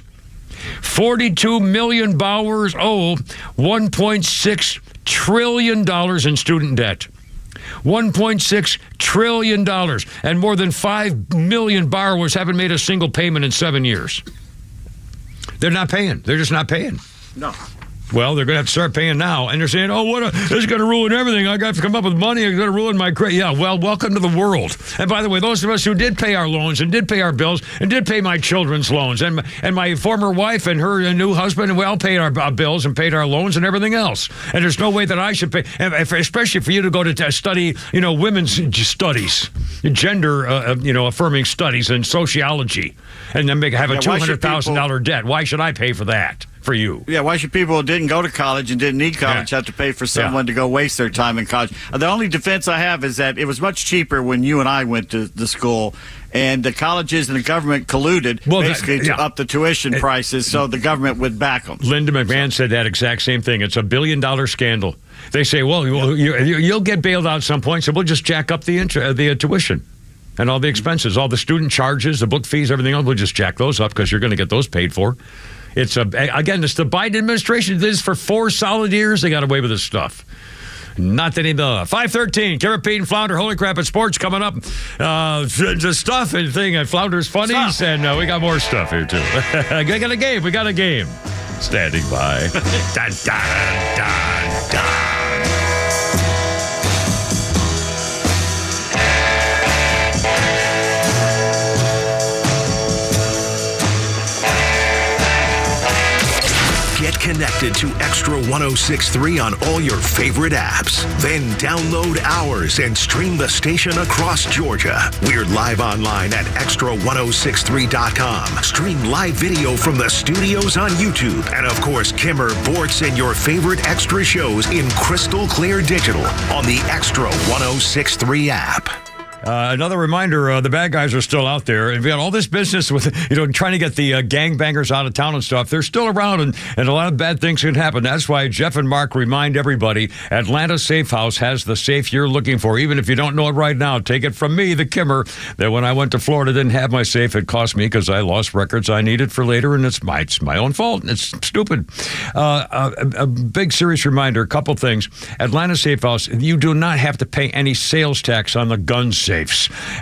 42 million borrowers owe $1.6 trillion in student debt. $1.6 trillion. And more than 5 million borrowers haven't made a single payment in 7 years. They're not paying. They're just not paying. No. Well, they're going to have to start paying now. And they're saying, this is going to ruin everything. I got to come up with money. It's going to ruin my credit. Yeah, well, welcome to the world. And by the way, those of us who did pay our loans and did pay our bills and did pay my children's loans and my former wife and her new husband, and we all paid our bills and paid our loans and everything else. And there's no way that I should pay, especially for you to go to study, women's studies, gender, affirming studies and sociology, and then have a $200,000 debt. Why should I pay for that? For you. Yeah, why should people who didn't go to college and didn't need college have to pay for someone to go waste their time in college? The only defense I have is that it was much cheaper when you and I went to the school, and the colleges and the government colluded to up the tuition prices so the government would back them. Linda McMahon said that exact same thing. It's $1 billion scandal. They say, well, you'll get bailed out at some point, so we'll just jack up the tuition and all the expenses, all the student charges, the book fees, everything else. We'll just jack those up because you're going to get those paid for. It's the Biden administration. This is for 4 solid years. They got away with this stuff. Not anymore. 513, Carrot, Pete, and Flounder. Holy crap, at sports coming up. The stuff and thing at Flounder's Funnies. And we got more stuff here, too. We got a game. Standing by. Dun, dun, dun, dun. Get connected to Extra 106.3 on all your favorite apps. Then download ours and stream the station across Georgia. We're live online at extra1063.com. Stream live video from the studios on YouTube. And of course, Kimmer, Bortz, and your favorite Extra shows in crystal clear digital on the Extra 106.3 app. Another reminder, the bad guys are still out there. And we got all this business with, trying to get the gangbangers out of town and stuff. They're still around, and a lot of bad things can happen. That's why Jeff and Mark remind everybody, Atlanta Safe House has the safe you're looking for. Even if you don't know it right now, take it from me, the Kimmer, that when I went to Florida, didn't have my safe. It cost me because I lost records I needed for later, and it's my own fault. It's stupid. A big, serious reminder, a couple things. Atlanta Safe House, you do not have to pay any sales tax on the gun safes.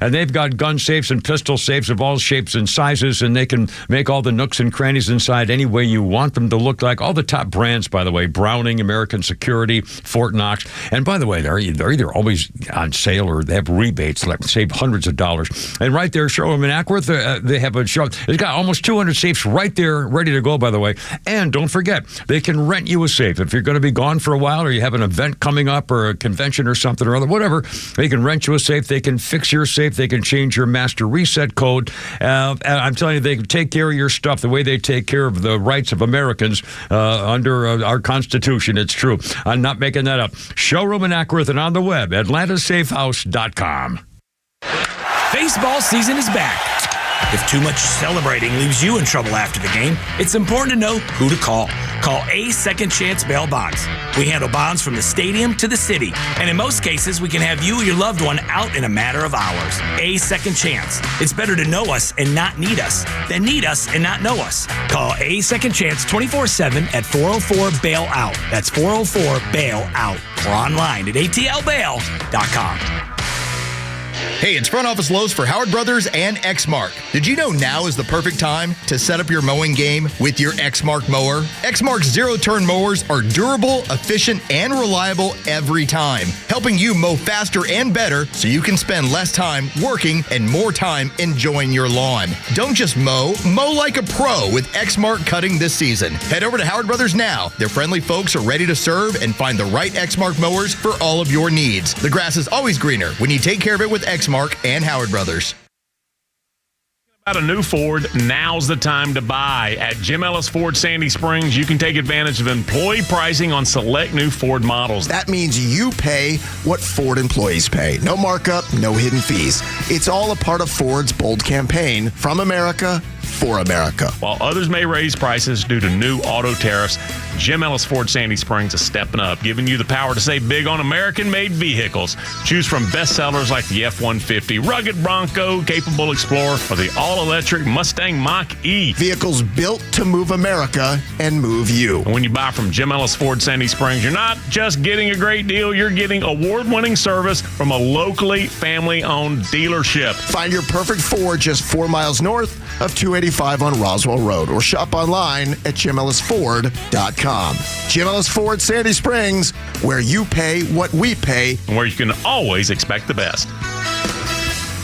And they've got gun safes and pistol safes of all shapes and sizes, and they can make all the nooks and crannies inside any way you want them to look like. All the top brands, by the way, Browning, American Security, Fort Knox. And by the way, they're either always on sale or they have rebates, like save hundreds of dollars. And right there, showroom in Ackworth, they have a show. It's got almost 200 safes right there, ready to go, by the way. And don't forget, they can rent you a safe. If you're going to be gone for a while or you have an event coming up or a convention or something or other, whatever, they can rent you a safe. They can fix your safe. They can change your master reset code. And I'm telling you, they can take care of your stuff the way they take care of the rights of Americans under our Constitution. It's true. I'm not making that up. Showroom in Ackworth and on the web, atlantasafehouse.com. Baseball season is back. If too much celebrating leaves you in trouble after the game, it's important to know who to call. Call A Second Chance Bail Bonds. We handle bonds from the stadium to the city, and in most cases, we can have you or your loved one out in a matter of hours. A Second Chance. It's better to know us and not need us than need us and not know us. Call A Second Chance 24/7 at 404-BAIL-OUT. That's 404-BAIL-OUT. Or online at atlbail.com. Hey, it's Front Office Lowe's for Howard Brothers and Exmark. Did you know now is the perfect time to set up your mowing game with your Exmark mower? Exmark's zero-turn mowers are durable, efficient, and reliable every time, helping you mow faster and better so you can spend less time working and more time enjoying your lawn. Don't just mow like a pro with Exmark cutting this season. Head over to Howard Brothers now. Their friendly folks are ready to serve and find the right Exmark mowers for all of your needs. The grass is always greener when you take care of it with Exmark and Howard Brothers. About a new Ford, now's the time to buy. At Jim Ellis Ford Sandy Springs, you can take advantage of employee pricing on select new Ford models. That means you pay what Ford employees pay. No markup, no hidden fees. It's all a part of Ford's bold campaign, from America for America. While others may raise prices due to new auto tariffs, Jim Ellis Ford Sandy Springs is stepping up, giving you the power to save big on American-made vehicles. Choose from bestsellers like the F-150, rugged Bronco, capable Explorer, or the all-electric Mustang Mach-E. Vehicles built to move America and move you. And when you buy from Jim Ellis Ford Sandy Springs, you're not just getting a great deal, you're getting award-winning service from a locally family-owned dealership. Find your perfect Ford just 4 miles north of 285 on Roswell Road, or shop online at jimellisford.com. Jim Ellis Ford Sandy Springs, where you pay what we pay, and where you can always expect the best.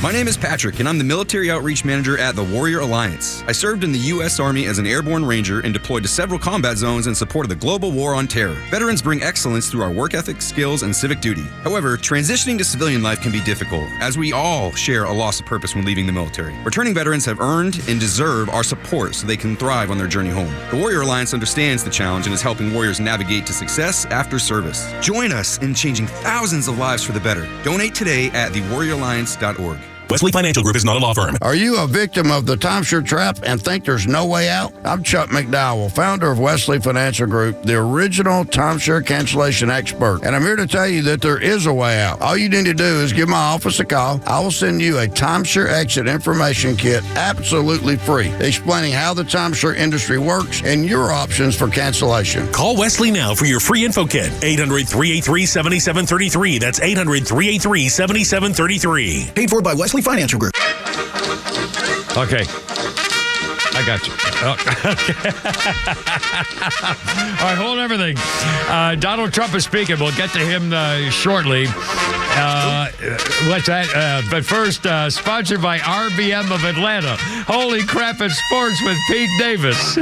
My name is Patrick, and I'm the Military Outreach Manager at the Warrior Alliance. I served in the U.S. Army as an airborne ranger and deployed to several combat zones in support of the global war on terror. Veterans bring excellence through our work ethic, skills, and civic duty. However, transitioning to civilian life can be difficult, as we all share a loss of purpose when leaving the military. Returning veterans have earned and deserve our support so they can thrive on their journey home. The Warrior Alliance understands the challenge and is helping warriors navigate to success after service. Join us in changing thousands of lives for the better. Donate today at thewarrioralliance.org. Wesley Financial Group is not a law firm. Are you a victim of the timeshare trap and think there's no way out? I'm Chuck McDowell, founder of Wesley Financial Group, the original timeshare cancellation expert. And I'm here to tell you that there is a way out. All you need to do is give my office a call. I will send you a timeshare exit information kit absolutely free, explaining how the timeshare industry works and your options for cancellation. Call Wesley now for your free info kit. 800-383-7733. That's 800-383-7733. Paid for by Wesley Financial Group. Okay. I got you. Okay. All right, hold everything. Donald Trump is speaking. We'll get to him shortly. What's that? But first, sponsored by RBM of Atlanta. Holy crap, it's sports with Pete Davis.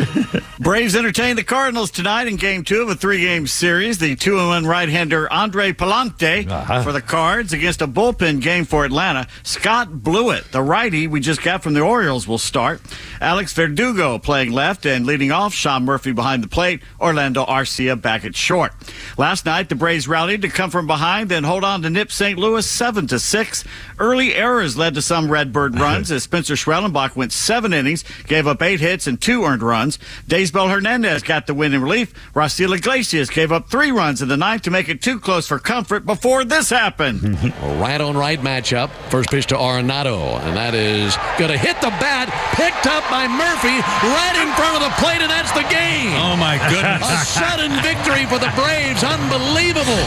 Braves entertain the Cardinals tonight in Game 2 of a 3-game series. The 2-1 right-hander Andre Palante for the Cards against a bullpen game for Atlanta. Scott Blewett, the righty we just got from the Orioles, will start. Alex Verdugo playing left and leading off. Sean Murphy behind the plate. Orlando Arcia back at short. Last night, the Braves rallied to come from behind and hold on to nip St. Louis 7-6. Early errors led to some Redbird runs as Spencer Schwellenbach went 7 innings, gave up 8 hits and 2 earned runs. Daysbel Hernandez got the win in relief. Raciel Iglesias gave up 3 runs in the ninth to make it too close for comfort before this happened. A right-on-right matchup. First pitch to Arenado, and that is going to hit the bat, picked up by Murphy right in front of the plate, and that's the game. Oh, my goodness. A sudden victory for the Braves. Unbelievable.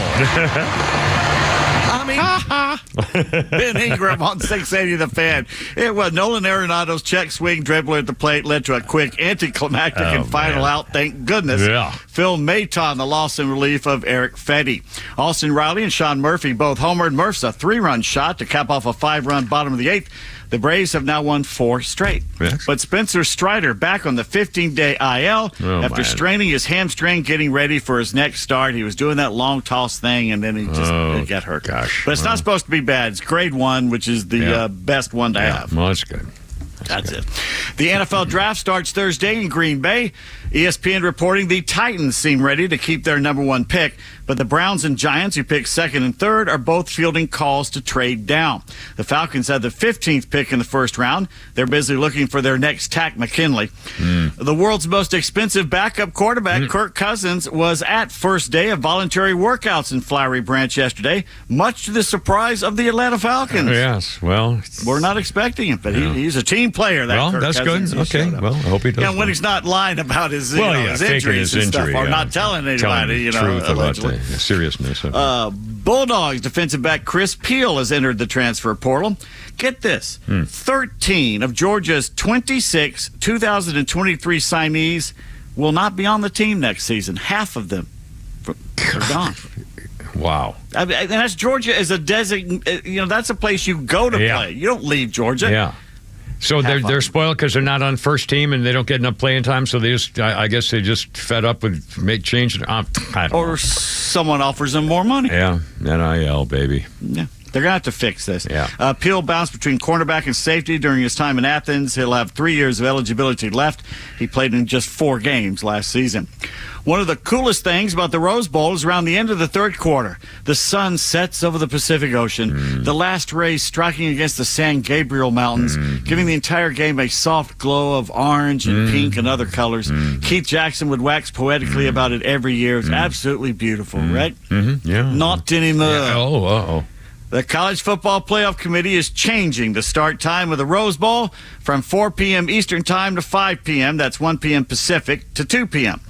I mean, Ben Ingram on 680 The Fan. It was Nolan Arenado's check swing dribbler at the plate led to a quick anticlimactic and final out. Thank goodness. Yeah. Phil Maton, the loss in relief of Eric Fetty. Austin Riley and Sean Murphy both homered. Murph's a 3-run shot to cap off a 5-run bottom of the 8th. The Braves have now won 4 straight. Yes. But Spencer Strider back on the 15-day IL after straining his hamstring, getting ready for his next start. He was doing that long toss thing, and then he just got hurt. Gosh. But it's not supposed to be bad. It's grade 1, which is the best one to have. Well, that's good. That's it. The NFL draft starts Thursday in Green Bay. ESPN reporting the Titans seem ready to keep their number 1 pick, but the Browns and Giants, who picked 2nd and 3rd, are both fielding calls to trade down. The Falcons had the 15th pick in the first round. They're busy looking for their next Takk McKinley. The world's most expensive backup quarterback, Kirk Cousins, was at first day of voluntary workouts in Flowery Branch yesterday, much to the surprise of the Atlanta Falcons. Yes, well, we're not expecting him, but he's a team player. Kirk that's Cousins. good. Okay, well, I hope he does. Yeah, when he's not lying about his, his injuries and stuff, or not telling anybody, truth allegedly. about the seriousness of it. Bulldogs defensive back Chris Peel has entered the transfer portal. Get this, 13 of Georgia's 26 2023 signees will not be on the team next season. Half of them are gone. Wow. I mean, and that's Georgia as a that's a place you go to play. You don't leave Georgia. Yeah. So they're spoiled because they're not on first team and they don't get enough playing time. So they just, I guess they just fed up with change. Or someone offers them more money. Yeah, NIL, baby. Yeah. They're going to have to fix this. Yeah. Peel bounced between cornerback and safety during his time in Athens. He'll have 3 years of eligibility left. He played in just 4 games last season. One of the coolest things about the Rose Bowl is around the end of the third quarter. The sun sets over the Pacific Ocean, the last rays striking against the San Gabriel Mountains, giving the entire game a soft glow of orange and pink and other colors. Keith Jackson would wax poetically about it every year. It's absolutely beautiful, right? Yeah. Not anymore. Yeah. Oh. The College Football Playoff Committee is changing the start time of the Rose Bowl from 4 p.m. Eastern Time to 5 p.m. That's 1 p.m. Pacific to 2 p.m.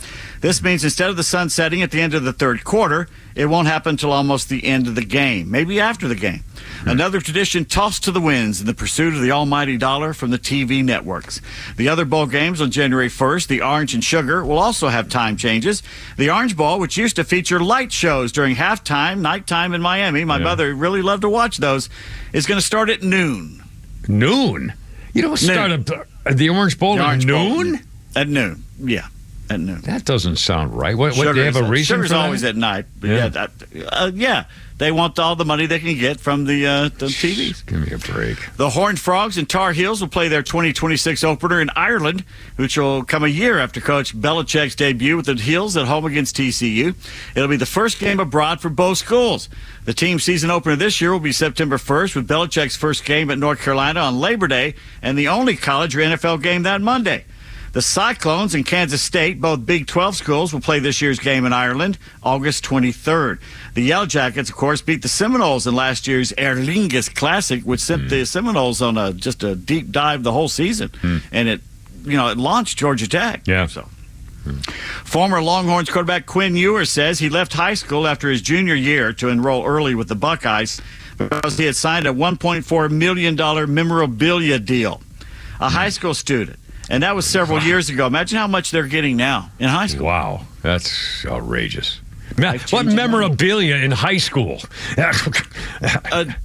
This means instead of the sun setting at the end of the third quarter, it won't happen until almost the end of the game, maybe after the game. Another tradition tossed to the winds in the pursuit of the almighty dollar from the TV networks. The other bowl games on January 1st, the Orange and Sugar, will also have time changes. The Orange Bowl, which used to feature light shows during halftime, nighttime in Miami, my mother really loved to watch those, is going to start at noon. Noon? You don't start the Orange Bowl at noon? Bowl, at noon, yeah. At noon. That doesn't sound right. What do they have a reason for that? Sugar's always at night. Yeah. They want all the money they can get from the TVs. Give me a break. The Horned Frogs and Tar Heels will play their 2026 opener in Ireland, which will come a year after Coach Belichick's debut with the Heels at home against TCU. It'll be the first game abroad for both schools. The team's season opener this year will be September 1st with Belichick's first game at North Carolina on Labor Day and the only college or NFL game that Monday. The Cyclones and Kansas State, both Big 12 schools, will play this year's game in Ireland, August 23rd. The Yellow Jackets, of course, beat the Seminoles in last year's Aer Lingus Classic, which sent the Seminoles on just a deep dive the whole season. And it launched Georgia Tech. Yeah. So. Former Longhorns quarterback Quinn Ewers says he left high school after his junior year to enroll early with the Buckeyes because he had signed a $1.4 million memorabilia deal. A high school student. And that was several years ago. Imagine how much they're getting now in high school. Wow, that's outrageous. What memorabilia in high school?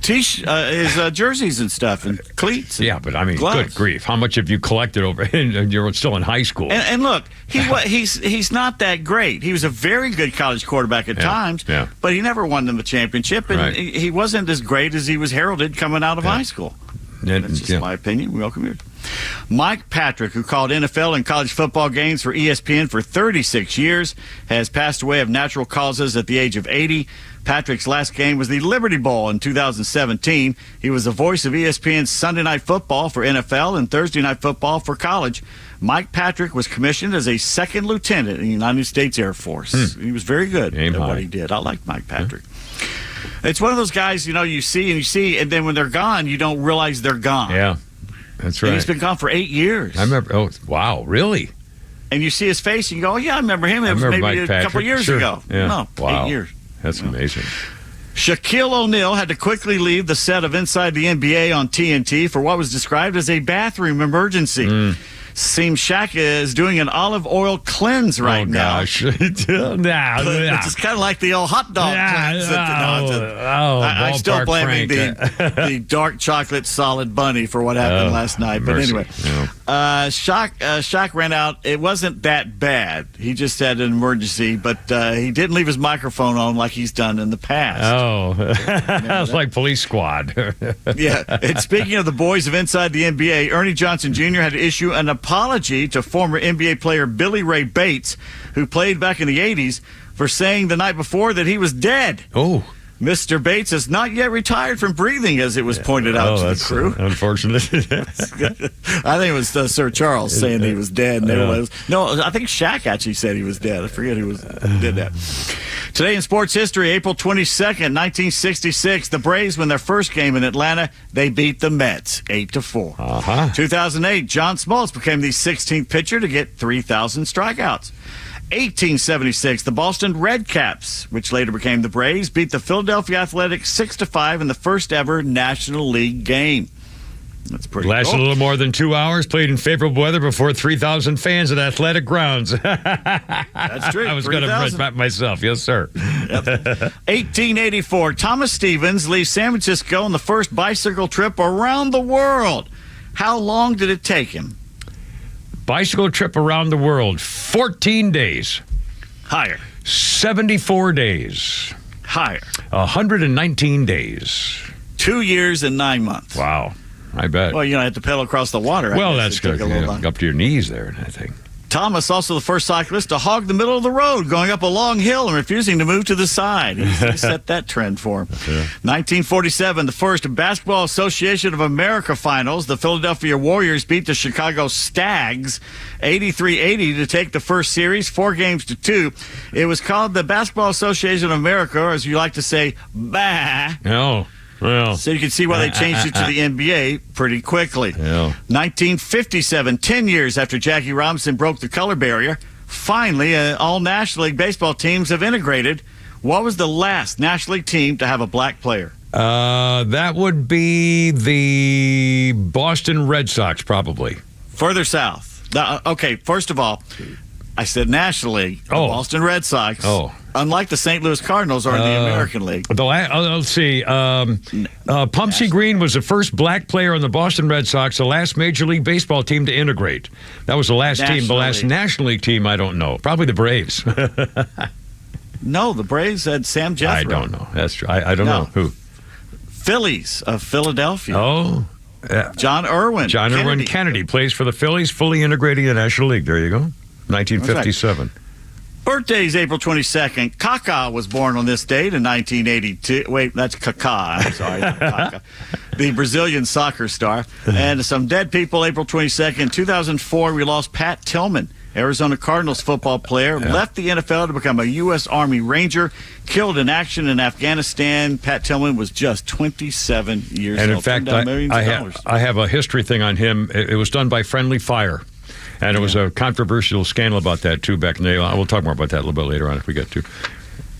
His jerseys and stuff and cleats. And but I mean, gloves. Good grief. How much have you collected over and you're still in high school? And look, he's not that great. He was a very good college quarterback at times, but he never won them a championship, and he wasn't as great as he was heralded coming out of high school. That's just my opinion. We welcome yours. Mike Patrick, who called NFL and college football games for ESPN for 36 years, has passed away of natural causes at the age of 80. Patrick's last game was the Liberty Bowl in 2017. He was the voice of ESPN's Sunday Night Football for NFL and Thursday Night Football for college. Mike Patrick was commissioned as a second lieutenant in the United States Air Force. He was very good at what he did. I like Mike Patrick. It's one of those guys, you see, and then when they're gone, you don't realize they're gone. Yeah, that's right. And he's been gone for 8 years. I remember. Oh, wow, really? And you see his face, and you go, "Oh yeah, I remember him. It was maybe Mike a couple years ago." Yeah. No, wow. 8 years. That's amazing. Shaquille O'Neal had to quickly leave the set of Inside the NBA on TNT for what was described as a bathroom emergency. Seems Shaq is doing an olive oil cleanse right now. Gosh. It's kind of like the old hot dog cleanse. I still blaming the dark chocolate solid bunny for what happened last night. But mercy. anyway, Shaq ran out. It wasn't that bad. He just had an emergency, but he didn't leave his microphone on like he's done in the past. That's like Police Squad. Yeah. And speaking of the boys of inside the NBA, Ernie Johnson Jr. had to issue an apology to former NBA player Billy Ray Bates, who played back in the 80s, for saying the night before that he was dead. Oh. Mr. Bates has not yet retired from breathing, as it was pointed out to the crew. Unfortunate. I think it was Sir Charles saying he was dead. And no, I think Shaq actually said he was dead. I forget who did that. Today in sports history, April 22nd, 1966, the Braves win their first game in Atlanta. They beat the Mets 8-4. 2008, John Smoltz became the 16th pitcher to get 3,000 strikeouts. 1876, the Boston Red Caps, which later became the Braves, beat the Philadelphia Athletics 6-5 in the first ever National League game. That's pretty Lasted cool. a little more than 2 hours, played in favorable weather before 3,000 fans at athletic grounds. That's true. I was going to read that myself. Yes, sir. 1884, Thomas Stevens leaves San Francisco on the first bicycle trip around the world. How long did it take him? Bicycle trip around the world, 14 days. Higher. 74 days. Higher. 119 days. 2 years and 9 months. Wow. I bet. Well, you don't have to pedal across the water. Well, that's good. Up to your knees there, I think. Thomas, also the first cyclist to hog the middle of the road, going up a long hill and refusing to move to the side. He set that trend for him. 1947, the first Basketball Association of America finals. The Philadelphia Warriors beat the Chicago Stags 83-80 to take the first series, 4-2. It was called the Basketball Association of America, or as you like to say, BAA. No. Well, so you can see why they changed it to the NBA pretty quickly. 1957, 10 years after Jackie Robinson broke the color barrier, finally, all National League baseball teams have integrated. What was the last National League team to have a black player? That would be the Boston Red Sox, probably. Further south. Okay, first of all, I said National League. The Boston Red Sox. Unlike the St. Louis Cardinals are in the American League. Let's see. Pumpsy Green was the first black player on the Boston Red Sox, the last Major League Baseball team to integrate. That was the last team. The last National League team, I don't know. Probably the Braves. No, the Braves had Sam Jethro. I don't know. That's true. I don't know. Who? Phillies of Philadelphia. Oh. Yeah. John Irwin. Irwin Kennedy plays for the Phillies, fully integrating the National League. There you go. 1957. Birthday's April 22nd. Kaká was born on this date in 1982. Wait, that's Kaká. I'm sorry. Kaká. The Brazilian soccer star. And some dead people, April 22nd. 2004, we lost Pat Tillman, Arizona Cardinals football player. Left the NFL to become a U.S. Army Ranger. Killed in action in Afghanistan. Pat Tillman was just 27 years old. And in fact, I have a history thing on him. It was done by Friendly Fire. And it was a controversial scandal about that, too, back in the day. We'll talk more about that a little bit later on if we get to.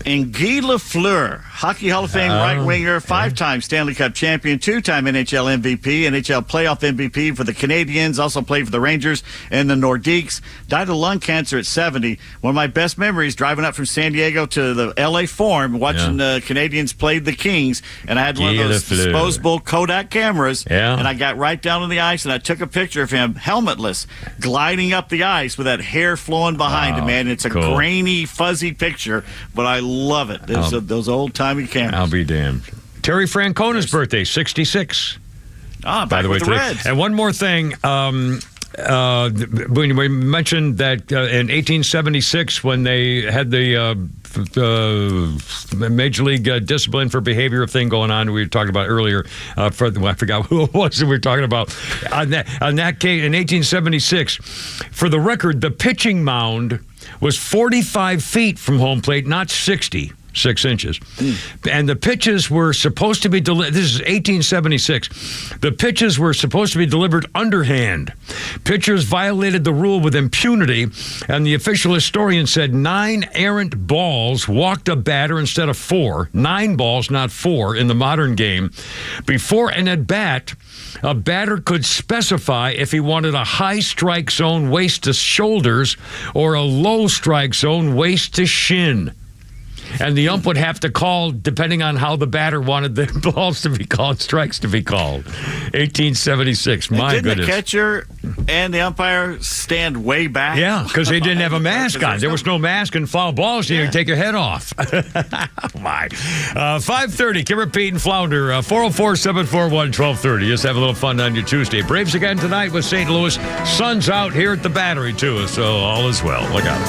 And Guy Lafleur, Hockey Hall of Fame right-winger, 5-time Stanley Cup champion, 2-time NHL MVP, NHL playoff MVP for the Canadiens, also played for the Rangers and the Nordiques. Died of lung cancer at 70. One of my best memories, driving up from San Diego to the L.A. Forum, watching the Canadiens play the Kings, and I had one of those disposable Kodak cameras, and I got right down on the ice, and I took a picture of him, helmetless, gliding up the ice with that hair flowing behind him, man. It's a grainy, fuzzy picture, but I love it. Those old-timey cameras. I'll be damned. Terry Francona's birthday, 66. By the way, today. Reds. And one more thing. When we mentioned that in 1876, when they had the Major League discipline for behavior thing going on, we were talking about earlier. I forgot who it was that we were talking about. On that case, in 1876, for the record, the pitching mound was 45 feet from home plate, not 60. 6 inches. And the pitches were supposed to be delivered. This is 1876. The pitches were supposed to be delivered underhand. Pitchers violated the rule with impunity, and the official historian said 9 errant balls walked a batter instead of 4. 9 balls, not 4, in the modern game. Before an at-bat, a batter could specify if he wanted a high strike zone waist to shoulders or a low strike zone waist to shin. And the ump would have to call depending on how the batter wanted the balls to be called, strikes to be called. 1876. My didn't goodness. The catcher and the umpire stand way back? Yeah, because they didn't have a mask on. There was no mask and foul balls. You take your head off. Oh, my. 5:30. Kimmer, Pete, and Flounder. 404-741-1230. Just have a little fun on your Tuesday. Braves again tonight with St. Louis. Sun's out here at the Battery, too, so all is well. Look out.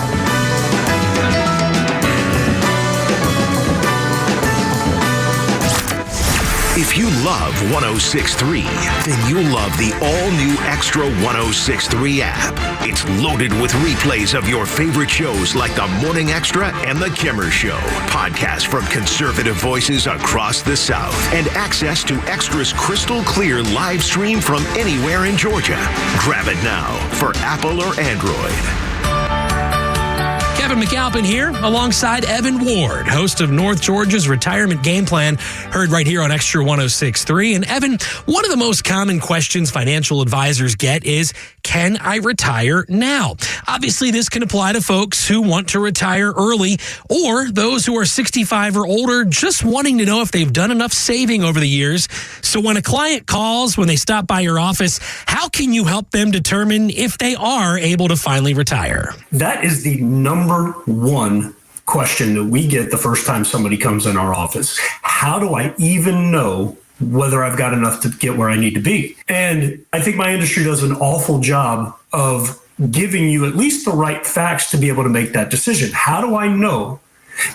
If you love 106.3, then you'll love the all-new Extra 106.3 app. It's loaded with replays of your favorite shows like The Morning Extra and The Kimmer Show, podcasts from conservative voices across the South, and access to Extra's crystal clear live stream from anywhere in Georgia. Grab it now for Apple or Android. Kevin McAlpin here, alongside Evan Ward, host of North Georgia's Retirement Game Plan, heard right here on Extra 106.3. And Evan, one of the most common questions financial advisors get is, can I retire now? Obviously, this can apply to folks who want to retire early or those who are 65 or older just wanting to know if they've done enough saving over the years. So when a client calls, when they stop by your office, how can you help them determine if they are able to finally retire? That is the number one question that we get the first time somebody comes in our office. How do I even know whether I've got enough to get where I need to be? And I think my industry does an awful job of giving you at least the right facts to be able to make that decision. How do I know?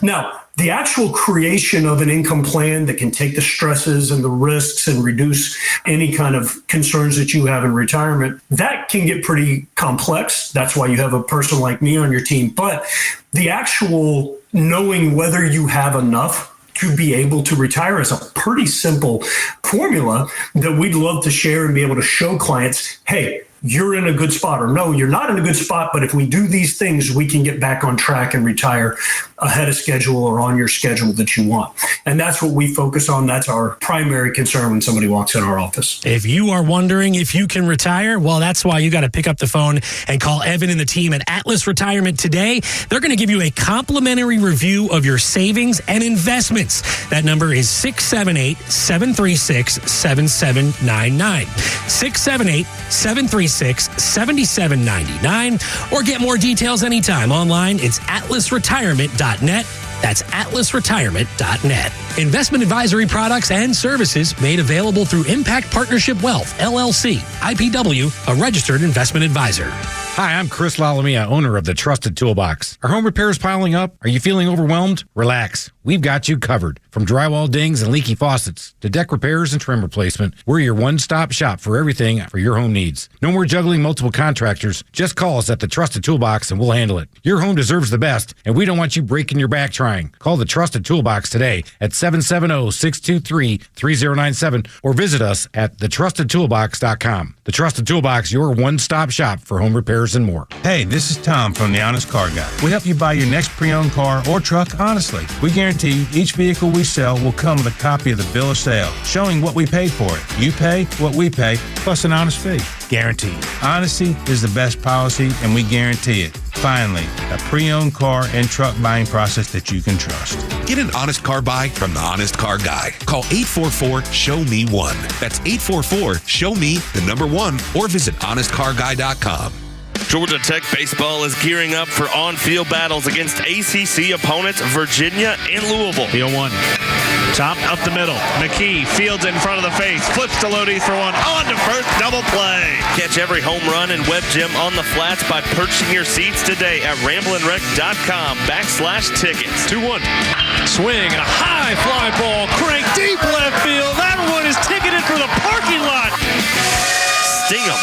Now, the actual creation of an income plan that can take the stresses and the risks and reduce any kind of concerns that you have in retirement, that can get pretty complex. That's why you have a person like me on your team. But the actual knowing whether you have enough to be able to retire is a pretty simple formula that we'd love to share and be able to show clients, hey, you're in a good spot, or no, you're not in a good spot, but if we do these things, we can get back on track and retire ahead of schedule or on your schedule that you want. And that's what we focus on. That's our primary concern when somebody walks in our office. If you are wondering if you can retire, well, that's why you got to pick up the phone and call Evan and the team at Atlas Retirement today. They're going to give you a complimentary review of your savings and investments. That number is 678-736-7799. 678-736-7799. Or get more details anytime online. It's atlasretirement.net. That's atlasretirement.net. Investment advisory products and services made available through Impact Partnership Wealth, LLC, IPW, a registered investment advisor. Hi, I'm Chris Lalamia, owner of the Trusted Toolbox. Are home repairs piling up? Are you feeling overwhelmed? Relax. We've got you covered. From drywall dings and leaky faucets to deck repairs and trim replacement, we're your one-stop shop for everything for your home needs. No more juggling multiple contractors. Just call us at the Trusted Toolbox and we'll handle it. Your home deserves the best, and we don't want you breaking your back trying. Call the Trusted Toolbox today at 770-623-3097 or visit us at thetrustedtoolbox.com. The Trusted Toolbox, your one-stop shop for home repairs and more. Hey, this is Tom from The Honest Car Guy. We help you buy your next pre-owned car or truck honestly. We guarantee each vehicle we sell will come with a copy of the bill of sale showing what we paid for it. You pay what we pay, plus an honest fee. Guaranteed. Honesty is the best policy, and we guarantee it. Finally, a pre-owned car and truck buying process that you can trust. Get an honest car buy from the Honest Car Guy. Call 844-SHOW-ME-1. That's 844-SHOW-ME-1 or visit honestcarguy.com. Georgia Tech baseball is gearing up for on-field battles against ACC opponents Virginia and Louisville. The 0-1. Top up the middle. McKee fields in front of the face. Flips to Lodi for one. On to first. Double play. Catch every home run and web gym on the flats by purchasing your seats today at ramblinwreck.com/tickets. 2-1. Swing and a high fly ball. Crank deep left field. That one is ticketed for the parking lot. Sting 'em.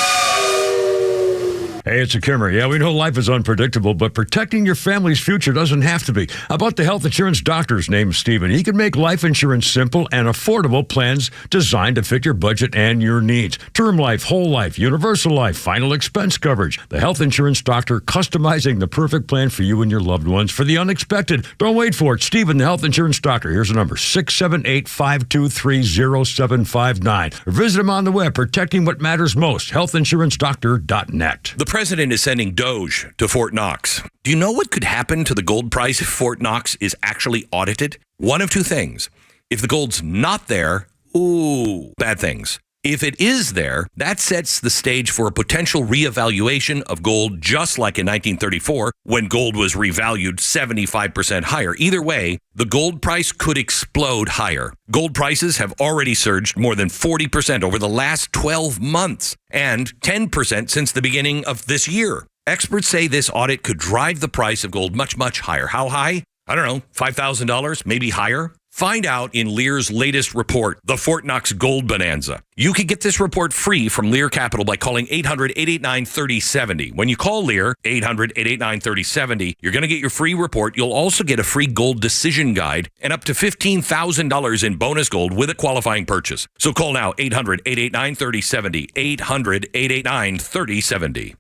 Hey, it's a Kimmer. Yeah, we know life is unpredictable, but protecting your family's future doesn't have to be. How about the health insurance doctor's name, Stephen? He can make life insurance simple and affordable plans designed to fit your budget and your needs. Term life, whole life, universal life, final expense coverage. The health insurance doctor customizing the perfect plan for you and your loved ones for the unexpected. Don't wait for it. Stephen, the health insurance doctor. Here's the number, 678-523-0759. Or visit him on the web, protecting what matters most, healthinsurancedoctor.net. The president is sending Doge to Fort Knox. Do you know what could happen to the gold price if Fort Knox is actually audited? One of two things. If the gold's not there, ooh, bad things. If it is there, that sets the stage for a potential reevaluation of gold, just like in 1934, when gold was revalued 75% higher. Either way, the gold price could explode higher. Gold prices have already surged more than 40% over the last 12 months and 10% since the beginning of this year. Experts say this audit could drive the price of gold much, much higher. How high? I don't know, $5,000, maybe higher? Find out in Lear's latest report, the Fort Knox Gold Bonanza. You can get this report free from Lear Capital by calling 800-889-3070. When you call Lear, 800-889-3070, you're going to get your free report. You'll also get a free gold decision guide and up to $15,000 in bonus gold with a qualifying purchase. So call now, 800-889-3070, 800-889-3070.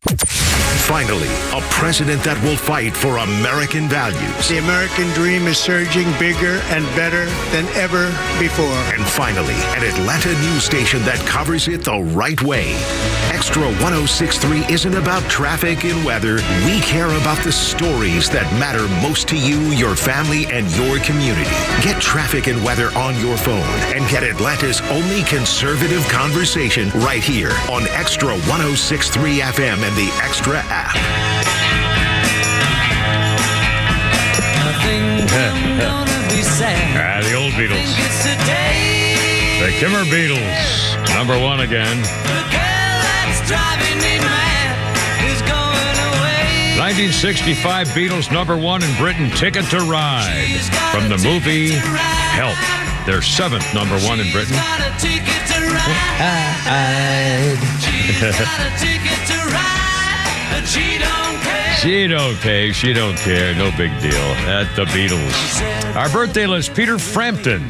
Finally, a president that will fight for American values. The American dream is surging bigger and better than ever before. And finally, an Atlanta news station that covers it the right way. Extra 106.3 isn't about traffic and weather. We care about the stories that matter most to you, your family, and your community. Get traffic and weather on your phone and get Atlanta's only conservative conversation right here on Extra 106.3 FM and the Extra app. The old Beatles. The Kimmer Beatles. Number one again. 1965 Beatles number one in Britain, Ticket to Ride. From the movie Help. Their seventh number one in Britain. She don't pay. She don't care. No big deal. At the Beatles. Our birthday list, Peter Frampton.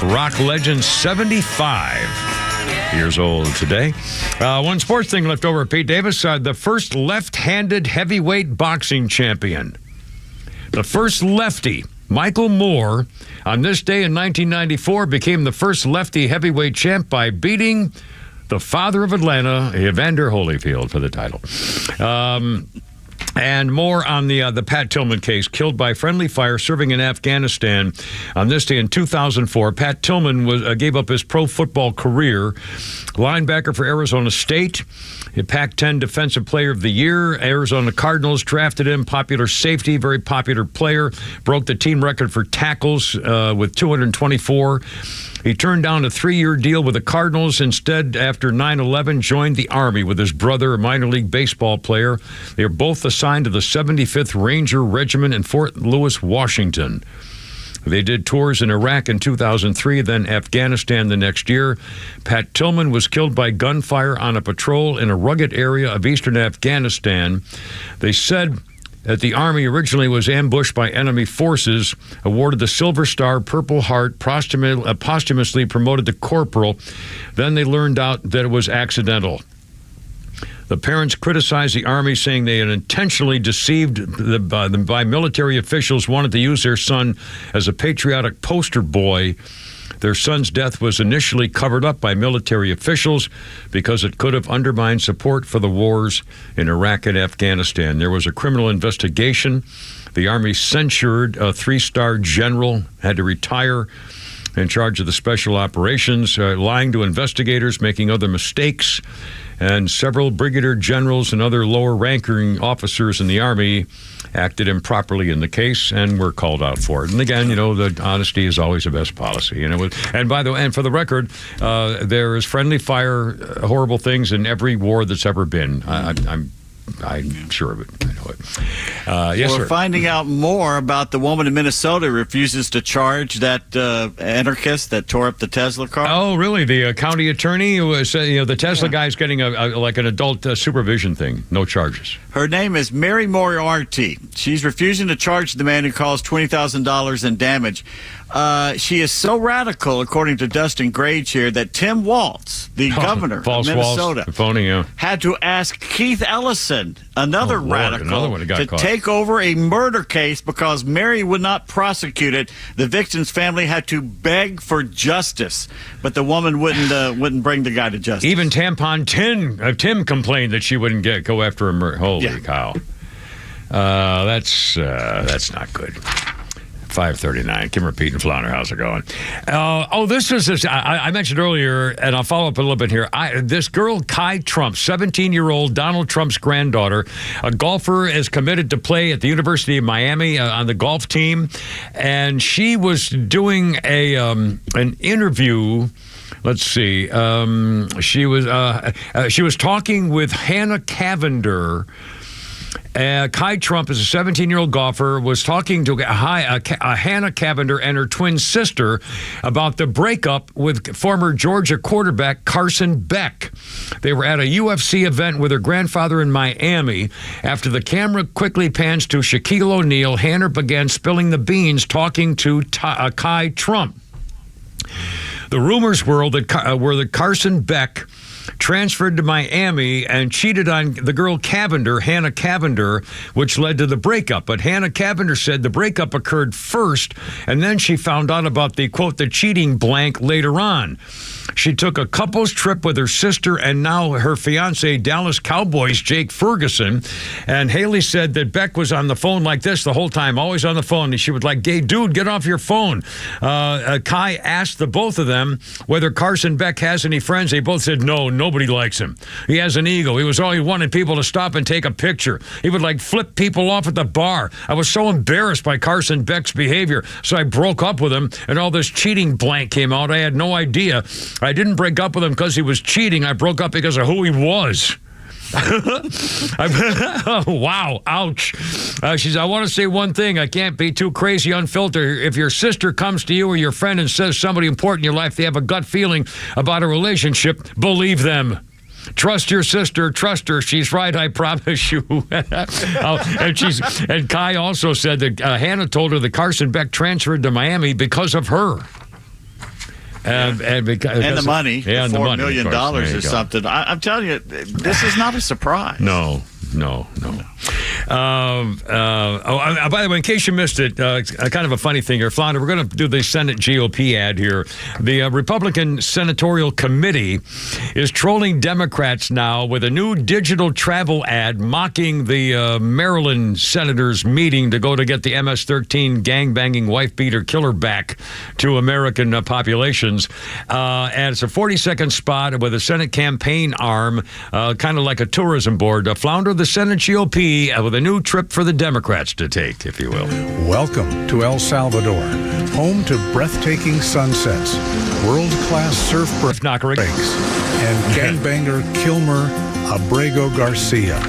Rock legend, 75 years old today. One sports thing left over, Pete Davis. The first left-handed heavyweight boxing champion. The first lefty, Michael Moore, on this day in 1994, became the first lefty heavyweight champ by beating the father of Atlanta, Evander Holyfield, for the title. And more on the Pat Tillman case, killed by friendly fire serving in Afghanistan. On this day in 2004, Pat Tillman gave up his pro football career. Linebacker for Arizona State, a Pac-10 Defensive Player of the Year. Arizona Cardinals drafted him, popular safety, very popular player. Broke the team record for tackles with 224. He turned down a 3-year deal with the Cardinals. Instead, after 9/11, joined the Army with his brother, a minor league baseball player. They are both assigned to the 75th Ranger Regiment in Fort Lewis, Washington. They did tours in Iraq in 2003, then Afghanistan the next year. Pat Tillman was killed by gunfire on a patrol in a rugged area of eastern Afghanistan. They said that the Army originally was ambushed by enemy forces, awarded the Silver Star, Purple Heart, posthumously promoted to corporal. Then they learned out that it was accidental. The parents criticized the Army, saying they had intentionally deceived by military officials, wanted to use their son as a patriotic poster boy. Their son's death was initially covered up by military officials because it could have undermined support for the wars in Iraq and Afghanistan. There was a criminal investigation. The Army censured a 3-star general, had to retire, in charge of the special operations, lying to investigators, making other mistakes. And several brigadier generals and other lower-ranking officers in the Army acted improperly in the case and were called out for it. And again, the honesty is always the best policy. And by the way, and for the record, there is friendly fire, horrible things in every war that's ever been. I'm I'm sure of it. I know it. Yes, We're sir. finding out more about the woman in Minnesota who refuses to charge that anarchist that tore up the Tesla car. Oh, really? The county attorney was, the Tesla guy's getting like an adult supervision thing. No charges. Her name is Mary Moriarty. She's refusing to charge the man who caused $20,000 in damage. She is so radical, according to Dustin Grage here, that Tim Walz, the governor of Minnesota, had to ask Keith Ellison, another radical, to take over a murder case because Mary would not prosecute it. The victim's family had to beg for justice, but the woman wouldn't bring the guy to justice. Even Tampon Tim complained that she wouldn't go after a murder. Holy cow! That's not good. 539. Kimmer, Pete, and Flounder, how's it going? I mentioned earlier, and I'll follow up a little bit here. This girl, Kai Trump, 17-year-old Donald Trump's granddaughter, a golfer, is committed to play at the University of Miami on the golf team, and she was doing an interview. Let's see. She was talking with Hannah Cavender. Kai Trump is a 17-year-old golfer, was talking to Hannah Cavender and her twin sister about the breakup with former Georgia quarterback Carson Beck. They were at a UFC event with her grandfather in Miami. After the camera quickly pans to Shaquille O'Neal, Hannah began spilling the beans talking to Kai Trump. The rumors were that Carson Beck transferred to Miami and cheated on the girl Hannah Cavender, which led to the breakup. But Hannah Cavender said the breakup occurred first, and then she found out about the, quote, the cheating blank later on. She took a couple's trip with her sister and now her fiance, Dallas Cowboys, Jake Ferguson. And Haley said that Beck was on the phone like this the whole time, always on the phone. And she would like, hey, dude, get off your phone. Kai asked the both of them whether Carson Beck has any friends. They both said, no, nobody likes him. He has an ego. He wanted people to stop and take a picture. He would like flip people off at the bar. I was so embarrassed by Carson Beck's behavior. So I broke up with him and all this cheating blank came out. I had no idea. I didn't break up with him because he was cheating. I broke up because of who he was. Wow, ouch. She says, I want to say one thing. I can't be too crazy unfiltered. If your sister comes to you or your friend and says somebody important in your life, they have a gut feeling about a relationship, believe them. Trust your sister. Trust her. She's right, I promise you. And Kai also said that Hannah told her that Carson Beck transferred to Miami because of her. And the money, $4 million or something. I'm telling you, this is not a surprise. No. By the way, in case you missed it, kind of a funny thing here, Flounder, we're going to do the Senate GOP ad here. The Republican Senatorial Committee is trolling Democrats now with a new digital travel ad mocking the Maryland senators' meeting to go to get the MS-13 gangbanging wife-beater killer back to American populations. And it's a 40-second spot with a Senate campaign arm, kind of like a tourism board. Flounder, the Senate GOP with a new trip for the Democrats to take, if you will. Welcome to El Salvador, home to breathtaking sunsets, world-class surf breaks, and gangbanger Kilmer Abrego Garcia.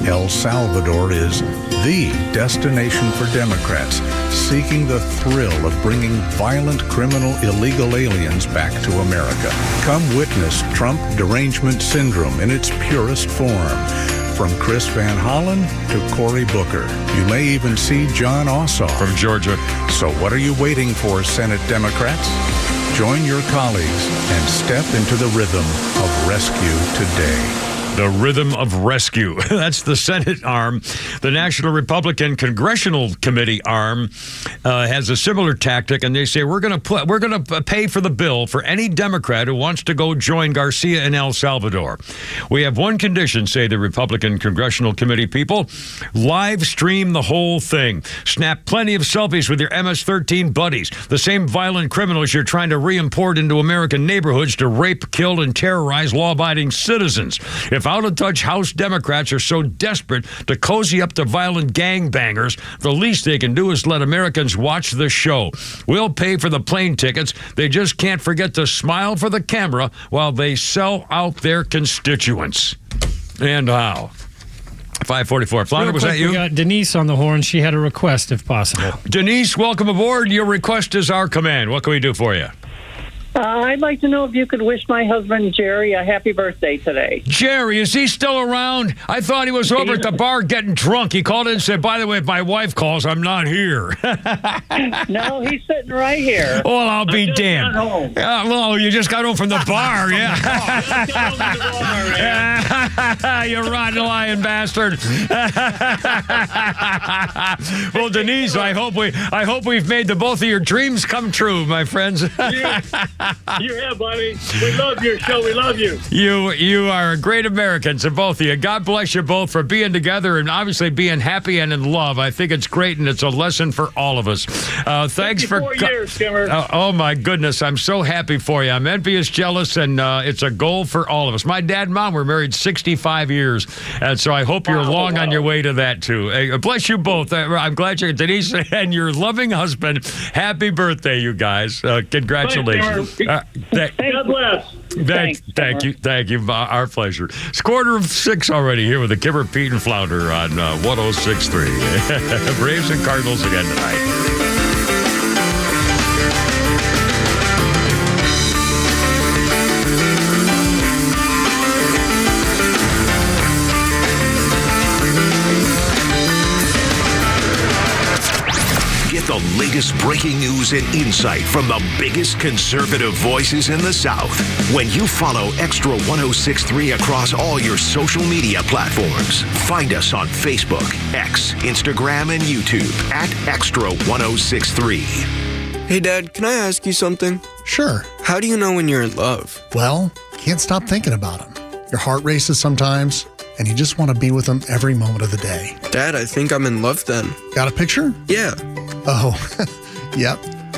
El Salvador is the destination for Democrats seeking the thrill of bringing violent, criminal, illegal aliens back to America. Come witness Trump derangement syndrome in its purest form. From Chris Van Hollen to Cory Booker. You may even see John Ossoff from Georgia. So what are you waiting for, Senate Democrats? Join your colleagues and step into the rhythm of rescue today. The rhythm of rescue. That's the Senate arm. The National Republican Congressional Committee arm has a similar tactic, and they say we're going to pay for the bill for any Democrat who wants to go join Garcia in El Salvador. We have one condition, say the Republican Congressional Committee people: live stream the whole thing. Snap plenty of selfies with your MS-13 buddies, the same violent criminals you're trying to re-import into American neighborhoods to rape, kill, and terrorize law-abiding citizens. If out-of-touch House Democrats are so desperate to cozy up to violent gangbangers, the least they can do is let Americans watch the show. We'll pay for the plane tickets. They just can't forget to smile for the camera while they sell out their constituents. And how? 544. Flounder, was that you? We got Denise on the horn. She had a request, if possible. Denise, welcome aboard. Your request is our command. What can we do for you? I'd like to know if you could wish my husband, Jerry, a happy birthday today. Jerry, is he still around? I thought he was over at the bar getting drunk. He called in and said, by the way, if my wife calls, I'm not here. No, he's sitting right here. Oh, well, I'll be damned. Well, you just got home from the bar, yeah. You rotten lying bastard. Well, Denise, I hope we've made the both of your dreams come true, my friends. You have, buddy. We love your show. We love you. You are great Americans, and both of you. God bless you both for being together and obviously being happy and in love. I think it's great, and it's a lesson for all of us. Thanks for 54 years, Kimmer. Oh, my goodness. I'm so happy for you. I'm envious, jealous, and it's a goal for all of us. My dad and mom were married 65 years, and so I hope you're long on your way to that, too. Bless you both. I'm glad you're Denise and your loving husband. Happy birthday, you guys. Congratulations. God bless. Thank you. Our pleasure. It's 5:45 already here with the Kimmer, Pete, and Flounder on 106.3. Braves and Cardinals again tonight. The latest breaking news and insight from the biggest conservative voices in the South. When you follow Extra 106.3 across all your social media platforms, find us on Facebook, X, Instagram, and YouTube at Extra 106.3. Hey, Dad, can I ask you something? Sure. How do you know when you're in love? Well, can't stop thinking about him. Your heart races sometimes, and you just want to be with him every moment of the day. Dad, I think I'm in love then. Got a picture? Yeah. Oh, yep.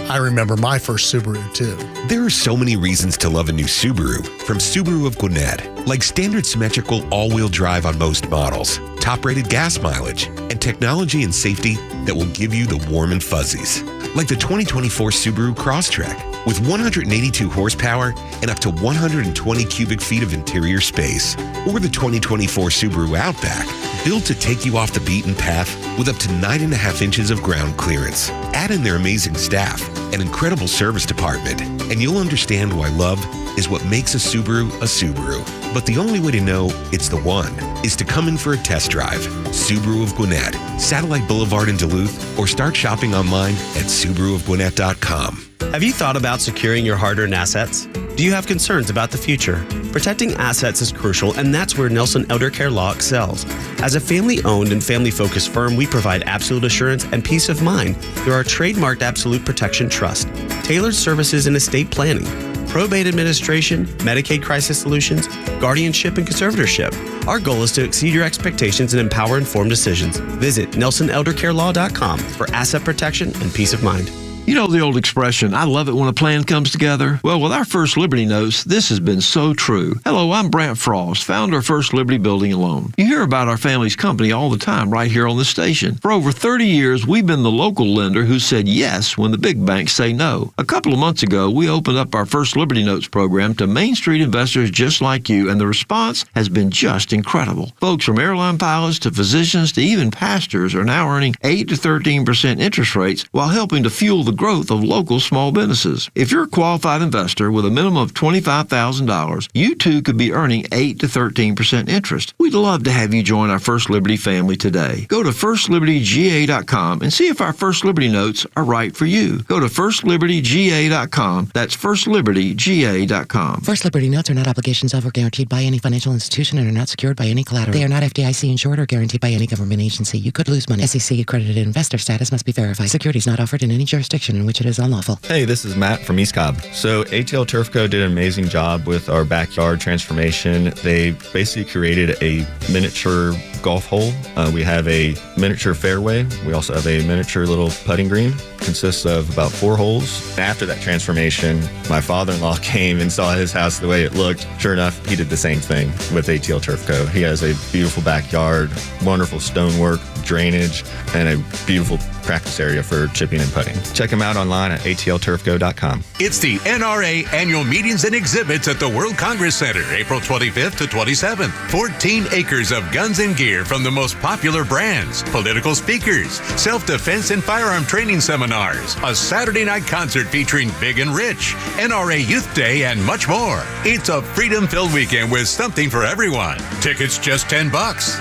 I remember my first Subaru, too. There are so many reasons to love a new Subaru from Subaru of Gwinnett, like standard symmetrical all-wheel drive on most models, top-rated gas mileage, and technology and safety that will give you the warm and fuzzies. Like the 2024 Subaru Crosstrek, with 182 horsepower and up to 120 cubic feet of interior space. Or the 2024 Subaru Outback, built to take you off the beaten path with up to 9.5 inches of ground clearance. Add in their amazing staff and incredible service department, and you'll understand why love is what makes a Subaru a Subaru. But the only way to know it's the one is to come in for a test drive. Subaru of Gwinnett, Satellite Boulevard in Duluth, or start shopping online at SubaruofGwinnett.com. Have you thought about securing your hard-earned assets? Do you have concerns about the future? Protecting assets is crucial, and that's where Nelson Elder Care Law excels. As a family-owned and family-focused firm, we provide absolute assurance and peace of mind through our trademarked Absolute Protection Trust, tailored services in estate planning, probate administration, Medicaid crisis solutions, guardianship, and conservatorship. Our goal is to exceed your expectations and empower informed decisions. Visit NelsonElderCareLaw.com for asset protection and peace of mind. You know the old expression, I love it when a plan comes together? Well, with our First Liberty Notes, this has been so true. Hello, I'm Brant Frost, founder of First Liberty Building and Loan. You hear about our family's company all the time right here on the station. For over 30 years, we've been the local lender who said yes when the big banks say no. A couple of months ago, we opened up our First Liberty Notes program to Main Street investors just like you, and the response has been just incredible. Folks from airline pilots to physicians to even pastors are now earning 8 to 13% interest rates while helping to fuel the growth of local small businesses. If you're a qualified investor with a minimum of $25,000, you too could be earning 8 to 13% interest. We'd love to have you join our First Liberty family today. Go to FirstLibertyGA.com and see if our First Liberty Notes are right for you. Go to FirstLibertyGA.com. That's FirstLibertyGA.com. First Liberty Notes are not obligations of or guaranteed by any financial institution and are not secured by any collateral. They are not FDIC insured or guaranteed by any government agency. You could lose money. SEC accredited investor status must be verified. Securities not offered in any jurisdiction in which it is unlawful. Hey, this is Matt from East Cobb. So ATL Turf Co. did an amazing job with our backyard transformation. They basically created a miniature golf hole. We have a miniature fairway. We also have a miniature little putting green. Consists of about 4 holes. After that transformation, my father-in-law came and saw his house the way it looked. Sure enough, he did the same thing with ATL Turf Co. He has a beautiful backyard, wonderful stonework, drainage, and a beautiful practice area for chipping and putting. Check them out online at atlturfco.com. It's the NRA Annual Meetings and Exhibits at the World Congress Center, April 25th to 27th. 14 acres of guns and gear from the most popular brands, political speakers, self-defense and firearm training seminars, a Saturday night concert featuring Big and Rich, NRA Youth Day, and much more. It's a freedom-filled weekend with something for everyone. Tickets just $10.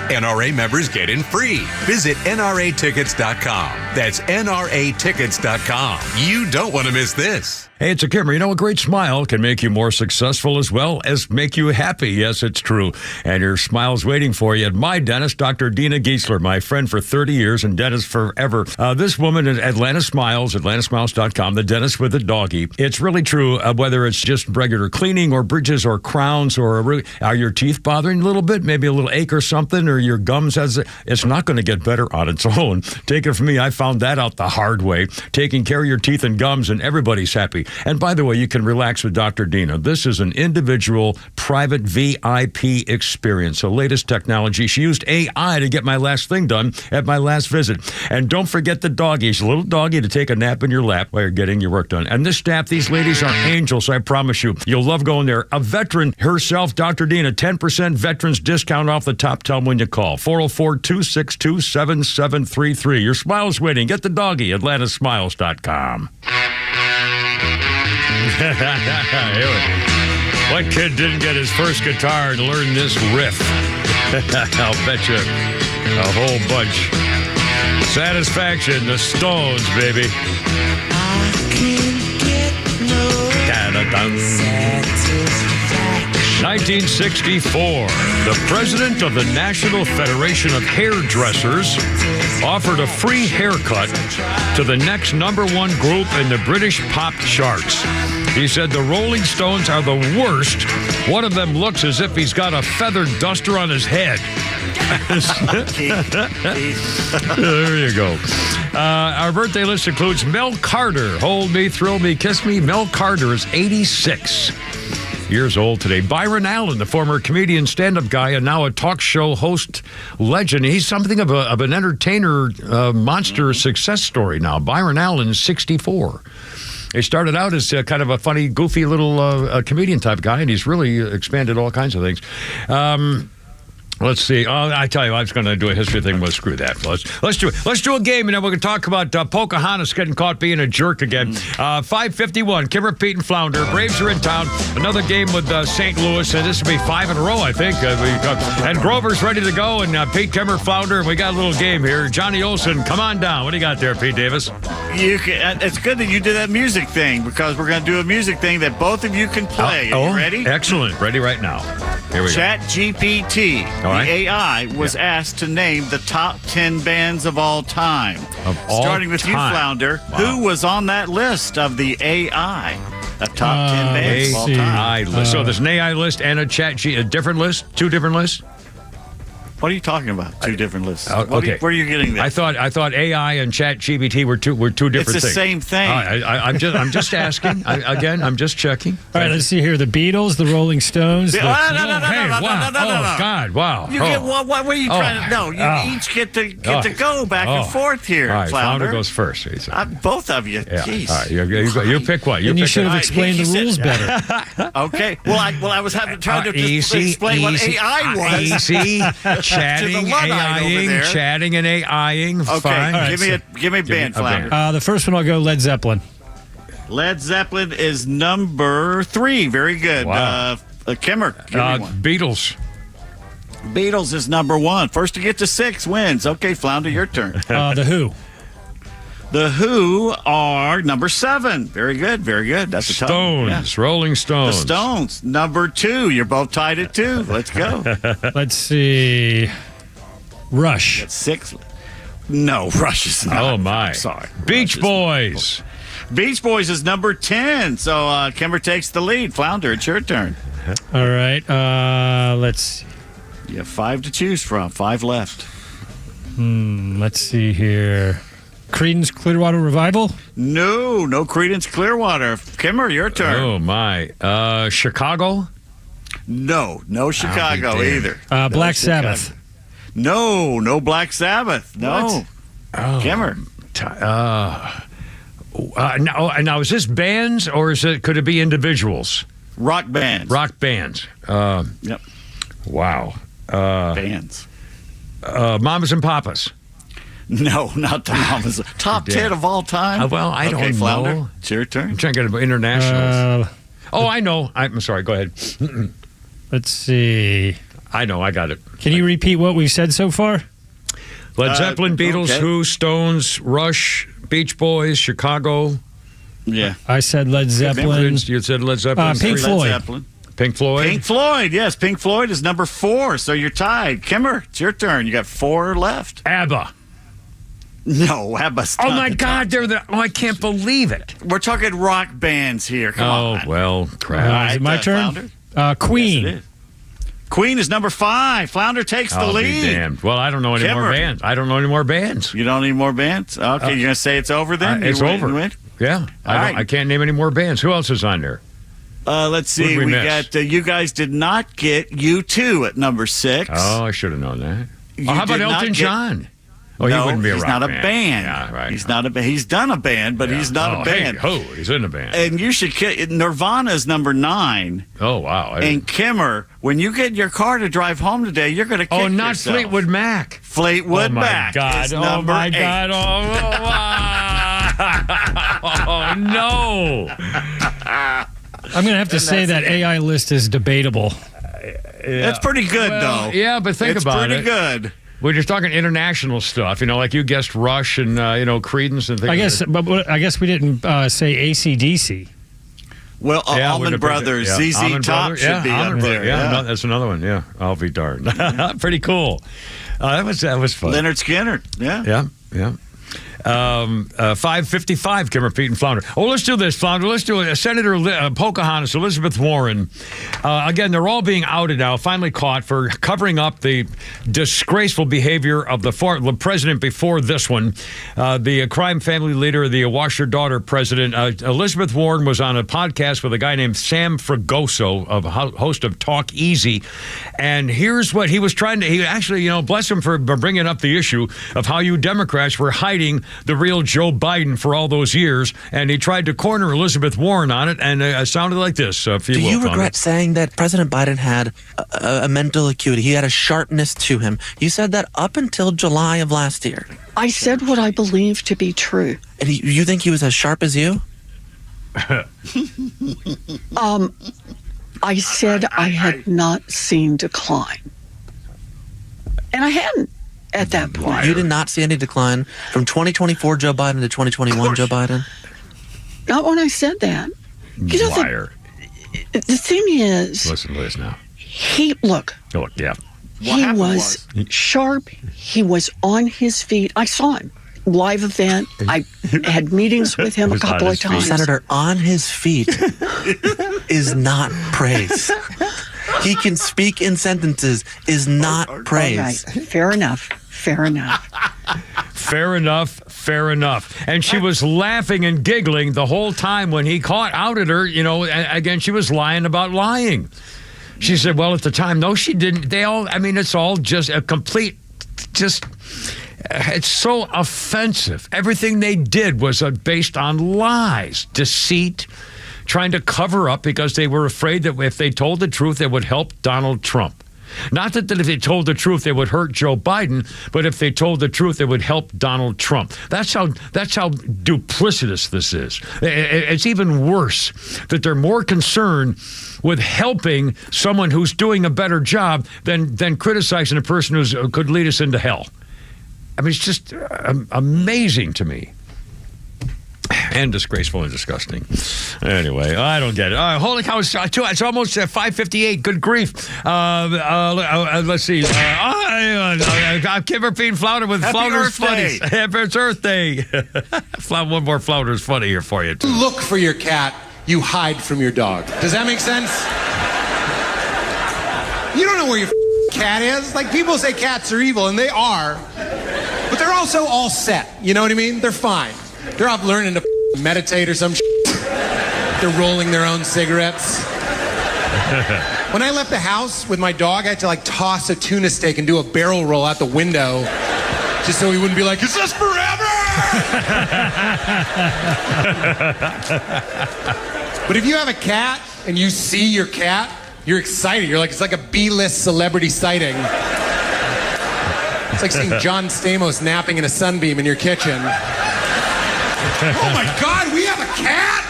NRA members get in free. Visit NRAtickets.com. That's NRAtickets.com. You don't want to miss this. Hey, it's a Kimmer. You know, a great smile can make you more successful as well as make you happy. Yes, it's true. And your smile's waiting for you at my dentist, Dr. Dina Giesler, my friend for 30 years and dentist forever. This woman at Atlanta Smiles, AtlantaSmiles.com, the dentist with the doggy. It's really true, whether it's just regular cleaning or bridges or crowns or are your teeth bothering a little bit, maybe a little ache or something, or your gums it's not going to get better on its own. Take it from me, I found that out the hard way. Taking care of your teeth and gums and everybody's happy. And by the way, you can relax with Dr. Dina. This is an individual, private VIP experience. The latest technology. She used AI to get my last thing done at my last visit. And don't forget the doggy. She's a little doggy to take a nap in your lap while you're getting your work done. And this staff, these ladies are angels, I promise you. You'll love going there. A veteran herself, Dr. Dina, 10% veterans discount off the top. Tell them when you call. 404-262-7733. Your smile's waiting. Get the doggy, AtlantaSmiles.com. What kid didn't get his first guitar and learn this riff? I'll bet you a whole bunch. Satisfaction, the Stones, baby. I can't get no 1964, the president of the National Federation of Hairdressers offered a free haircut to the next number one group in the British pop charts. He said the Rolling Stones are the worst. One of them looks as if he's got a feather duster on his head. There you go. Our birthday list includes Mel Carter. Hold me, thrill me, kiss me. Mel Carter is 86 years old today. Byron Allen, the former comedian, stand-up guy, and now a talk show host legend. He's something of an entertainer monster success story now. Byron Allen, 64. He started out as kind of a funny, goofy little comedian type guy, and he's really expanded all kinds of things. Let's see. I tell you, I was going to do a history thing. Well, screw that. Let's do it. Let's do a game, and then we're going to talk about Pocahontas getting caught being a jerk again. 5:51. Kimmer, Pete, and Flounder. Braves are in town. Another game with St. Louis, and this will be 5 in a row, I think. And Grover's ready to go, and Pete, Kimmer, Flounder, and we got a little game here. Johnny Olson, come on down. What do you got there, Pete Davis? It's good that you did that music thing, because we're going to do a music thing that both of you can play. Are you ready? Excellent. Ready right now. Here we go. ChatGPT. The AI was asked to name the top 10 bands of all time. Starting with you, Flounder. Wow. Who was on that list of the AI? A top 10 bands of all time. List. So there's an AI list and a different list? Two different lists? What are you talking about? Two different lists. Okay. Where are you getting that? I thought AI and ChatGPT were two different things. It's the same thing. I'm just asking. I'm just checking. All right, let's see here. The Beatles, the Rolling Stones. No. God, wow. You get, what were you trying to? No, you each get to go back and forth here. All right, Flounder goes first. Both of you. Yeah. Jeez. All right, you pick one. You should have explained the rules better. Okay. Well, I was trying to explain what AI was. Easy. Chatting, chatting and AIing. Okay, fine. Right, give me a band, Flounder. The first one I'll go Led Zeppelin. Led Zeppelin is number 3. Very good. Wow. Kimmer, give me one. Beatles. Beatles is number 1. First to get to 6 wins. Okay, Flounder, your turn. The Who. The Who are number 7. Very good, very good. That's a tough one. Stones, Rolling Stones. The Stones, number 2. You're both tied at 2. Let's go. Let's see. Rush. That's 6. No, Rush is not. Oh, my. I'm sorry. Beach Boys. Beach Boys is number 10. So Kimber takes the lead. Flounder, it's your turn. All right. Let's see. You have 5 to choose from. 5 left. Let's see here. Creedence Clearwater Revival? No Creedence Clearwater. Kimmer, your turn. Oh, my. Chicago? No Chicago either. Black Sabbath. No Black Sabbath. No. Oh, Kimmer. Now, is this bands or could it be individuals? Rock bands. Rock bands. Yep. Wow. Bands. Mamas and Papas. No, not the Mamas. Top 10 of all time? Well, I don't Flounder, know. It's your turn. I'm trying to get internationals. I know. I'm sorry. Go ahead. Let's see. I know. I got it. Can you repeat what we've said so far? Led Zeppelin, Beatles, Who, Stones, Rush, Beach Boys, Chicago. Yeah. I said Led Zeppelin. You said Led Zeppelin. Pink Floyd. Led Zeppelin. Pink Floyd. Pink Floyd, yes. Pink Floyd is number 4, so you're tied. Kimmer, it's your turn. You got 4 left. ABBA. No, ABBA's Oh, not my the God. I can't believe it. We're talking rock bands here. Come on. Oh, well, crap. Is it my turn? Queen. Yes, it is. Queen is number 5. Flounder takes the I'll lead. be damned. Well, I don't know any more Kimmer. bands. I don't know any more bands. You don't need more bands? Okay, you're going to say it's over then? It's over. Yeah. All I can't name any more bands. Who else is on there? Let's see. Who'd we got you guys did not get U2 at number 6. Oh, I should have known that. You How about did not Elton get- John? Oh, no, he wouldn't be a he's rock not a band. band. Yeah, right. He's not a. He's done a band, but he's not a band. Hey, he's in a band. And you should. Nirvana is number 9. Oh, wow. And Kimmer, when you get in your car to drive home today, you're going to kick not yourself. Fleetwood Mac. Fleetwood Mac. Is number 8. God. Oh, no. I'm going to have to say that AI list is debatable. That's pretty good, though. Yeah, but think about it. It's pretty good. We're just talking international stuff, like you guessed Rush and Creedence and things. I guess we didn't say AC/DC. Well, Allman Brothers, ZZ Top should be up there. Yeah, that's another one. Yeah, I'll be darned. Pretty cool. That was fun. Leonard Skinner. Yeah. 5:55, Kimmer, Pete, and Flounder. Oh, let's do this, Flounder. Let's do it. Senator Pocahontas, Elizabeth Warren. Again, they're all being outed now, finally caught for covering up the disgraceful behavior of the president before this one. The crime family leader, the wash your daughter president. Elizabeth Warren was on a podcast with a guy named Sam Fragoso, host of Talk Easy. And here's what he was trying to, he actually, bless him for bringing up the issue of how you Democrats were hiding the real Joe Biden for all those years, and he tried to corner Elizabeth Warren on it, and it sounded like this. Do you regret saying that President Biden had a mental acuity? He had a sharpness to him. You said that up until July of last year. I said what I believe to be true. And you think he was as sharp as you? I said I had not seen decline. And I hadn't. At that point. You did not see any decline from 2024 Joe Biden to 2021 Joe Biden? Not when I said that. Liar. The thing is... Listen to this now. Look. Oh, yeah. He was sharp. He was on his feet. I saw him. Live event. I had meetings with him a couple of times. Senator, on his feet is not praise. He can speak in sentences is not praise. All right. Fair enough. Fair enough. And she was laughing and giggling the whole time when he outed her. Again, she was lying about lying. She said, well, at the time, no, she didn't. It's all just a complete, it's so offensive. Everything they did was based on lies, deceit, trying to cover up because they were afraid that if they told the truth, it would help Donald Trump. Not that if they told the truth, it would hurt Joe Biden, but if they told the truth, it would help Donald Trump. That's how duplicitous this is. It's even worse that they're more concerned with helping someone who's doing a better job than criticizing a person who could lead us into hell. It's just amazing to me. And disgraceful and disgusting. Anyway, I don't get it. Holy cow, it's almost 5:58. Good grief. Let's see. Kimmer, Pete, and Flounder with Flounder's Funny. Happy Earth Day. One more Flounder's Funny here for you, too. Look for your cat, you hide from your dog. Does that make sense? You don't know where your cat is. Like, people say cats are evil, and they are. But they're also all set. You know what I mean? They're fine. They're off learning to meditate or some shit. They're rolling their own cigarettes. When I left the house with my dog, I had to like toss a tuna steak and do a barrel roll out the window just so he wouldn't be like, is this forever? But if you have a cat and you see your cat, you're excited. You're like, it's like a B-list celebrity sighting. It's like seeing John Stamos napping in a sunbeam in your kitchen. Oh my God, we have a cat?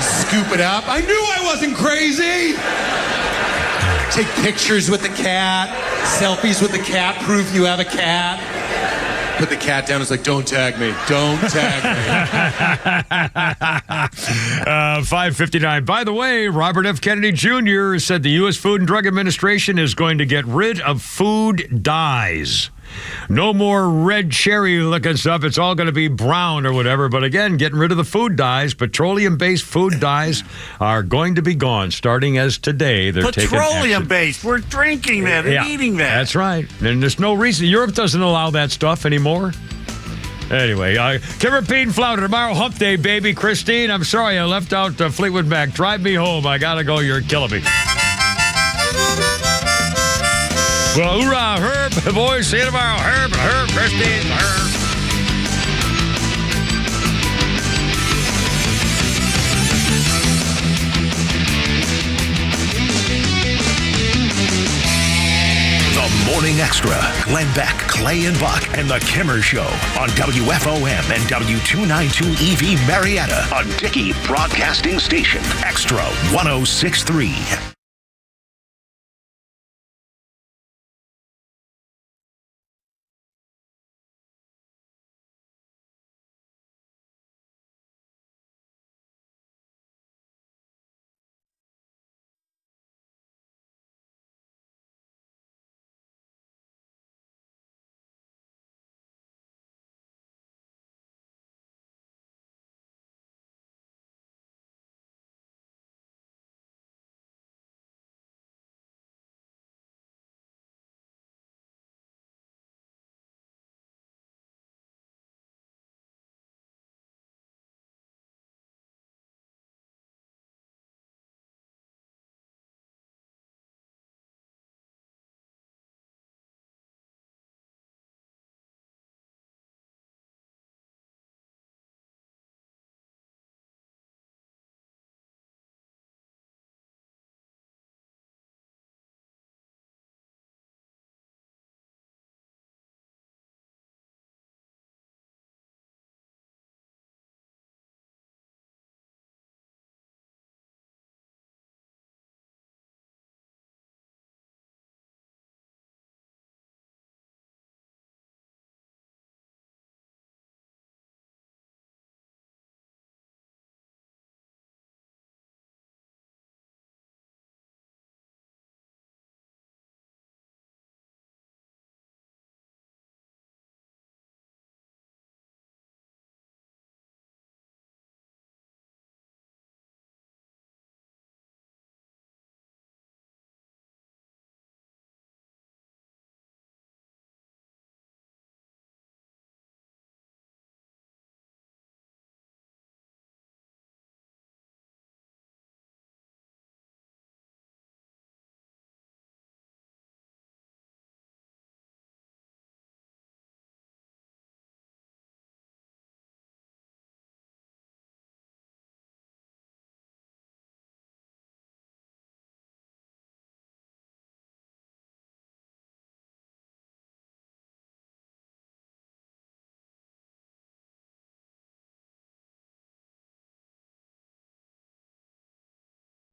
Scoop it up. I knew I wasn't crazy. Take pictures with the cat, selfies with the cat, proof you have a cat. Put the cat down. It's like, don't tag me. Don't tag me. 5:59. By the way, Robert F. Kennedy Jr. said the U.S. Food and Drug Administration is going to get rid of food dyes. No more red cherry looking stuff. It's all going to be brown or whatever. But again, getting rid of the food dyes. Petroleum-based food dyes are going to be gone starting as today. They're petroleum-based. We're drinking that and eating that. That's right. And there's no reason. Europe doesn't allow that stuff anymore. Anyway, Kevin Pete and Flounder tomorrow, hump day, baby. Christine, I'm sorry I left out Fleetwood Mac. Drive me home. I got to go. You're killing me. Well, hoorah, Herb. Boys, see you tomorrow. Herb, Christine, Herb. The Morning Extra. Glenn Beck, Clay and Buck, and The Kimmer Show on WFOM and W292 EV Marietta, a Dickey Broadcasting Station. Extra 106.3.